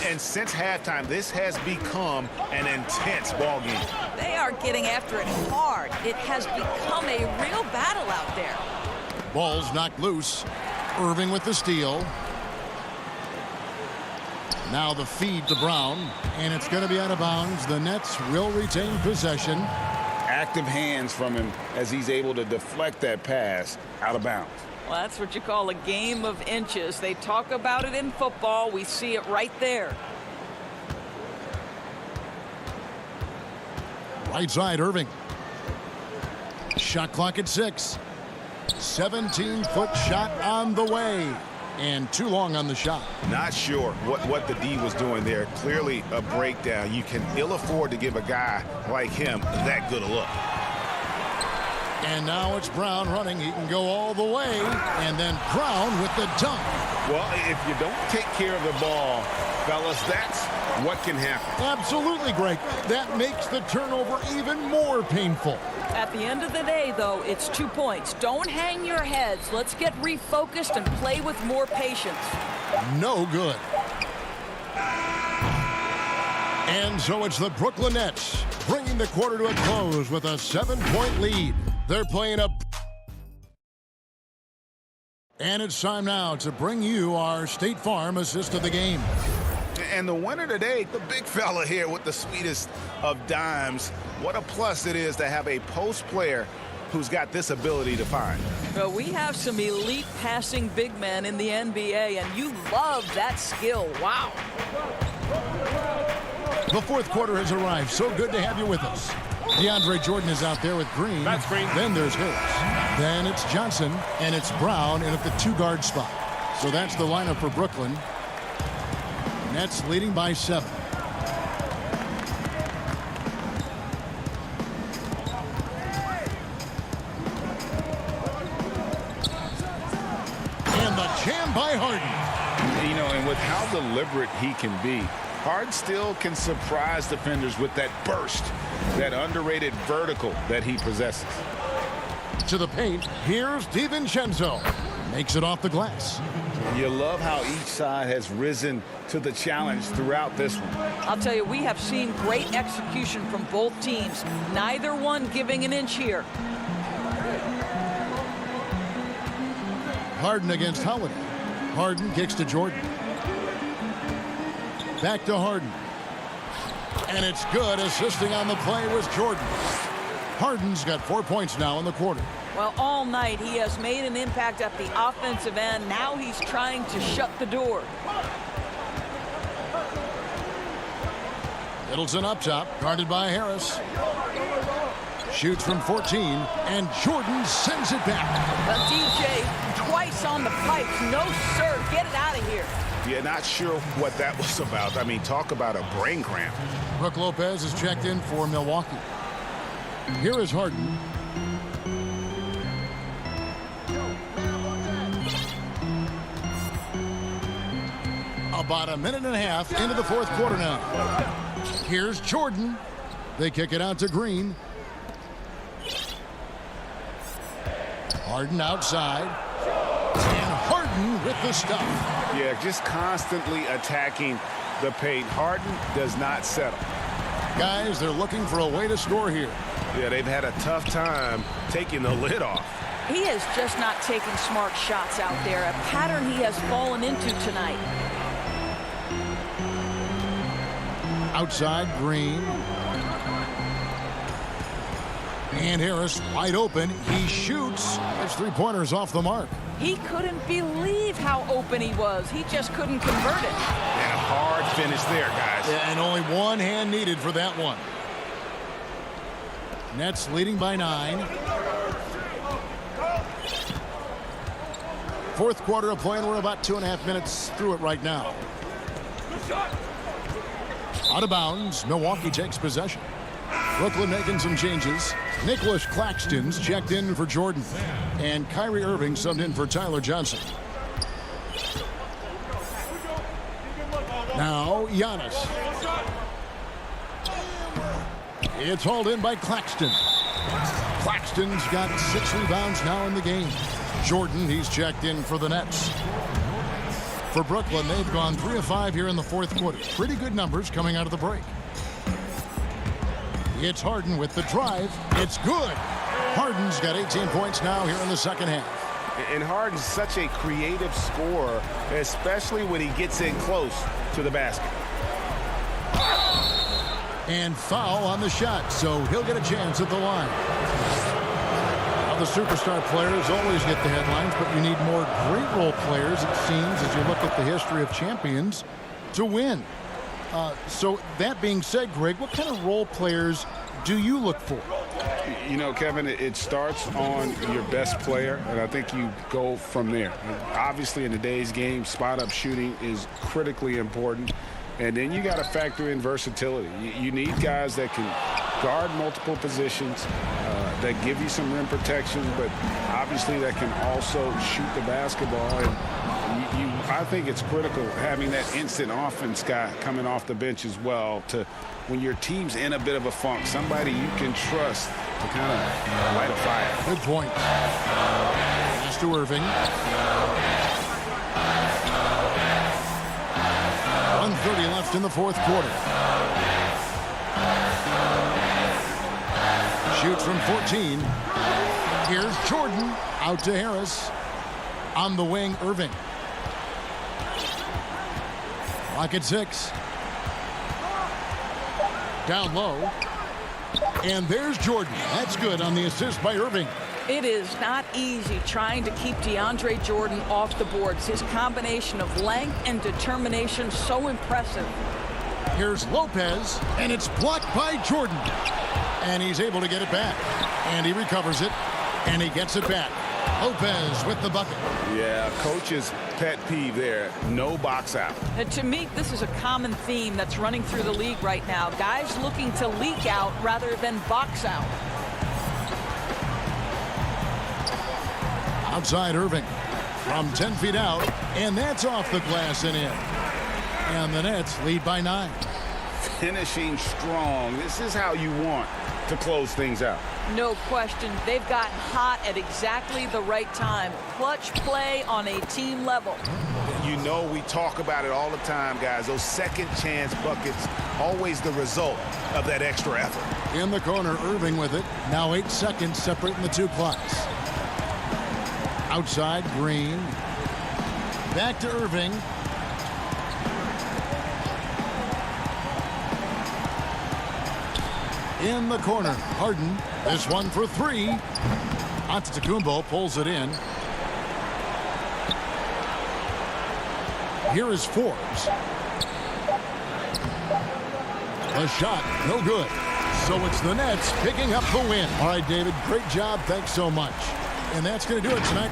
And since halftime, this has become an intense ball game. They are getting after it hard. It has become a real battle out there. Ball's knocked loose. Irving with the steal. Now the feed to Brown. And it's going to be out of bounds. The Nets will retain possession. Active hands from him as he's able to deflect that pass out of bounds. Well, that's what you call a game of inches. They talk about it in football. We see it right there. Right side, Irving. Shot clock at 6. 17-foot shot on the way. And too long on the shot. Not sure what the D was doing there. Clearly a breakdown. You can ill afford to give a guy like him that good a look. And now it's Brown running. He can go all the way. And then Brown with the dunk. Well, if you don't take care of the ball, fellas, that's what can happen. Absolutely, Greg. That makes the turnover even more painful. At the end of the day, though, it's 2 points. Don't hang your heads. Let's get refocused and play with more patience. No good. And so it's the Brooklyn Nets bringing the quarter to a close with a 7-point lead. They're playing up. And it's time now to bring you our State Farm assist of the game. And the winner today, the big fella here with the sweetest of dimes. What a plus it is to have a post player who's got this ability to find. Well, we have some elite passing big men in the NBA, and you love that skill. Wow. The fourth quarter has arrived. So good to have you with us. DeAndre Jordan is out there with Green. That's Green. Then there's Harris. Then it's Johnson, and it's Brown in at the 2-guard spot. So that's the lineup for Brooklyn. Nets leading by 7. And the jam by Harden. You know, and with how deliberate he can be, Harden still can surprise defenders with that burst, that underrated vertical that he possesses. To the paint, here's DiVincenzo. Makes it off the glass. You love how each side has risen to the challenge throughout this one. I'll tell you, we have seen great execution from both teams. Neither one giving an inch here. Harden against Holiday. Harden kicks to Jordan. Back to Harden. And it's good. Assisting on the play was Jordan. Harden's got 4 points now in the quarter. Well, all night he has made an impact at the offensive end. Now he's trying to shut the door. Middleton up top, guarded by Harris. Shoots from 14, and Jordan sends it back. But DJ, twice on the pipes. No, sir. Get it out of here. Yeah, not sure what that was about. I mean, talk about a brain cramp. Brook Lopez is checked in for Milwaukee. Here is Harden. About a minute and a half into the fourth quarter now. Here's Jordan. They kick it out to Green. Harden outside. And Harden with the stuff. Yeah, just constantly attacking the paint. Harden does not settle. Guys, they're looking for a way to score here. Yeah, they've had a tough time taking the lid off. He is just not taking smart shots out there, a pattern he has fallen into tonight. Outside, Green. And Harris wide open. He shoots. His three-pointers off the mark. He couldn't believe how open he was. He just couldn't convert it. And a hard finish there, guys. Yeah, and only one hand needed for that one. Nets leading by 9. Fourth quarter of play, and we're about 2.5 minutes through it right now. Out of bounds, Milwaukee takes possession. Brooklyn making some changes. Nicholas Claxton's checked in for Jordan. And Kyrie Irving subbed in for Tyler Johnson. Now, Giannis. It's hauled in by Claxton. Claxton's got 6 rebounds now in the game. Jordan, he's checked in for the Nets. For Brooklyn, they've gone 3 of 5 here in the fourth quarter. Pretty good numbers coming out of the break. It's Harden with the drive. It's good. Harden's got 18 points now here in the second half. And Harden's such a creative scorer, especially when he gets in close to the basket. And foul on the shot, so he'll get a chance at the line. Now the superstar players always get the headlines, but you need more great role players, it seems, as you look at the history of champions, to win. So that being said, Greg, what kind of role players do you look for? You know, Kevin, it starts on your best player, and I think you go from there. Obviously, in today's game, spot-up shooting is critically important. And then you got to factor in versatility. You need guys that can guard multiple positions, that give you some rim protection, but obviously that can also shoot the basketball. And I think it's critical having that instant offense guy coming off the bench as well, to when your team's in a bit of a funk, somebody you can trust to kind of light a fire. Good point. Pass to Irving. 1:30 left in the fourth quarter. Shoots from 14. Here's Jordan. Out to Harris. On the wing, Irving. Clock at 6. Down low. And there's Jordan. That's good on the assist by Irving. It is not easy trying to keep DeAndre Jordan off the boards. His combination of length and determination so impressive. Here's Lopez, and it's blocked by Jordan. And he's able to get it back. And he recovers it, and he gets it back. Lopez with the bucket. Yeah, coach's pet peeve there. No box out. And to me, this is a common theme that's running through the league right now. Guys looking to leak out rather than box out. Outside Irving from 10 feet out, and that's off the glass and in. And the Nets lead by 9. Finishing strong. This is how you want to close things out. No question. They've gotten hot at exactly the right time. Clutch play on a team level. You know, we talk about it all the time, guys. Those second chance buckets, always the result of that extra effort. In the corner, Irving with it. Now 8 seconds separating the two clocks. Outside, Green. Back to Irving. In the corner, Harden. This one for 3. Antetokounmpo pulls it in. Here is Forbes. A shot, no good. So it's the Nets picking up the win. All right, David, great job. Thanks so much. And that's going to do it tonight.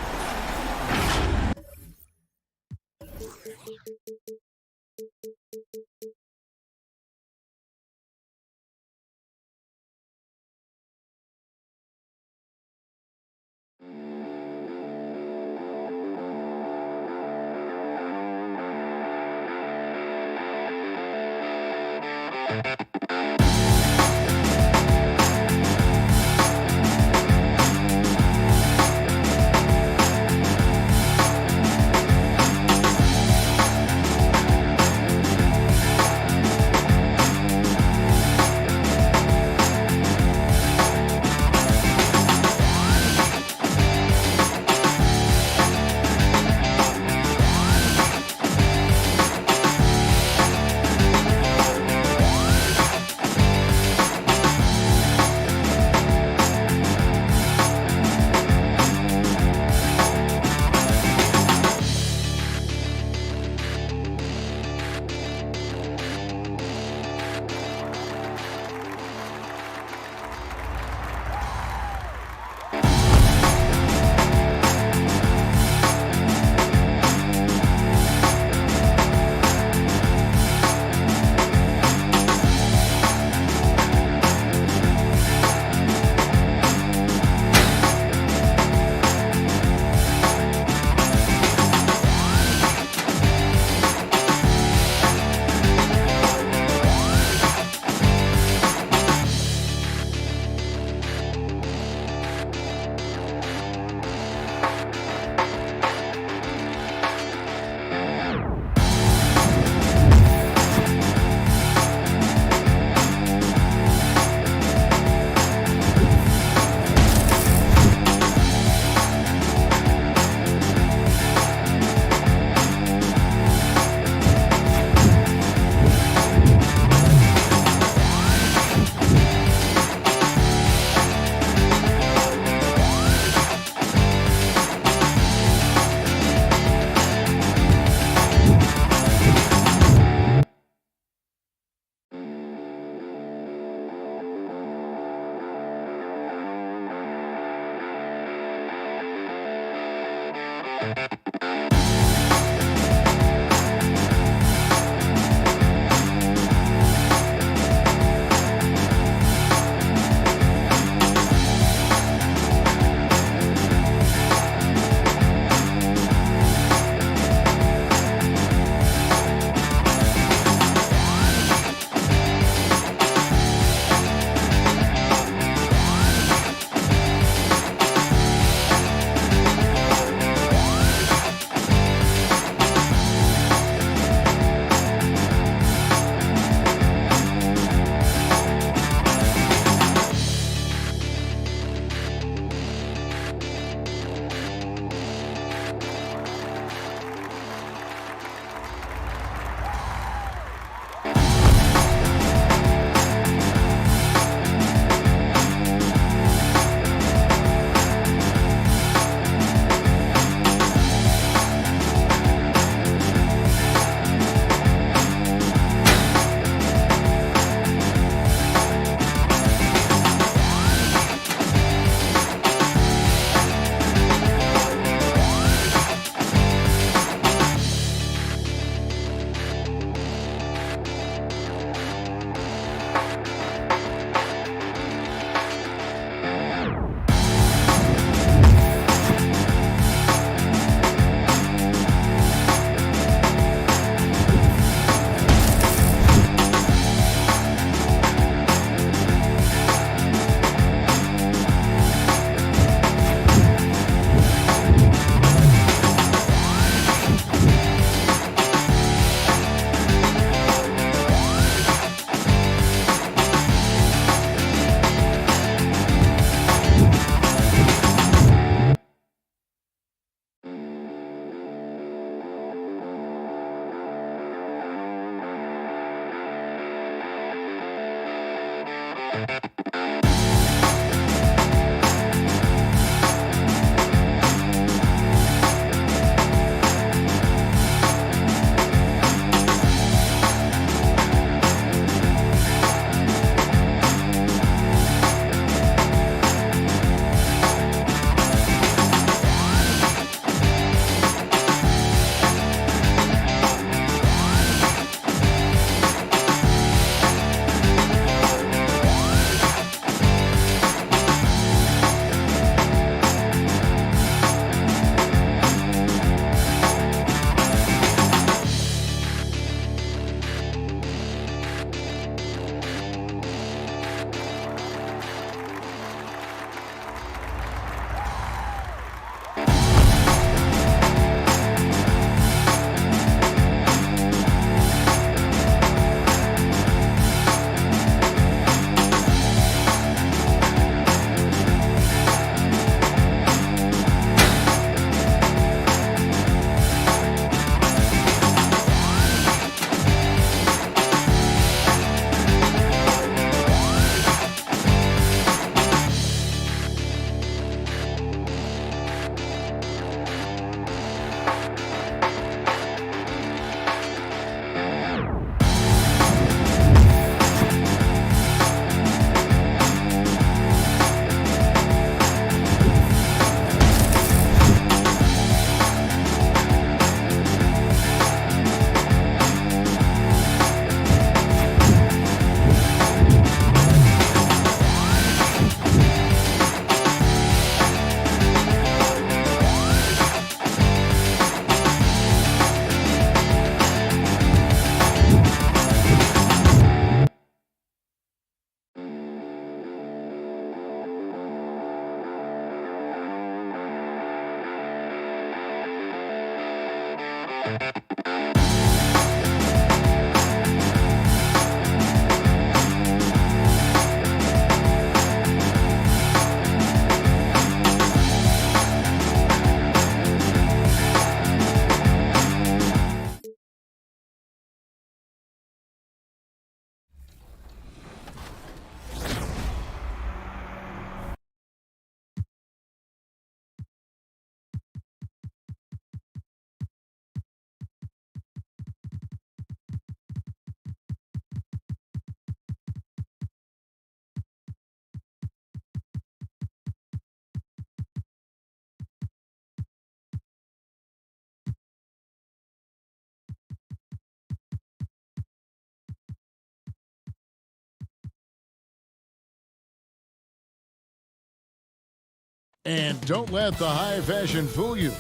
And don't let the high fashion fool you.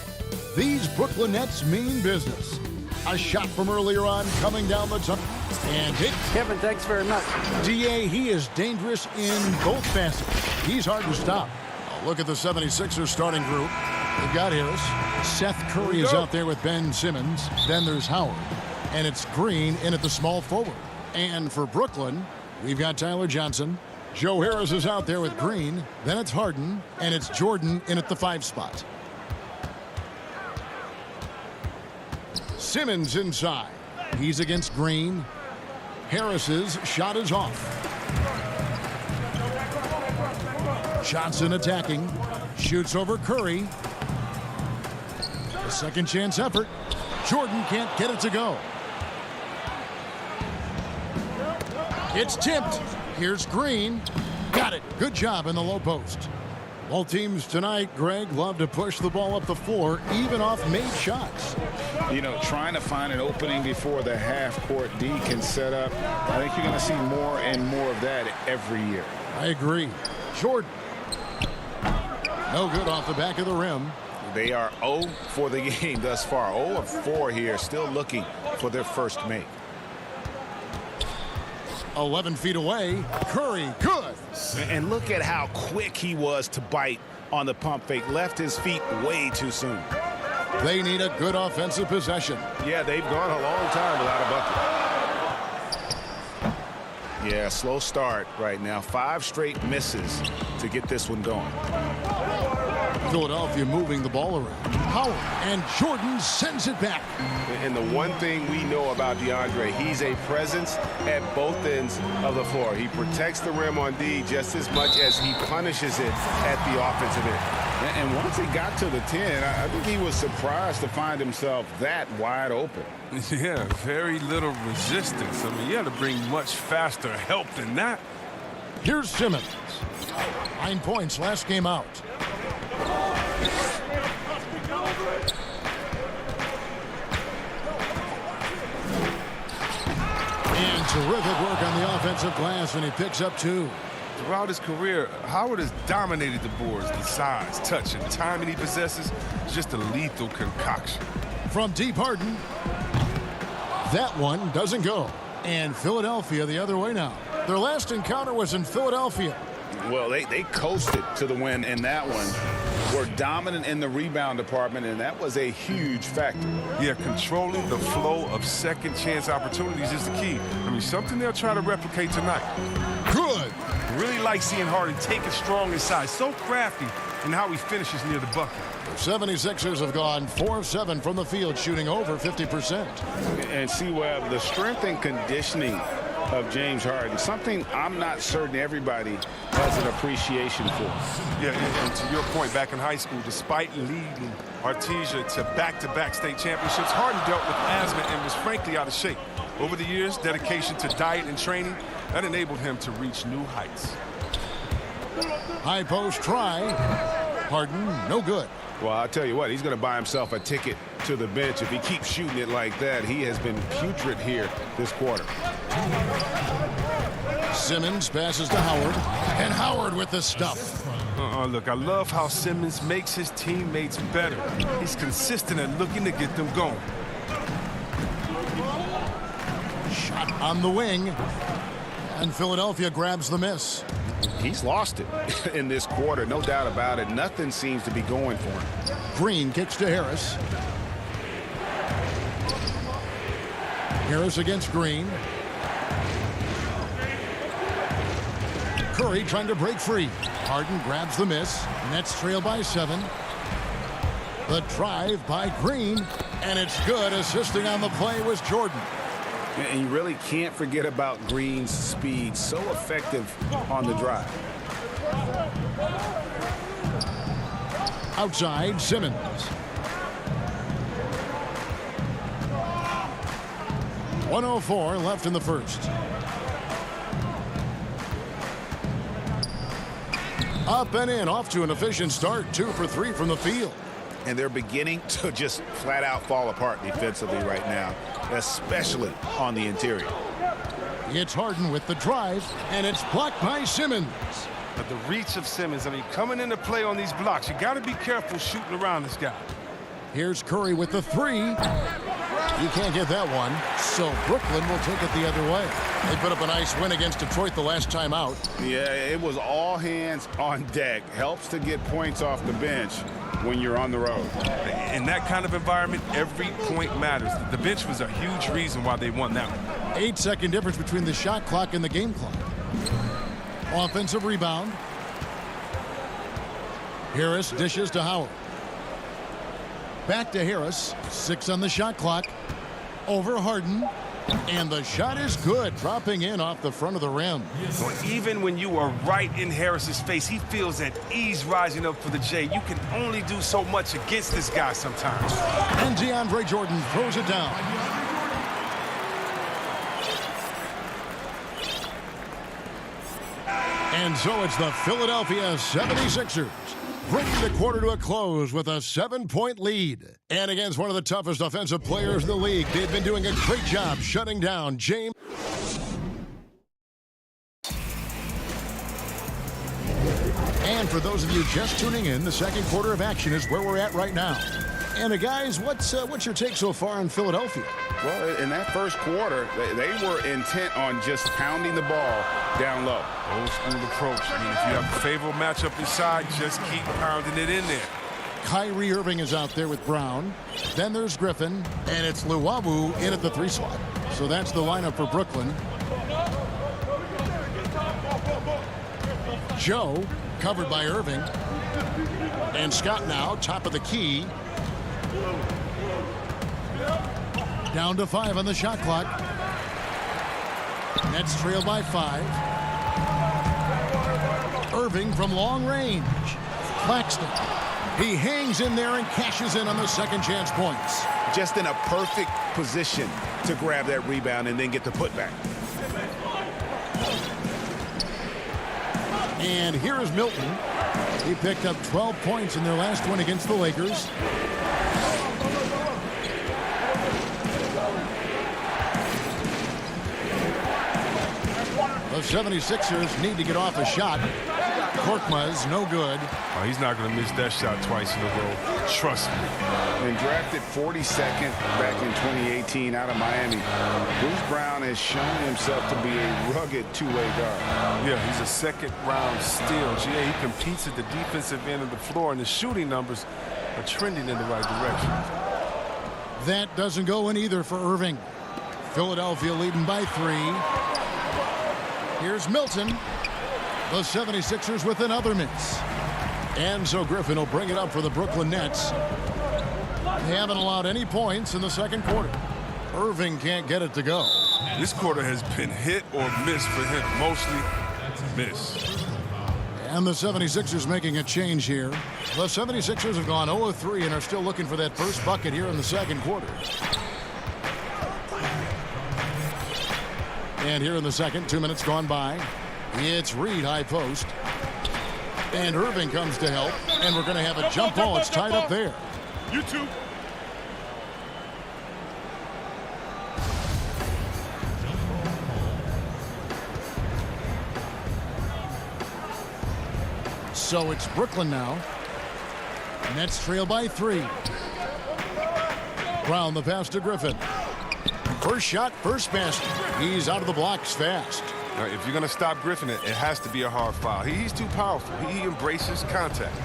These Brooklyn Nets mean business. A shot from earlier on coming down the top. And hit. Kevin, thanks very much. D.A., he is dangerous in both facets. He's hard to stop. Look at the 76ers starting group. They've got Harris. Seth Curry is out there with Ben Simmons. Then there's Howard. And it's Green in at the small forward. And for Brooklyn, we've got Tyler Johnson. Joe Harris is out there with Green. Then it's Harden. And it's Jordan in at the 5 spot. Simmons inside. He's against Green. Harris's shot is off. Johnson attacking. Shoots over Curry. A second chance effort. Jordan can't get it to go. It's tipped. Here's Green. Got it. Good job in the low post. Both teams tonight, Greg, love to push the ball up the floor, even off made shots. You know, trying to find an opening before the half-court D can set up. I think you're going to see more and more of that every year. I agree. Jordan. No good off the back of the rim. They are 0 for the game thus far. 0 of 4 here, still looking for their first make. 11 feet away. Curry, good. And look at how quick he was to bite on the pump fake. Left his feet way too soon. They need a good offensive possession. Yeah, they've gone a long time without a bucket. Yeah, slow start right now. 5 straight misses to get this one going. Philadelphia moving the ball around. Howard and Jordan sends it back. And the one thing we know about DeAndre, he's a presence at both ends of the floor. He protects the rim on D just as much as he punishes it at the offensive end. And once he got to the 10, I think he was surprised to find himself that wide open. Yeah, very little resistance. I mean, you had to bring much faster help than that. Here's Simmons. 9 points last game out. And terrific work on the offensive glass, and he picks up 2. Throughout his career, Howard has dominated the boards. The size, touch, and timing he possesses is just a lethal concoction. From deep, Harden. That one doesn't go. And Philadelphia the other way now. Their last encounter was in Philadelphia. Well, they coasted to the win in that one. Were dominant in the rebound department, and that was a huge factor. Yeah, controlling the flow of second chance opportunities is the key. I mean, something they'll try to replicate tonight. Good. Really like seeing Harden take it strong inside. So crafty in how he finishes near the bucket. The 76ers have gone 4 of 7 from the field, shooting over 50%. And see, Webb, the strength and conditioning of James Harden, something I'm not certain everybody has an appreciation for. Yeah, and to your point, back in high school, despite leading Artesia to back-to-back state championships, Harden dealt with asthma and was frankly out of shape. Over the years, dedication to diet and training, that enabled him to reach new heights. High post try. Harden, no good. Well, I'll tell you what, he's going to buy himself a ticket to the bench. If he keeps shooting it like that, he has been putrid here this quarter. Simmons passes to Howard, and Howard with the stuff. Look, I love how Simmons makes his teammates better. He's consistent at looking to get them going. Shot on the wing, and Philadelphia grabs the miss. He's lost it in this quarter, no doubt about it. Nothing seems to be going for him. Green kicks to Harris. Harris against Green. Curry trying to break free. Harden grabs the miss. Nets trail by 7. The drive by Green, and it's good. Assisting on the play was Jordan. And you really can't forget about Green's speed. So effective on the drive. Outside, Simmons. .104 left in the first. Up and in, off to an efficient start. 2 for 3 from the field. And they're beginning to just flat out fall apart defensively right now, especially on the interior. It's Harden with the drive, and it's blocked by Simmons. But the reach of Simmons, I mean, coming into play on these blocks, you got to be careful shooting around this guy. Here's Curry with the three. He can't get that one, so Brooklyn will take it the other way. They put up a nice win against Detroit the last time out. Yeah, it was all hands on deck. Helps to get points off the bench when you're on the road. In that kind of environment, every point matters. The bench was a huge reason why they won that one. 8-second difference between the shot clock and the game clock. Offensive rebound. Harris dishes to Howard. Back to Harris. 6 on the shot clock. Over Harden. And the shot is good, dropping in off the front of the rim. So even when you are right in Harris's face, he feels at ease rising up for the J. You can only do so much against this guy sometimes. And DeAndre Jordan throws it down. And so it's the Philadelphia 76ers bringing the quarter to a close with a 7-point lead. And against one of the toughest offensive players in the league, they've been doing a great job shutting down James. And for those of you just tuning in, the second quarter of action is where we're at right now. And guys, what's your take so far on Philadelphia? Well, in that first quarter, they were intent on just pounding the ball down low. Old school approach. I mean, if you have a favorable matchup inside, just keep pounding it in there. Kyrie Irving is out there with Brown. Then there's Griffin, and it's Luwawu in at the 3 slot. So that's the lineup for Brooklyn. Joe, covered by Irving. And Scott now, top of the key. Down to 5 on the shot clock. Nets trailed by 5. Irving from long range. Claxton. He hangs in there and cashes in on the second chance points. Just in a perfect position to grab that rebound and then get the putback. And here is Milton. He picked up 12 points in their last one against the Lakers. The 76ers need to get off a shot. Korkmaz, no good. Oh, he's not going to miss that shot twice in a row. Trust me. And drafted 42nd back in 2018 out of Miami, Bruce Brown has shown himself to be a rugged two-way guard. Yeah, he's a second-round steal. GA, he competes at the defensive end of the floor, and the shooting numbers are trending in the right direction. That doesn't go in either for Irving. Philadelphia leading by 3. Here's Milton. The 76ers with another miss. And so Griffin will bring it up for the Brooklyn Nets. They haven't allowed any points in the second quarter. Irving can't get it to go. This quarter has been hit or miss for him. Mostly miss. And the 76ers making a change here. The 76ers have gone 0-3 and are still looking for that first bucket here in the second quarter. And here in the second, 2 minutes gone by. It's Reed high post. And Irving comes to help. And we're going to have a jump ball. It's tied up there. You too. So it's Brooklyn now. Nets trail by 3. Brown the pass to Griffin. First shot, first basket. He's out of the blocks fast. Now, if you're going to stop Griffin, it has to be a hard foul. He's too powerful. He embraces contact.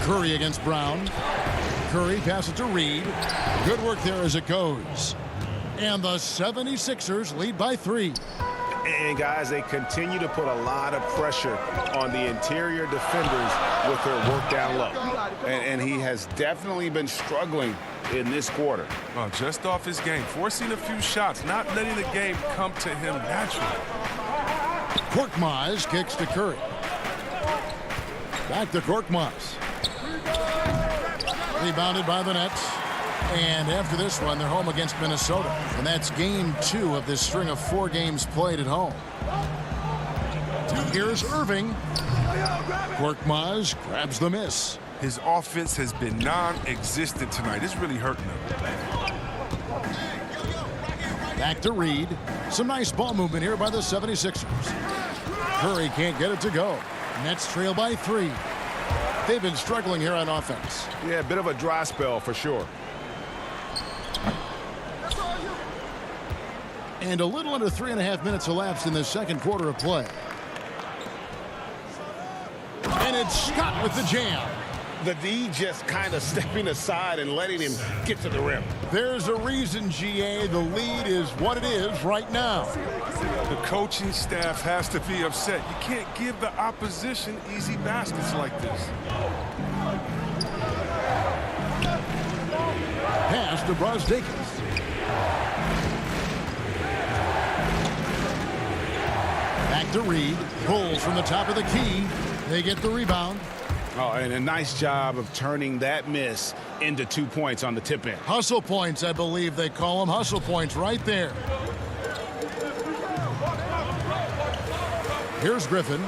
Curry against Brown. Curry passes to Reed. Good work there as it goes. And the 76ers lead by 3. And guys, they continue to put a lot of pressure on the interior defenders with their work down low. And he has definitely been struggling in this quarter. Well, just off his game, forcing a few shots, not letting the game come to him naturally. Korkmaz kicks to Curry. Back to Korkmaz. Rebounded by the Nets. And after this one, they're home against Minnesota. And that's game 2 of this string of 4 games played at home. Here's Irving. Korkmaz grabs the miss. His offense has been non-existent tonight. It's really hurting him. Back to Reed. Some nice ball movement here by the 76ers. Curry can't get it to go. Nets trail by 3. They've been struggling here on offense. Yeah, a bit of a dry spell for sure. And a little under 3.5 minutes elapsed in the second quarter of play. And it's Scott with the jam. The D just kind of stepping aside and letting him get to the rim. There's a reason, GA, the lead is what it is right now. The coaching staff has to be upset. You can't give the opposition easy baskets like this. Pass to Brazdeikis. Back to Reed. Pulls from the top of the key. They get the rebound. Oh, and a nice job of turning that miss into 2 points on the tip in. Hustle points, I believe they call them. Hustle points right there. Here's Griffin.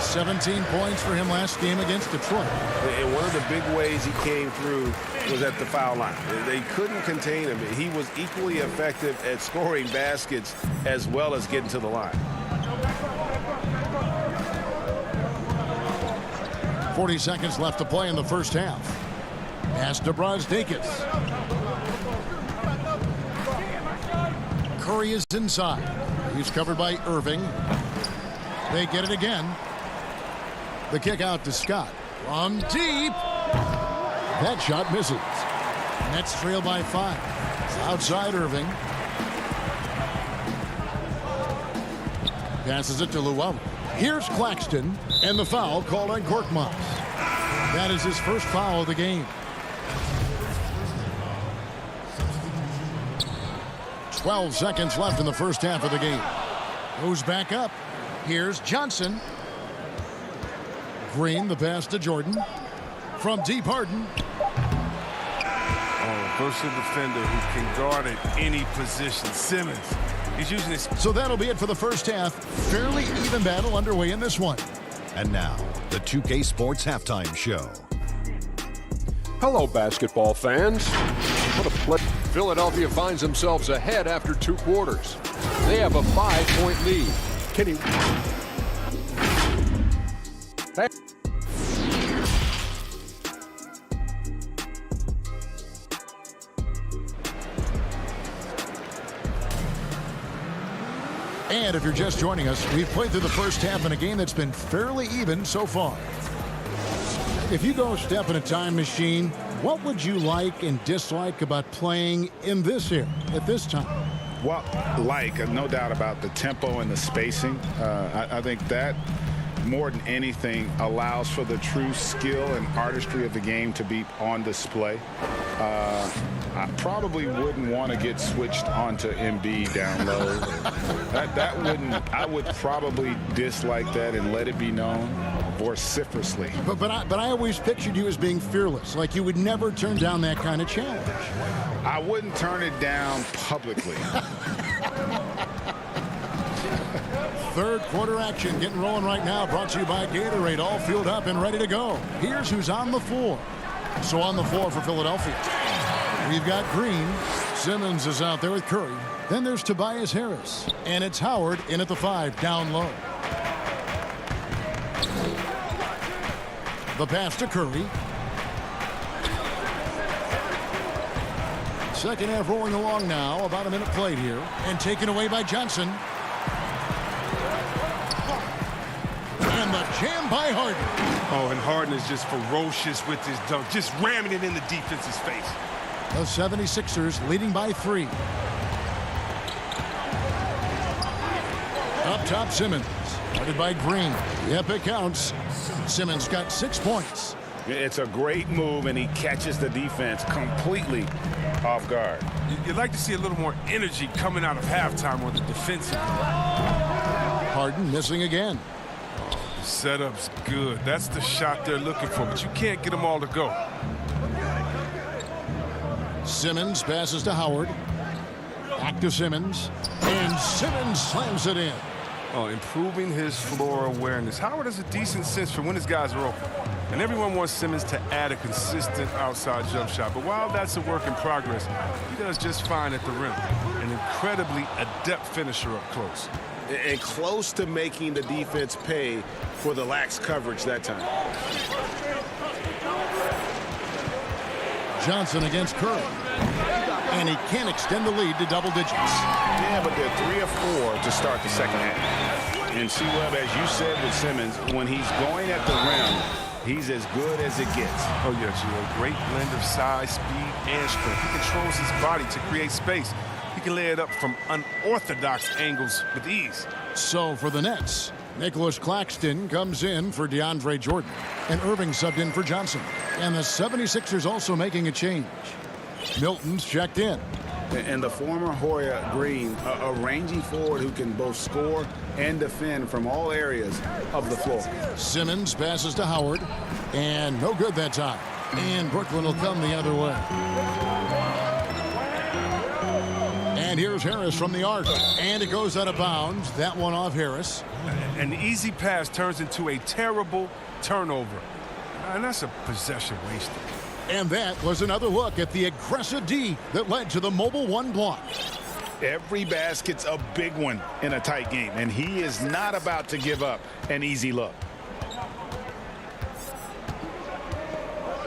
17 points for him last game against Detroit. And one of the big ways he came through was at the foul line. They couldn't contain him. He was equally effective at scoring baskets as well as getting to the line. 40 seconds left to play in the first half. Pass to Brazdeikis. Curry is inside. He's covered by Irving. They get it again. The kick out to Scott. From deep. That shot misses. Nets trail by 5. Outside Irving. Passes it to Llewellyn. Here's Claxton, and the foul called on Korkmaz. That is his first foul of the game. 12 seconds left in the first half of the game. Goes back up. Here's Johnson. Green, the pass to Jordan. From deep, Harden. Oh, versatile defender who can guard at any position. Simmons. He's using his... So that'll be it for the first half. Fairly even battle underway in this one. And now, the 2K Sports Halftime Show. Hello, basketball fans. What a play. Philadelphia finds themselves ahead after 2 quarters. They have a 5-point lead. Can he... And if you're just joining us, we've played through the first half in a game that's been fairly even so far. If you go step in a time machine, what would you like and dislike about playing in this here at this time? Well, no doubt about the tempo and the spacing. I think that more than anything allows for the true skill and artistry of the game to be on display. I probably wouldn't want to get switched onto Embiid down low. that wouldn't. I would probably dislike that and let it be known vociferously. But I always pictured you as being fearless, like you would never turn down that kind of challenge. I wouldn't turn it down publicly. Third quarter action getting rolling right now, brought to you by Gatorade, all fueled up and ready to go. Here's who's on the floor. So on the floor for Philadelphia, we've got Green. Simmons is out there with Curry. Then there's Tobias Harris. And it's Howard in at the 5, down low. The pass to Curry. Second half rolling along now. About a minute played here. And taken away by Johnson. And the jam by Harden. Oh, and Harden is just ferocious with his dunk, just ramming it in the defense's face. The 76ers leading by 3. Up top, Simmons. Guarded by Green. Yep, it counts. Simmons got 6 points. It's a great move, and he catches the defense completely off guard. You'd like to see a little more energy coming out of halftime on the defensive. Harden missing again. Setup's good. That's the shot they're looking for, but you can't get them all to go. Simmons passes to Howard. Back to Simmons. And Simmons slams it in. Improving his floor awareness. Howard has a decent sense for when his guys are open. And everyone wants Simmons to add a consistent outside jump shot. But while that's a work in progress, he does just fine at the rim. An incredibly adept finisher up close. And close to making the defense pay for the lax coverage that time. Johnson against Curry. And he can't extend the lead to double digits. Yeah, but they're 3 of 4 to start the second half. And C-Web, as you said with Simmons, when he's going at the rim, he's as good as it gets. Oh, yeah, Gio. Great blend of size, speed, and strength. He controls his body to create space. He can lay it up from unorthodox angles with ease. So for the Nets, Nicholas Claxton comes in for DeAndre Jordan. And Irving subbed in for Johnson. And the 76ers also making a change. Milton's checked in. And the former Hoya Green, a rangy forward who can both score and defend from all areas of the floor. Simmons passes to Howard. And no good that time. And Brooklyn will come the other way. And here's Harris from the arc. And it goes out of bounds. That one off Harris. An easy pass turns into a terrible turnover. And that's a possession wasted. And that was another look at the aggressive D that led to the Mobile One block. Every basket's a big one in a tight game, and he is not about to give up an easy look.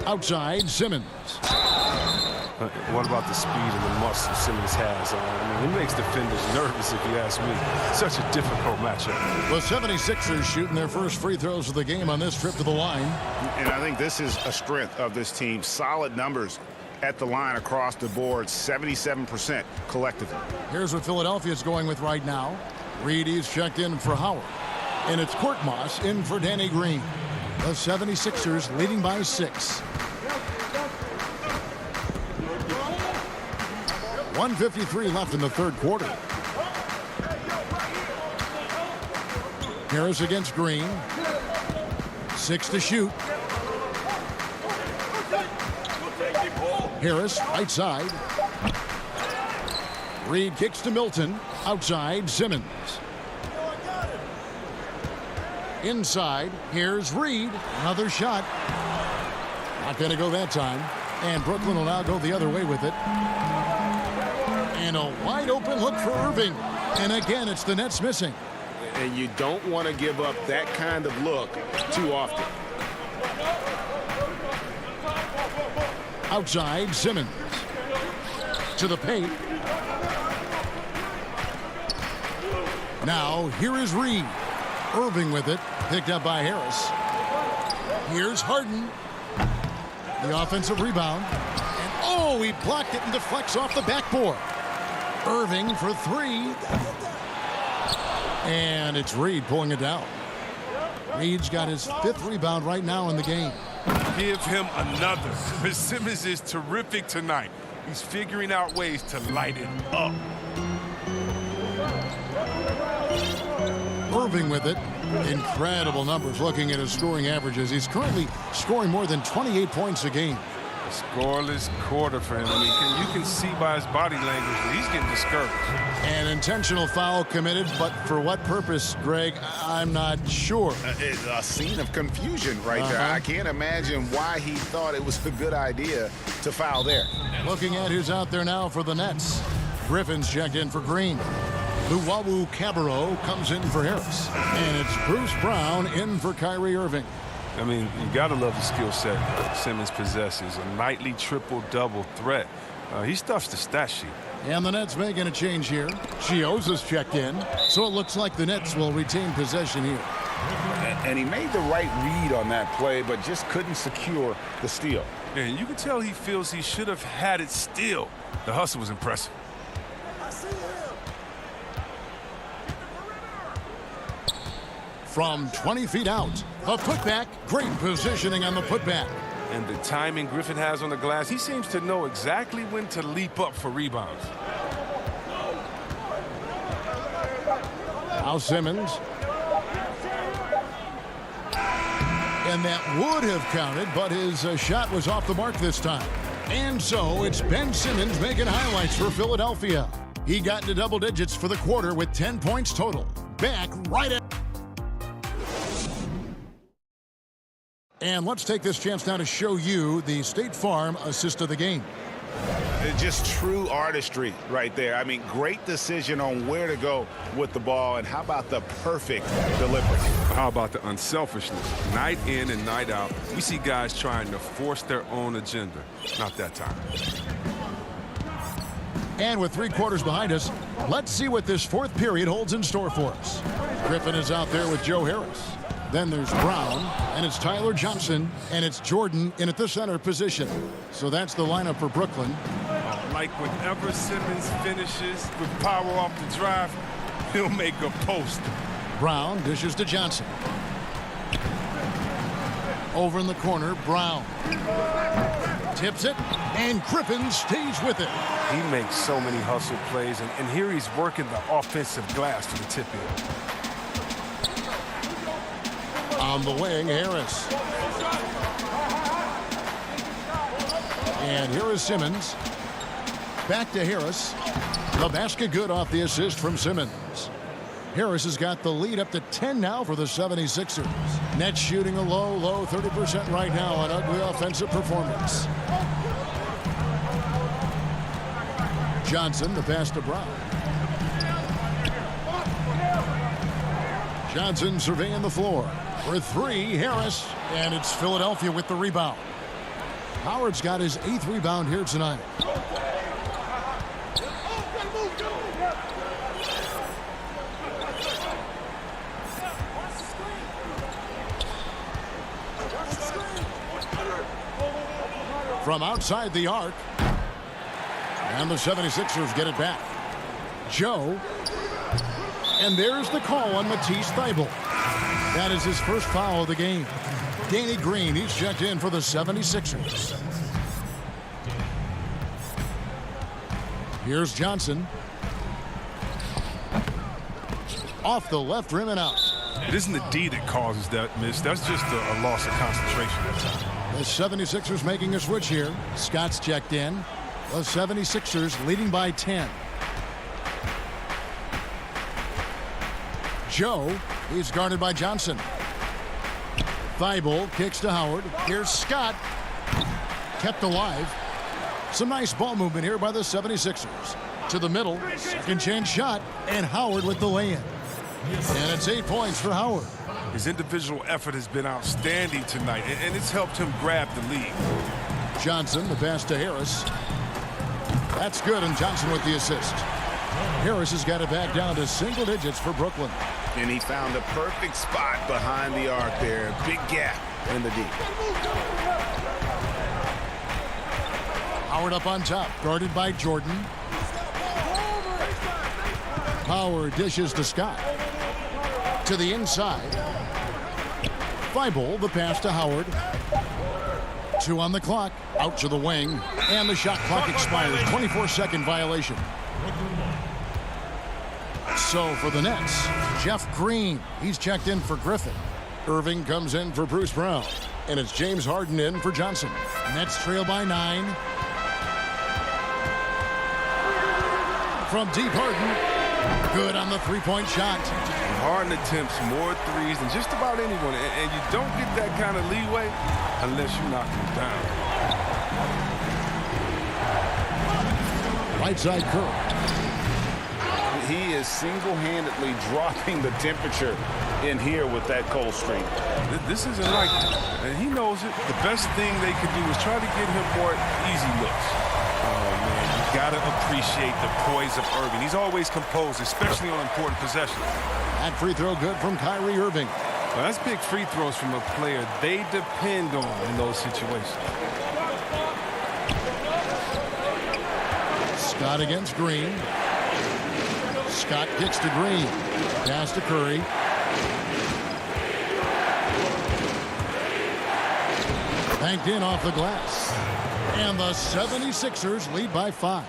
Outside, Simmons. What about the speed and the muscle Simmons has? I mean, he makes defenders nervous, if you ask me. Such a difficult matchup. The 76ers shooting their first free throws of the game on this trip to the line. And I think this is a strength of this team. Solid numbers at the line across the board, 77% collectively. Here's what Philadelphia's going with right now. Reedy's checked in for Howard. And it's Korkmaz in for Danny Green. The 76ers leading by 6. 1:53 left in the third quarter. Harris against Green. 6 to shoot. Harris right side. Reed kicks to Milton. Outside, Simmons. Inside, here's Reed. Another shot. Not going to go that time. And Brooklyn will now go the other way with it. And a wide open look for Irving. And again, it's the Nets missing. And you don't want to give up that kind of look too often. Outside, Simmons. To the paint. Now, here is Reed. Irving with it. Picked up by Harris. Here's Harden. The offensive rebound. And oh, he blocked it and deflects off the backboard. Irving for 3. And it's Reed pulling it down. Reed's got his 5th rebound right now in the game. Give him another. Simmons is terrific tonight. He's figuring out ways to light it up. Irving with it. Incredible numbers looking at his scoring averages. He's currently scoring more than 28 points a game. A scoreless quarter for him. I mean, you can see by his body language that he's getting discouraged. An intentional foul committed, but for what purpose, Greg? I'm not sure. It's a scene of confusion right there. I can't imagine why he thought it was a good idea to foul there. Looking at who's out there now for the Nets. Griffin's checked in for Green. Luwawu Cabarro comes in for Harris. And it's Bruce Brown in for Kyrie Irving. I mean, you got to love the skill set Simmons possesses. A nightly triple-double threat. He stuffs the stat sheet. And the Nets making a change here. Chioza's checked in. So it looks like the Nets will retain possession here. And he made the right read on that play, but just couldn't secure the steal. Yeah, you can tell he feels he should have had it still. The hustle was impressive. From 20 feet out, a putback. Great positioning on the putback. And the timing Griffin has on the glass, he seems to know exactly when to leap up for rebounds. Now Simmons. And that would have counted, but his shot was off the mark this time. And so it's Ben Simmons making highlights for Philadelphia. He got into double digits for the quarter with 10 points total. back right at. And let's take this chance now to show you the State Farm assist of the game. Just true artistry right there. I mean, great decision on where to go with the ball, and how about the perfect delivery? How about the unselfishness? Night in and night out, we see guys trying to force their own agenda. Not that time. And with 3 quarters behind us, let's see what this 4th period holds in store for us. Griffin is out there with Joe Harris. Then there's Brown, and it's Tyler Johnson, and it's Jordan in at the center position. So that's the lineup for Brooklyn. Like whenever Simmons finishes with power off the drive, he'll make a post. Brown dishes to Johnson. Over in the corner, Brown. Tips it, and Griffin stays with it. He makes so many hustle plays, and here he's working the offensive glass to the tip in. On the wing, Harris. And here is Simmons. Back to Harris. The basket good off the assist from Simmons. Harris has got the lead up to 10 now for the 76ers. Nets shooting a low 30% right now. An ugly offensive performance. Johnson, the pass to Brown. Johnson surveying the floor. For 3, Harris, and it's Philadelphia with the rebound. Howard's got his 8th rebound here tonight. From outside the arc. And the 76ers get it back. Joe. And there's the call on Matisse Thybulle. That is his first foul of the game. Danny Green, he's checked in for the 76ers. Here's Johnson. Off the left rim and out. It isn't the D that causes that miss. That's just a loss of concentration at time. The 76ers making a switch here. Scott's checked in. The 76ers leading by 10. Joe, he's guarded by Johnson. Thybulle kicks to Howard. Here's Scott. Kept alive. Some nice ball movement here by the 76ers. To the middle. Second chance shot. And Howard with the lay-in. And it's 8 points for Howard. His individual effort has been outstanding tonight, and it's helped him grab the lead. Johnson, the pass to Harris. That's good, and Johnson with the assist. Harris has got it back down to single digits for Brooklyn. And he found a perfect spot behind the arc there. Big gap in the deep. Howard up on top, guarded by Jordan. Howard dishes to Scott. To the inside. Thybulle, the pass to Howard. 2 on the clock. Out to the wing. And the shot clock expires. 24-second violation. So for the Nets, Jeff Green. He's checked in for Griffin. Irving comes in for Bruce Brown. And it's James Harden in for Johnson. Nets trail by 9. From deep, Harden. Good on the 3-point shot. Harden attempts more threes than just about anyone, and you don't get that kind of leeway unless you knock him down. Right side Curry. He is single-handedly dropping the temperature in here with that cold streak. This isn't like him, and he knows it. The best thing they could do is try to get him more easy looks. Oh, man, you got to appreciate the poise of Irving. He's always composed, especially on important possessions. That free throw good from Kyrie Irving. Well, that's big free throws from a player they depend on in those situations. Scott against Green. Scott kicks to Green. Pass to Curry. Banked in off the glass. And the 76ers lead by 5.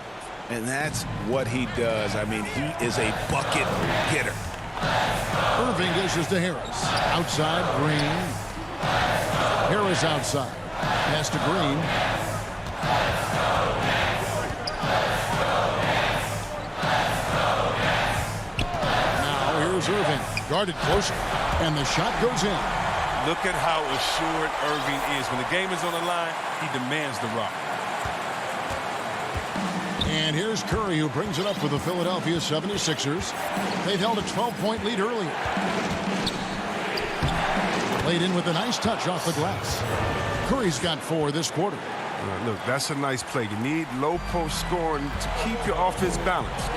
And that's what he does. I mean, he is a bucket getter. Irving dishes to Harris. Outside, Green. Harris outside. Pass to Green. Now here's Irving. Guarded closer, and the shot goes in. Look at how assured Irving is. When the game is on the line, he demands the rock. And here's Curry, who brings it up for the Philadelphia 76ers. They've held a 12-point lead earlier. Laid in with a nice touch off the glass. Curry's got 4 this quarter. Look, that's a nice play. You need low post scoring to keep your offense balanced.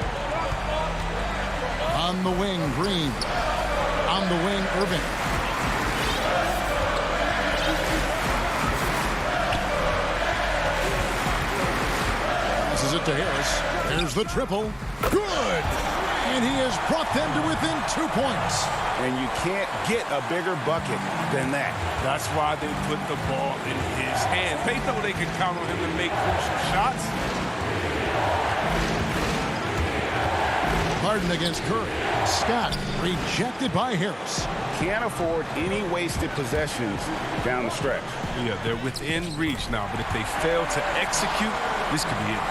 On the wing, Green. On the wing, Irving. Passes it to Harris. There's the triple. Good! And he has brought them to within 2 points. And you can't get a bigger bucket than that. That's why they put the ball in his hand. They know they can count on him to make crucial shots. Harden against Curry. Scott rejected by Harris. Can't afford any wasted possessions down the stretch. Yeah, they're within reach now, but if they fail to execute, this could be it.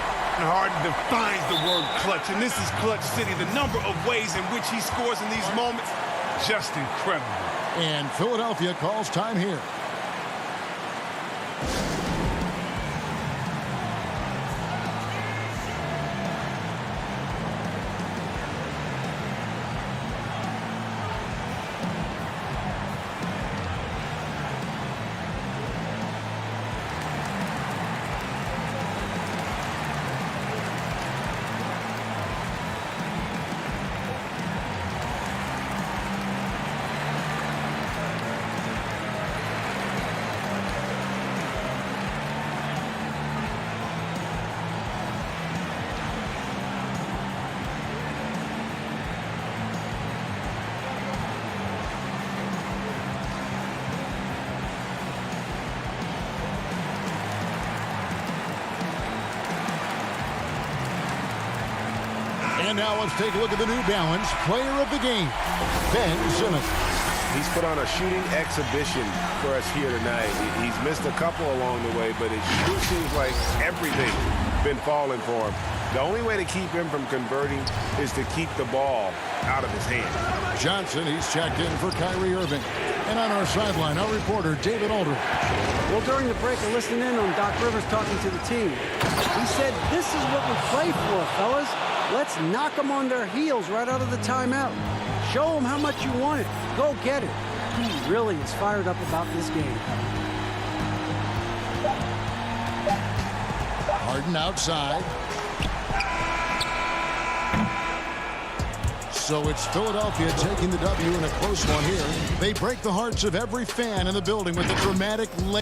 Harden defines the word clutch, and this is Clutch City. The number of ways in which he scores in these moments, just incredible. And Philadelphia calls time here. And now let's take a look at the New Balance player of the game, Ben Simmons. He's put on a shooting exhibition for us here tonight. He's missed a couple along the way, but it sure seems like everything's been falling for him. The only way to keep him from converting is to keep the ball out of his hand. Johnson, he's checked in for Kyrie Irving. And on our sideline, our reporter, David Aldridge. Well, during the break, I listened in on Doc Rivers talking to the team. He said, this is what we play for, fellas. Let's knock them on their heels right out of the timeout. Show them how much you want it. Go get it. He really is fired up about this game. Harden outside. So it's Philadelphia taking the W in a close one here. They break the hearts of every fan in the building with a dramatic lay.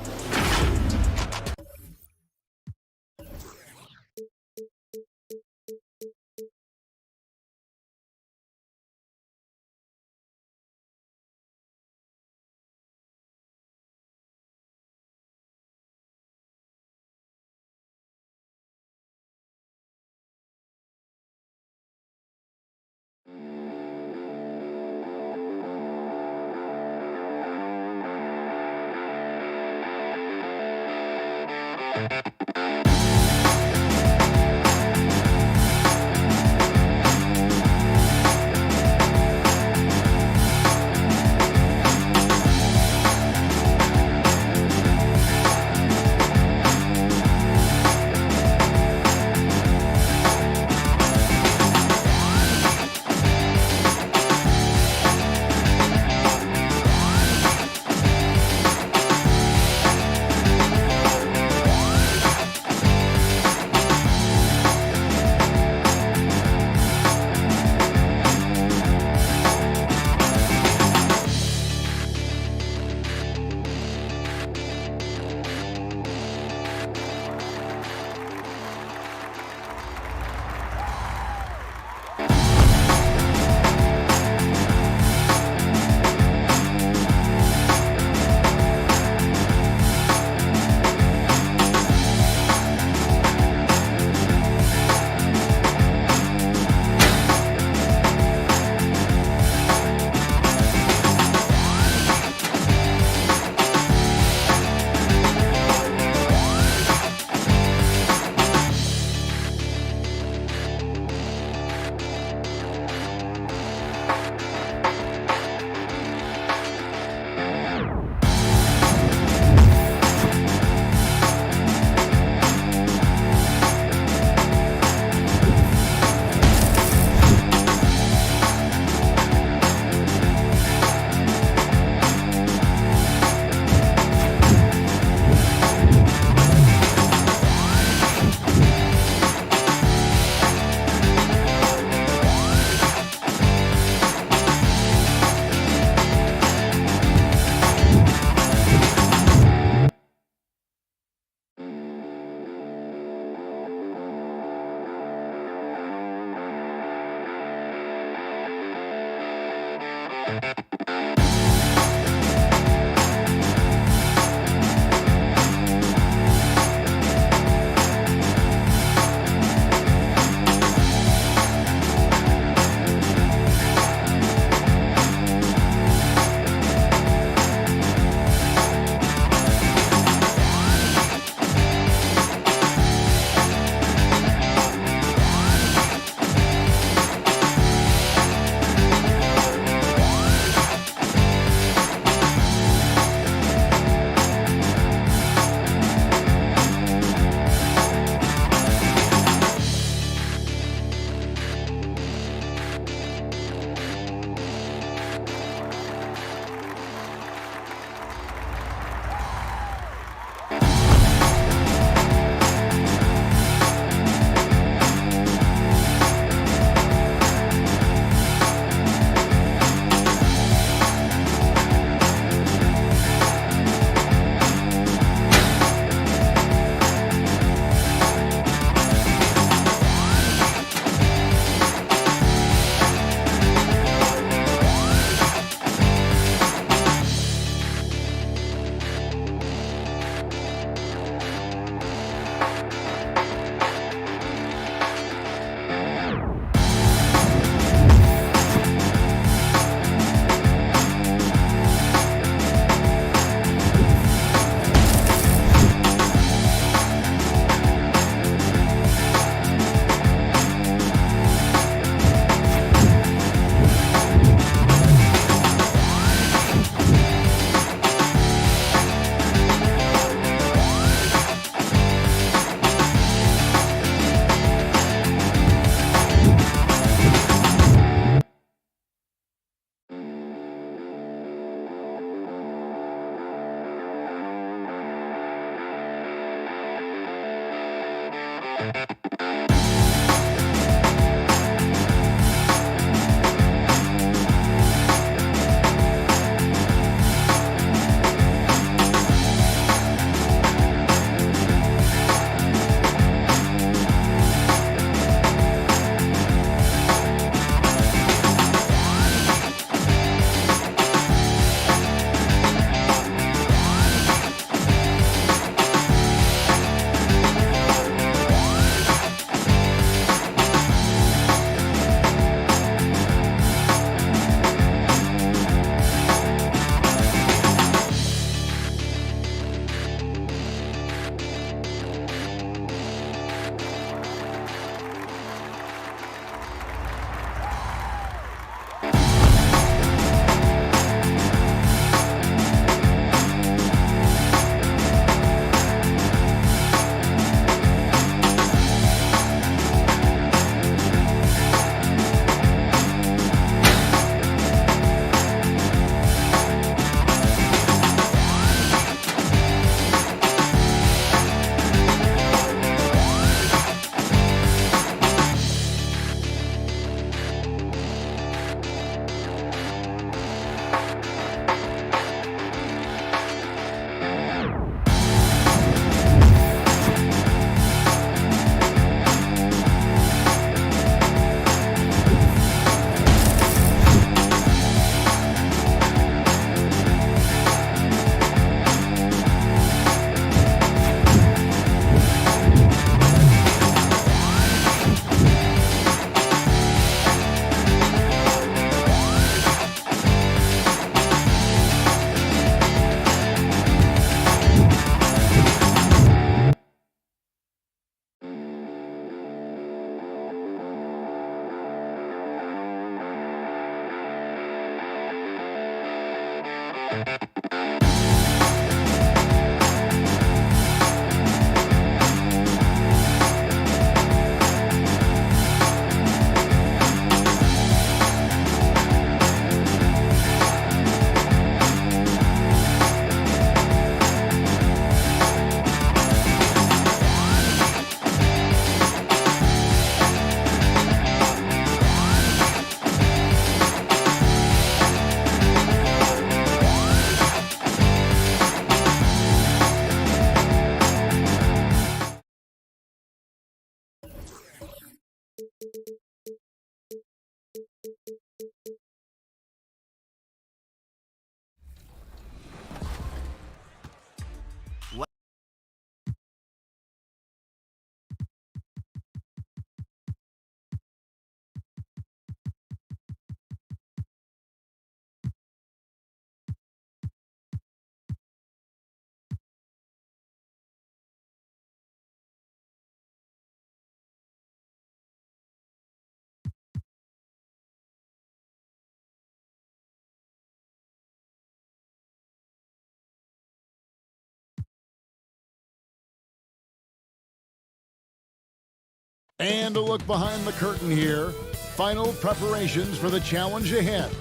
And a look behind the curtain here. Final preparations for the challenge ahead.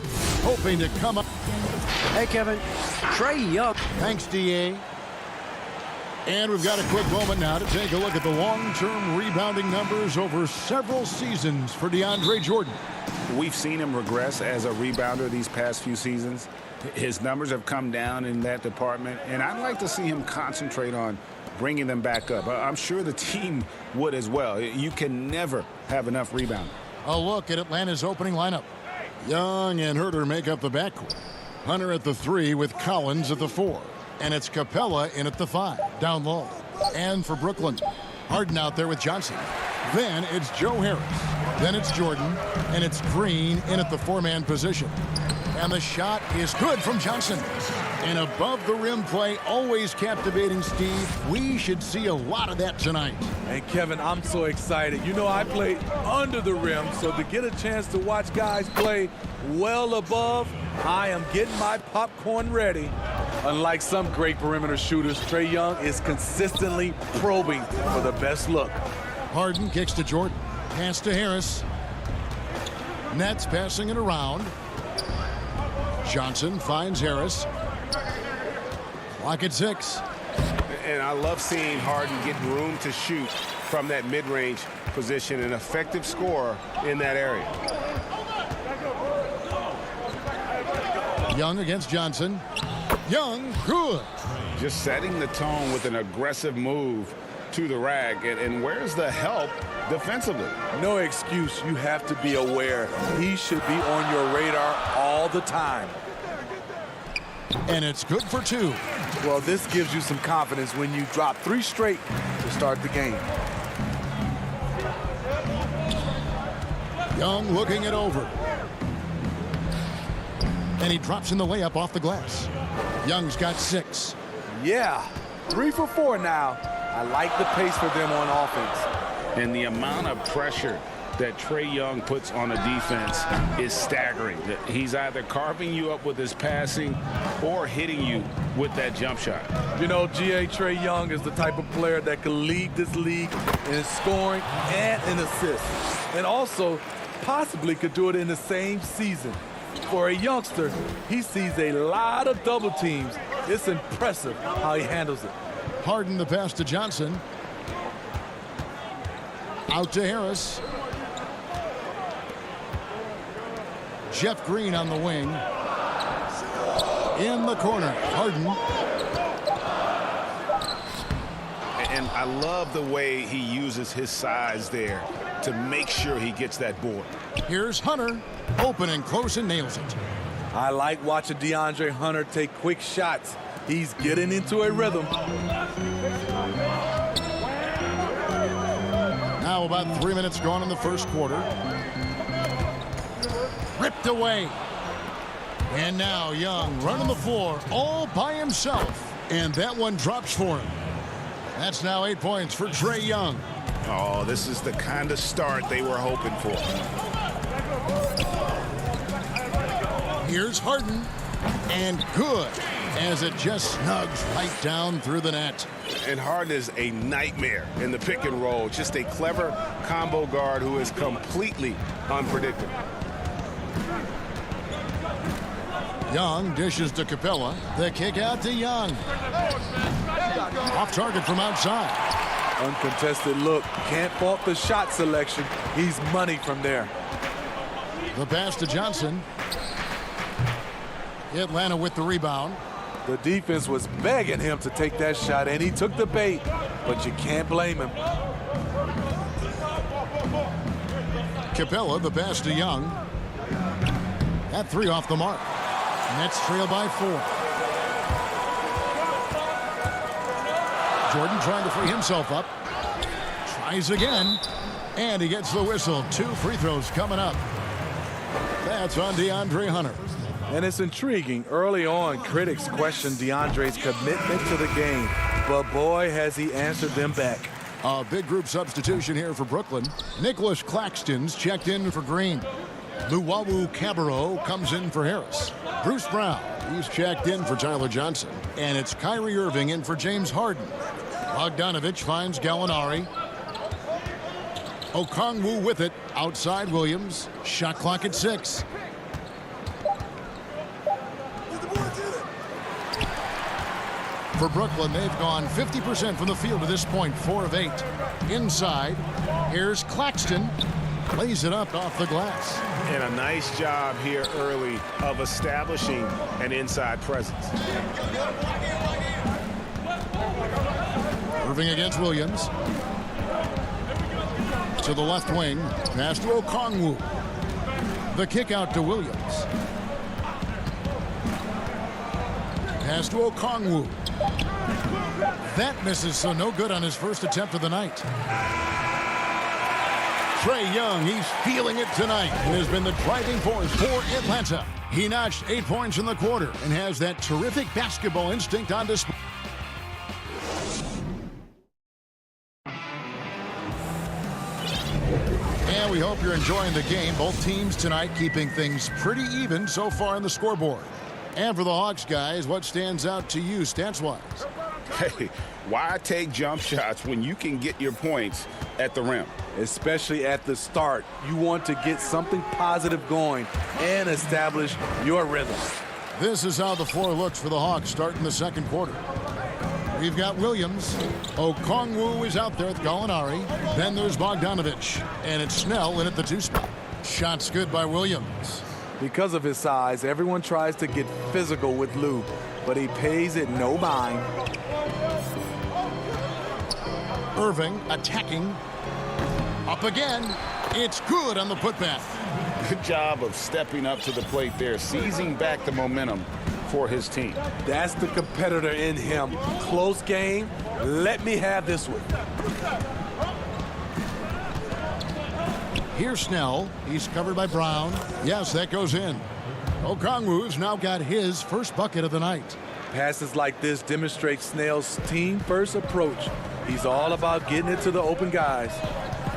Hoping to come up. Hey, Kevin. Trae Young. Thanks, D.A. And we've got a quick moment now to take a look at the long-term rebounding numbers over several seasons for DeAndre Jordan. We've seen him regress as a rebounder these past few seasons. His numbers have come down in that department, and I'd like to see him concentrate on bringing them back up. I'm sure the team would as well. You can never have enough rebounding. A look at Atlanta's opening lineup. Young and Herter make up the backcourt. Hunter at the 3 with Collins at the 4. And it's Capella in at the 5, down low. And for Brooklyn, Harden out there with Johnson. Then it's Joe Harris. Then it's Jordan. And it's Green in at the 4-man position. And the shot is good from Johnson. And above the rim play, always captivating, Steve. We should see a lot of that tonight. And Kevin, I'm so excited. You know, I played under the rim, so to get a chance to watch guys play well above, I am getting my popcorn ready. Unlike some great perimeter shooters, Trae Young is consistently probing for the best look. Harden kicks to Jordan. Pass to Harris. Nets passing it around. Johnson finds Harris. Clock at 6. And I love seeing Harden get room to shoot from that mid-range position, an effective scorer in that area. Young against Johnson. Young, good. Just setting the tone with an aggressive move to the rack. And where's the help defensively? No excuse. You have to be aware. He should be on your radar all the time. And it's good for 2. Well, this gives you some confidence when you drop 3 straight to start the game. Young looking it over. And he drops in the layup off the glass. Young's got 6. Yeah, 3 for 4 now. I like the pace for them on offense. And the amount of pressure that Trae Young puts on a defense is staggering. He's either carving you up with his passing or hitting you with that jump shot. You know, Trae Young is the type of player that can lead this league in scoring and in assists. And also possibly could do it in the same season. For a youngster, he sees a lot of double teams. It's impressive how he handles it. Harden the pass to Johnson. Out to Harris. Jeff Green on the wing. In the corner, Harden. And I love the way he uses his size there to make sure he gets that board. Here's Hunter. Open and close and nails it. I like watching DeAndre Hunter take quick shots. He's getting into a rhythm. Now about 3 minutes gone in the first quarter. Ripped away. And now Young running the floor all by himself. And that one drops for him. That's now 8 points for Trae Young. Oh, this is the kind of start they were hoping for. Here's Harden. And good, as it just snugs right down through the net. And Harden is a nightmare in the pick and roll. Just a clever combo guard who is completely unpredictable. Young dishes to Capella. The kick out to Young. Off target from outside. Uncontested look. Can't fault the shot selection. He's money from there. The pass to Johnson. Atlanta with the rebound. The defense was begging him to take that shot, and he took the bait, but you can't blame him. Capella, the pass to Young. That 3 off the mark. Nets trail by 4. Jordan trying to free himself up. Tries again. And he gets the whistle. 2 free throws coming up. That's on DeAndre Hunter. And it's intriguing. Early on, critics questioned DeAndre's commitment to the game. But boy, has he answered them back. A big group substitution here for Brooklyn. Nicholas Claxton's checked in for Green. Luwawu Cabarro comes in for Harris. Bruce Brown, he's checked in for Tyler Johnson. And it's Kyrie Irving in for James Harden. Bogdanovich finds Gallinari. Okongwu with it. Outside Williams. Shot clock at 6. For Brooklyn, they've gone 50% from the field to this point, 4 of 8. Inside, here's Claxton. Lays it up off the glass. And a nice job here early of establishing an inside presence. Irving against Williams. To the left wing. Pass to Okongwu. The kick out to Williams. Pass to Okongwu. That misses, so no good on his first attempt of the night. Trae Young, he's feeling it tonight and has been the driving force for Atlanta. He notched 8 points in the quarter and has that terrific basketball instinct on display. And we hope you're enjoying the game. Both teams tonight keeping things pretty even so far on the scoreboard. And for the Hawks, guys, what stands out to you stats-wise? Hey, why take jump shots when you can get your points at the rim? Especially at the start. You want to get something positive going and establish your rhythm. This is how the floor looks for the Hawks starting the second quarter. We've got Williams. Okongwu is out there with Gallinari. Then there's Bogdanovich. And it's Snell in at the 2 spot. Shot's good by Williams. Because of his size, everyone tries to get physical with Lou, but he pays it no mind. Irving attacking. Up again. It's good on the putback. Good job of stepping up to the plate there, seizing back the momentum for his team. That's the competitor in him. Close game. Let me have this one. Here's Snell. He's covered by Brown. Yes, that goes in. Okongwu's now got his first bucket of the night. Passes like this demonstrate Snell's team-first approach. He's all about getting it to the open guys.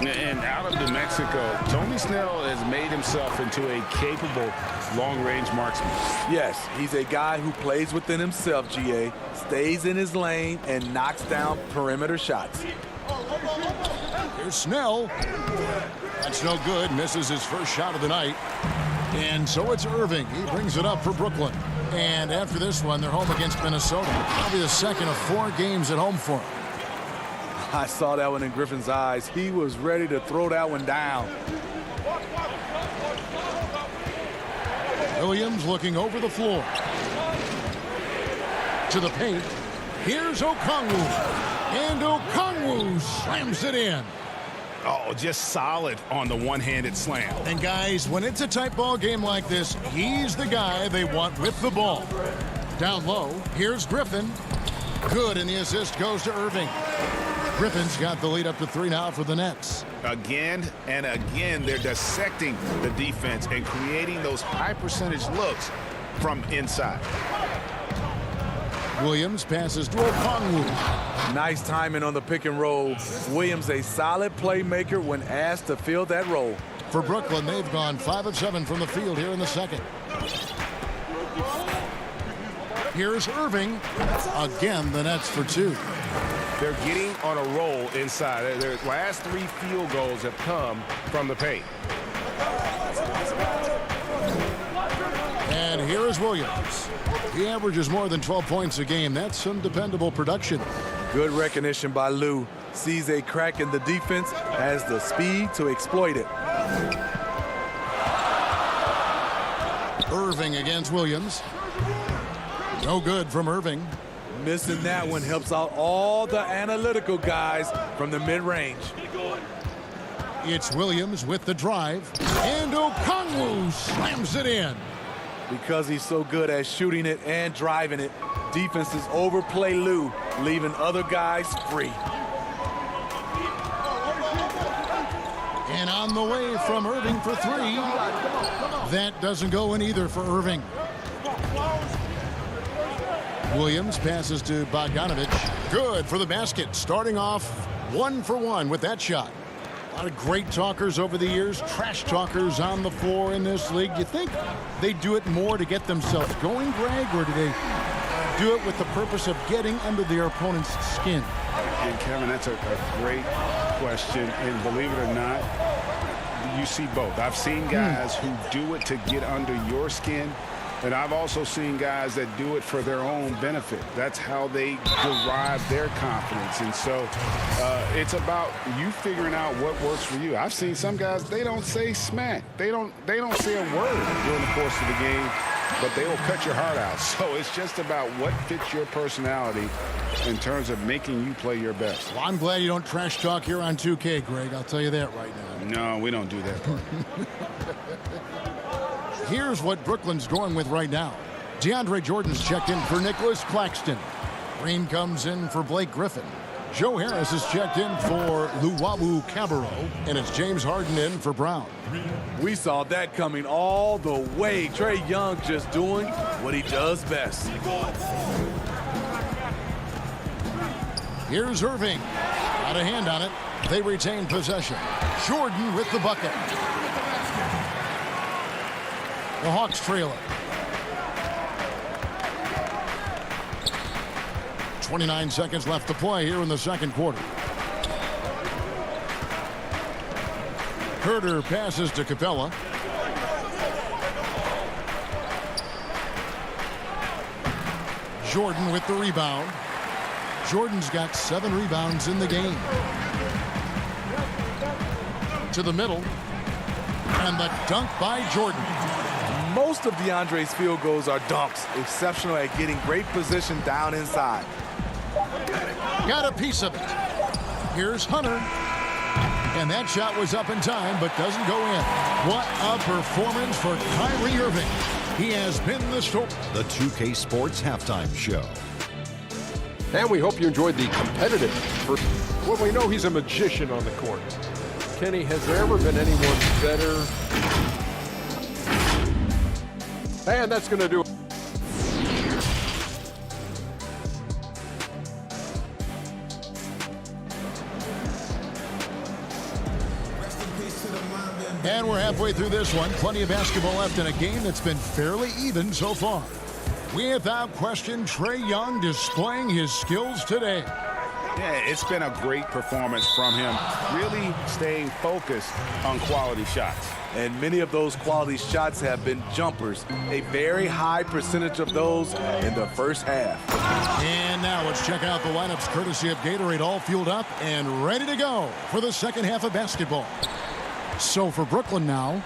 And out of New Mexico, Tony Snell has made himself into a capable long-range marksman. Yes, he's a guy who plays within himself, GA, stays in his lane, and knocks down perimeter shots. Here's Snell. That's no good. Misses his first shot of the night. And so it's Irving. He brings it up for Brooklyn. And after this one, they're home against Minnesota. Probably the second of 4 games at home for him. I saw that one in Griffin's eyes. He was ready to throw that one down. Williams looking over the floor. To the paint. Here's Okongwu. And Okongwu slams it in. Oh, just solid on the one-handed slam. And guys, when it's a tight ball game like this, he's the guy they want with the ball. Down low, here's Griffin. Good, and the assist goes to Irving. Griffin's got the lead up to 3 now for the Nets. Again and again, they're dissecting the defense and creating those high-percentage looks from inside. Williams passes to Okongwu. Nice timing on the pick and roll. Williams a solid playmaker when asked to fill that role. For Brooklyn, they've gone 5 of 7 from the field here in the second. Here's Irving. Again, the Nets for 2. They're getting on a roll inside. Their last 3 field goals have come from the paint. And here is Williams. He averages more than 12 points a game. That's some dependable production. Good recognition by Lou. Sees a crack in the defense, has the speed to exploit it. Irving against Williams. No good from Irving. Missing that one helps out all the analytical guys from the mid-range. It's Williams with the drive. And Okongwu slams it in. Because he's so good at shooting it and driving it, defenses overplay Lou, leaving other guys free. And on the way from Irving for 3. That doesn't go in either for Irving. Williams passes to Bogdanovich. Good for the basket. Starting off 1 for 1 with that shot. A lot of great talkers over the years, trash talkers on the floor in this league. You think they do it more to get themselves going, Greg, or do they do it with the purpose of getting under their opponent's skin? And Kevin, that's a great question. And believe it or not, you see both. I've seen guys who do it to get under your skin. And I've also seen guys that do it for their own benefit. That's how they derive their confidence. And so it's about you figuring out what works for you. I've seen some guys, they don't say smack. They don't say a word during the course of the game, but they will cut your heart out. So it's just about what fits your personality in terms of making you play your best. Well, I'm glad you don't trash talk here on 2K, Greg. I'll tell you that right now. No, we don't do that. Here's what Brooklyn's going with right now. DeAndre Jordan's checked in for Nicholas Claxton. Green comes in for Blake Griffin. Joe Harris is checked in for Luwawu Cabarro. And it's James Harden in for Brown. We saw that coming all the way. Trae Young just doing what he does best. Here's Irving. Got a hand on it. They retain possession. Jordan with the bucket. The Hawks trail it. 29 seconds left to play here in the second quarter. Herter passes to Capella. Jordan with the rebound. Jordan's got 7 rebounds in the game. To the middle. And the dunk by Jordan. Most of DeAndre's field goals are dunks. Exceptional at getting great position down inside. Got a piece of it. Here's Hunter. And that shot was up in time, but doesn't go in. What a performance for Kyrie Irving. He has been the story. The 2K Sports Halftime Show. And we hope you enjoyed the competitive first. Well, we know he's a magician on the court. Kenny, has there ever been anyone better? And that's going to do it. And we're halfway through this one. Plenty of basketball left in a game that's been fairly even so far. Without question, Trae Young displaying his skills today. Yeah, it's been a great performance from him, really staying focused on quality shots. And many of those quality shots have been jumpers. A very high percentage of those in the first half. And now let's check out the lineups courtesy of Gatorade, all fueled up and ready to go for the second half of basketball. So for Brooklyn now,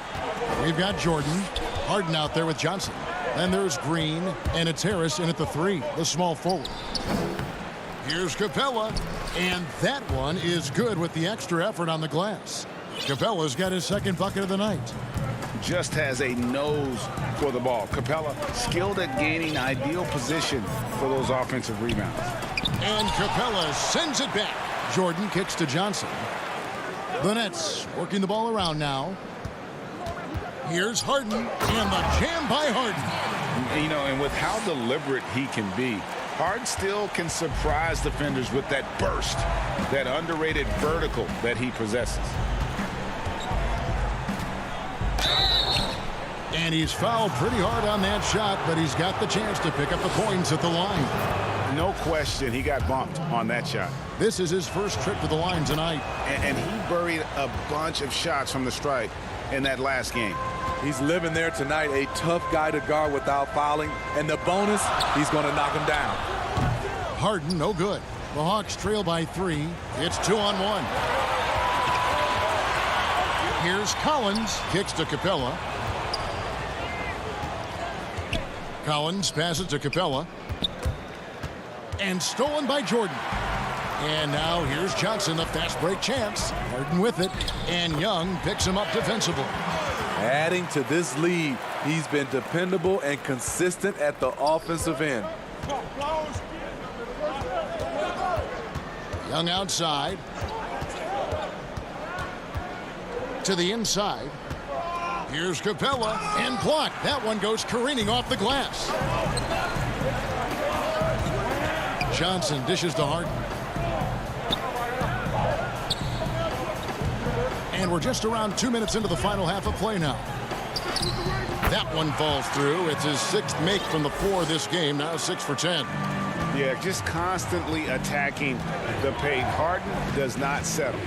we've got Jordan, Harden out there with Johnson. Then there's Green, and it's Harris in at the 3, the small forward. Here's Capella, and that one is good with the extra effort on the glass. Capella's got his second bucket of the night. Just has a nose for the ball. Capella skilled at gaining ideal position for those offensive rebounds. And Capella sends it back. Jordan kicks to Johnson. The Nets working the ball around now. Here's Harden, and the jam by Harden. You know, and with how deliberate he can be, Harden still can surprise defenders with that burst, that underrated vertical that he possesses. And he's fouled pretty hard on that shot, but he's got the chance to pick up the points at the line. No question, he got bumped on that shot. This is his first trip to the line tonight. And he buried a bunch of shots from the stripe in that last game. He's living there tonight, a tough guy to guard without fouling. And the bonus, he's going to knock him down. Harden, no good. The Hawks trail by 3. It's 2-on-1. Here's Collins, kicks to Capella. Collins passes to Capella. And stolen by Jordan. And now here's Johnson, a fast break chance. Harden with it, and Young picks him up defensively. Adding to this lead, he's been dependable and consistent at the offensive end. Young outside. To the inside. Here's Capella, and blocked. That one goes careening off the glass. Johnson dishes to Harden. And we're just around 2 minutes into the final half of play now. That one falls through. It's his 6th make from the floor this game, now 6 for 10. Yeah, just constantly attacking the paint. Harden does not settle.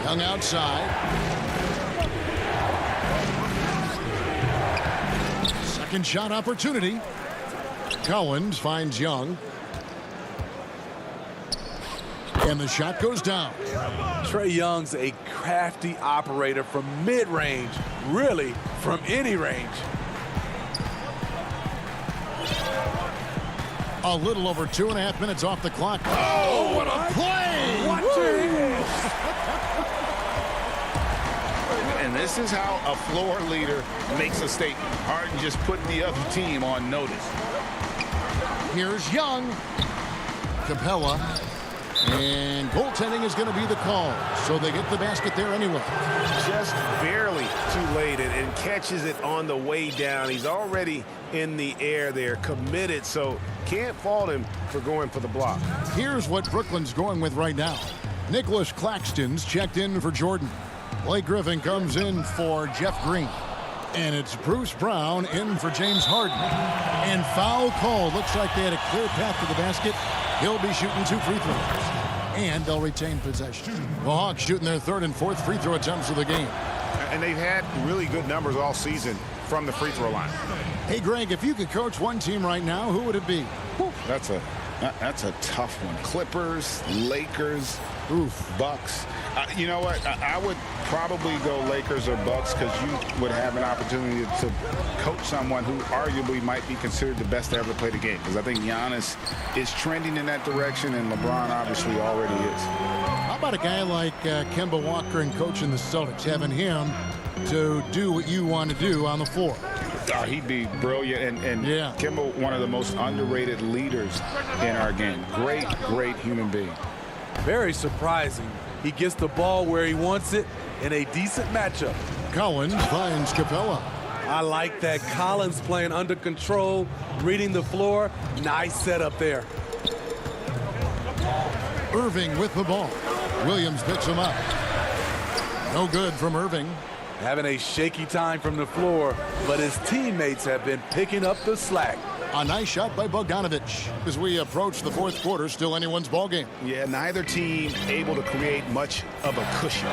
Young outside. Second shot opportunity. Collins finds Young. And the shot goes down. Trae Young's a crafty operator from mid-range, really from any range. A little over 2.5 minutes off the clock. Oh, what a play! Watch it! And this is how a floor leader makes a statement. Harden just put the other team on notice. Here's Young. Capella. And goaltending is going to be the call. So they get the basket there anyway. Just barely too late and catches it on the way down. He's already in the air there, committed, so can't fault him for going for the block. Here's what Brooklyn's going with right now. Nicholas Claxton's checked in for Jordan. Blake Griffin comes in for Jeff Green. And it's Bruce Brown in for James Harden. And foul call. Looks like they had a clear path to the basket. He'll be shooting 2 free throws. And they'll retain possession. The Hawks shooting their 3rd and 4th free throw attempts of the game. And they've had really good numbers all season from the free throw line. Hey, Greg, if you could coach one team right now, who would it be? That's a tough one. Clippers, Lakers, Bucks. You know what? I would probably go Lakers or Bucks because you would have an opportunity to coach someone who arguably might be considered the best to ever play the game. Because I think Giannis is trending in that direction, and LeBron obviously already is. How about a guy like Kemba Walker and coaching the Celtics, having him to do what you want to do on the floor? Oh, he'd be brilliant, and yeah. Kemba, one of the most underrated leaders in our game. Great, great human being. Very surprising. He gets the ball where he wants it in a decent matchup. Collins finds Capella. I like that. Collins playing under control, reading the floor. Nice setup there. Irving with the ball. Williams picks him up. No good from Irving. Having a shaky time from the floor, but his teammates have been picking up the slack. A nice shot by Bogdanovich. As we approach the fourth quarter, still anyone's ball game. Yeah, neither team able to create much of a cushion.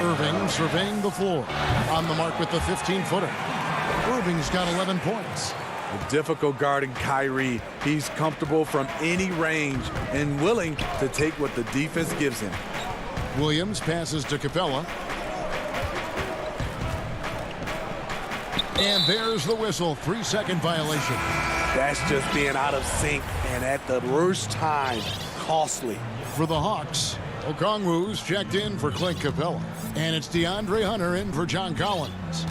Irving surveying the floor. On the mark with the 15-footer. Irving's got 11 points. A difficult guarding Kyrie. He's comfortable from any range and willing to take what the defense gives him. Williams passes to Capella. And there's the whistle. 3-second violation. That's just being out of sync and at the worst time. Costly. For the Hawks, Okongwu's checked in for Clint Capella. And it's DeAndre Hunter in for John Collins.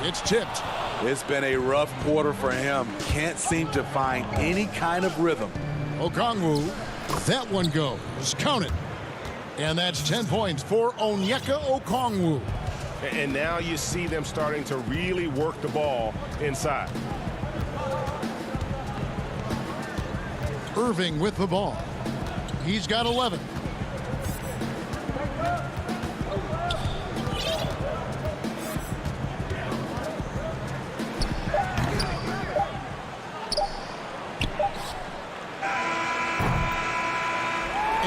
It's tipped. It's been a rough quarter for him. Can't seem to find any kind of rhythm. Okongwu, that one goes. Count it. And that's 10 points for Onyeka Okongwu. And now you see them starting to really work the ball inside. Irving with the ball. He's got 11.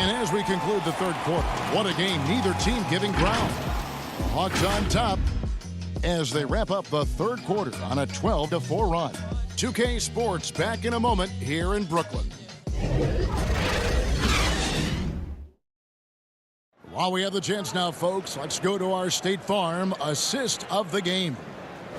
And as we conclude the third quarter, what a game, neither team giving ground. The Hawks on top as they wrap up the third quarter on a 12-4 run. 2K Sports back in a moment here in Brooklyn. While we have the chance now, folks, let's go to our State Farm assist of the game.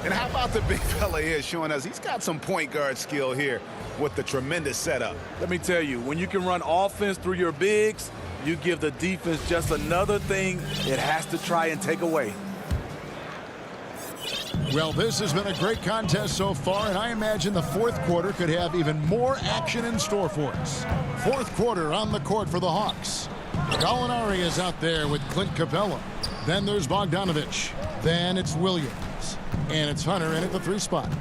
And how about the big fella here showing us he's got some point guard skill here with the tremendous setup. Let me tell you, when you can run offense through your bigs, you give the defense just another thing it has to try and take away. Well, this has been a great contest so far, and I imagine the fourth quarter could have even more action in store for us. Fourth quarter on the court for the Hawks. Gallinari is out there with Clint Capella. Then there's Bogdanovich. Then it's Williams. And it's Hunter in at the 3 spot.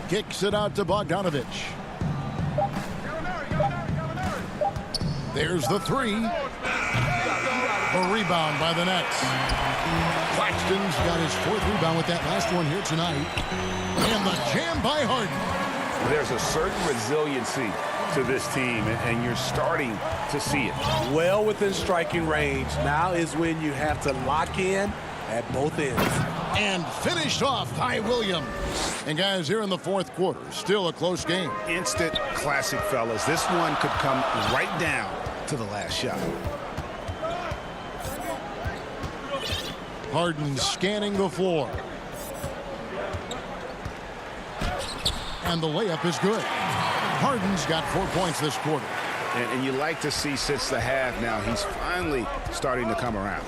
Kicks it out to Bogdanovich. There's the 3. A rebound by the Nets. Claxton's got his 4th rebound with that last one here tonight. And the jam by Harden. There's a certain resiliency to this team, and you're starting to see it. Well within striking range. Now is when you have to lock in at both ends. And finished off by Williams. And guys, here in the fourth quarter, still a close game. Instant classic, fellas. This one could come right down to the last shot. Harden scanning the floor. And the layup is good. Harden's got 4 points this quarter. And you like to see since the half now, he's finally starting to come around.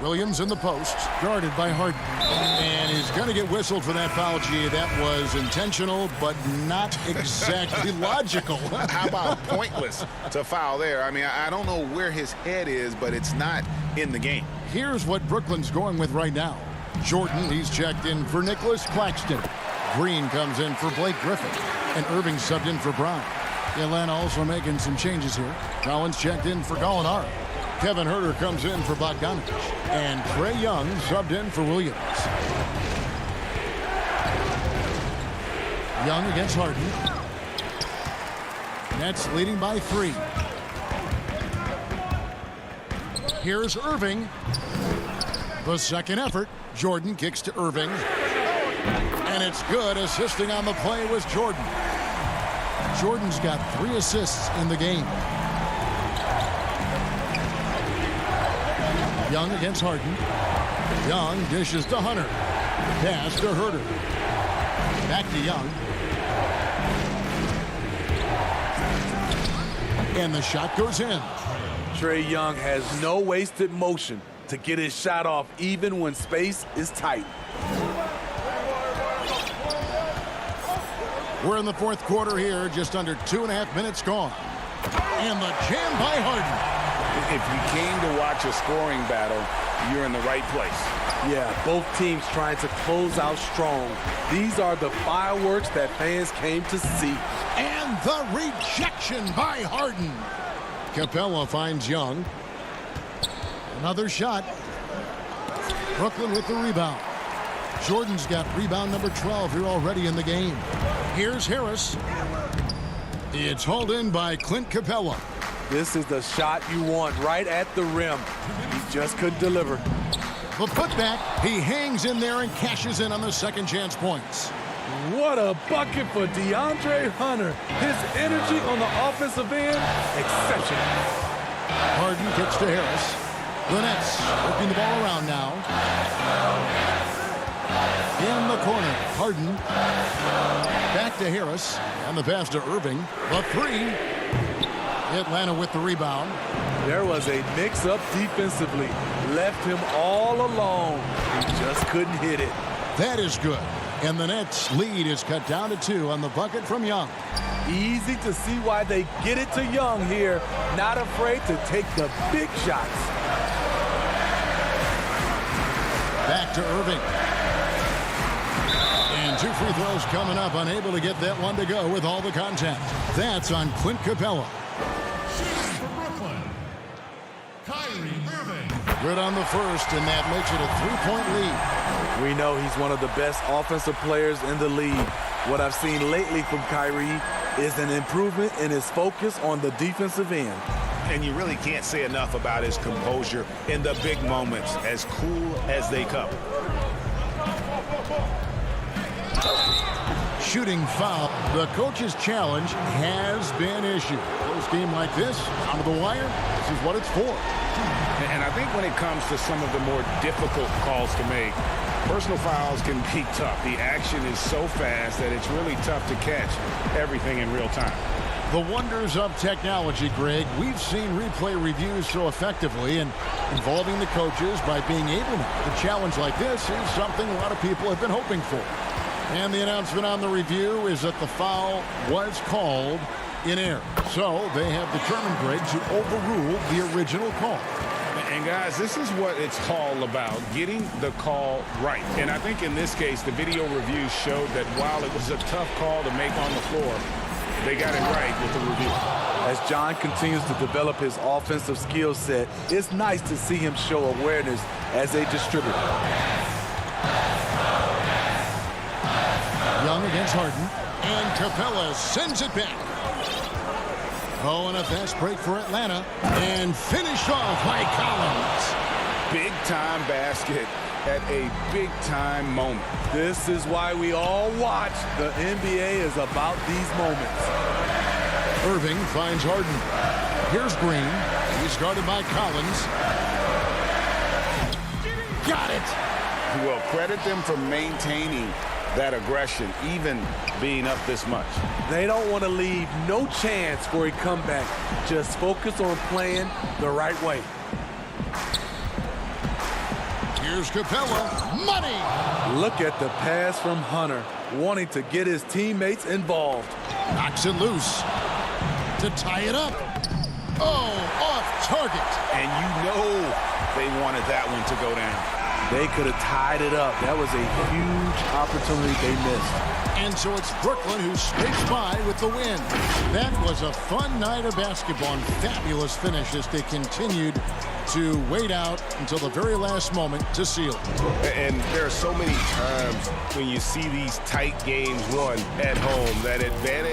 Williams in the post, guarded by Harden. And he's going to get whistled for that foul. Gee, that was intentional, but not exactly logical. How about pointless to foul there? I mean, I don't know where his head is, but it's not in the game. Here's what Brooklyn's going with right now. Jordan, he's checked in for Nicholas Claxton. Green comes in for Blake Griffin. And Irving subbed in for Brown. Atlanta also making some changes here. Collins checked in for Gallinari. Kevin Huerter comes in for Bogdanovich. And Trae Young subbed in for Williams. Young against Harden. Nets leading by 3. Here's Irving. The second effort. Jordan kicks to Irving. And it's good. Assisting on the play was Jordan. Jordan's got 3 assists in the game. Young against Harden. Young dishes to Hunter. Pass to Herter. Back to Young. And the shot goes in. Trae Young has no wasted motion to get his shot off even when space is tight. We're in the fourth quarter here, just under 2.5 minutes gone. And the jam by Harden. If you came to watch a scoring battle, you're in the right place. Yeah, both teams trying to close out strong. These are the fireworks that fans came to see. And the rejection by Harden. Capella finds Young. Another shot. Brooklyn with the rebound. Jordan's got rebound number 12 here already in the game. Here's Harris. It's hauled in by Clint Capella. This is the shot you want right at the rim. He just couldn't deliver. The putback, he hangs in there and cashes in on the second chance points. What a bucket for DeAndre Hunter. His energy on the offensive end, exceptional. Harden kicks to Harris. The Nets working the ball around now. In the corner, Harden. Back to Harris. And the pass to Irving. The 3. Atlanta with the rebound. There was a mix-up defensively. Left him all alone. He just couldn't hit it. That is good. And the Nets lead is cut down to 2 on the bucket from Young. Easy to see why they get it to Young here. Not afraid to take the big shots. Back to Irving. And 2 free throws coming up. Unable to get that one to go with all the contact. That's on Clint Capella. Good on the first, and that makes it a 3-point lead. We know he's one of the best offensive players in the league. What I've seen lately from Kyrie is an improvement in his focus on the defensive end. And you really can't say enough about his composure in the big moments, as cool as they come. Shooting foul. The coach's challenge has been issued. Close game like this, on the wire, this is what it's for. And I think when it comes to some of the more difficult calls to make, personal fouls can be tough. The action is so fast that it's really tough to catch everything in real time. The wonders of technology, Greg. We've seen replay reviews so effectively, and involving the coaches by being able to challenge like this is something a lot of people have been hoping for. And the announcement on the review is that the foul was called in error. So they have determined, Greg, to overrule the original call. And guys, this is what it's all about, getting the call right. And I think in this case, the video review showed that while it was a tough call to make on the floor, they got it right with the review. As John continues to develop his offensive skill set, it's nice to see him show awareness as a distributor. Young against Harden, and Capella sends it back. Oh, and a fast break for Atlanta, and finished off by Collins. Big-time basket at a big-time moment. This is why we all watch. The NBA is about these moments. Irving finds Harden. Here's Green. He's guarded by Collins. Got it. Well, credit them for maintaining that aggression, even being up this much. They don't want to leave no chance for a comeback. Just focus on playing the right way. Here's Capella. Money! Look at the pass from Hunter, wanting to get his teammates involved. Knocks it loose to tie it up. Oh, off target. And you know they wanted that one to go down. They could have tied it up. That was a huge opportunity they missed. And so it's Brooklyn who scrapes by with the win. That was a fun night of basketball and fabulous finish as they continued to wait out until the very last moment to seal it. And there are so many times when you see these tight games won at home, that advantage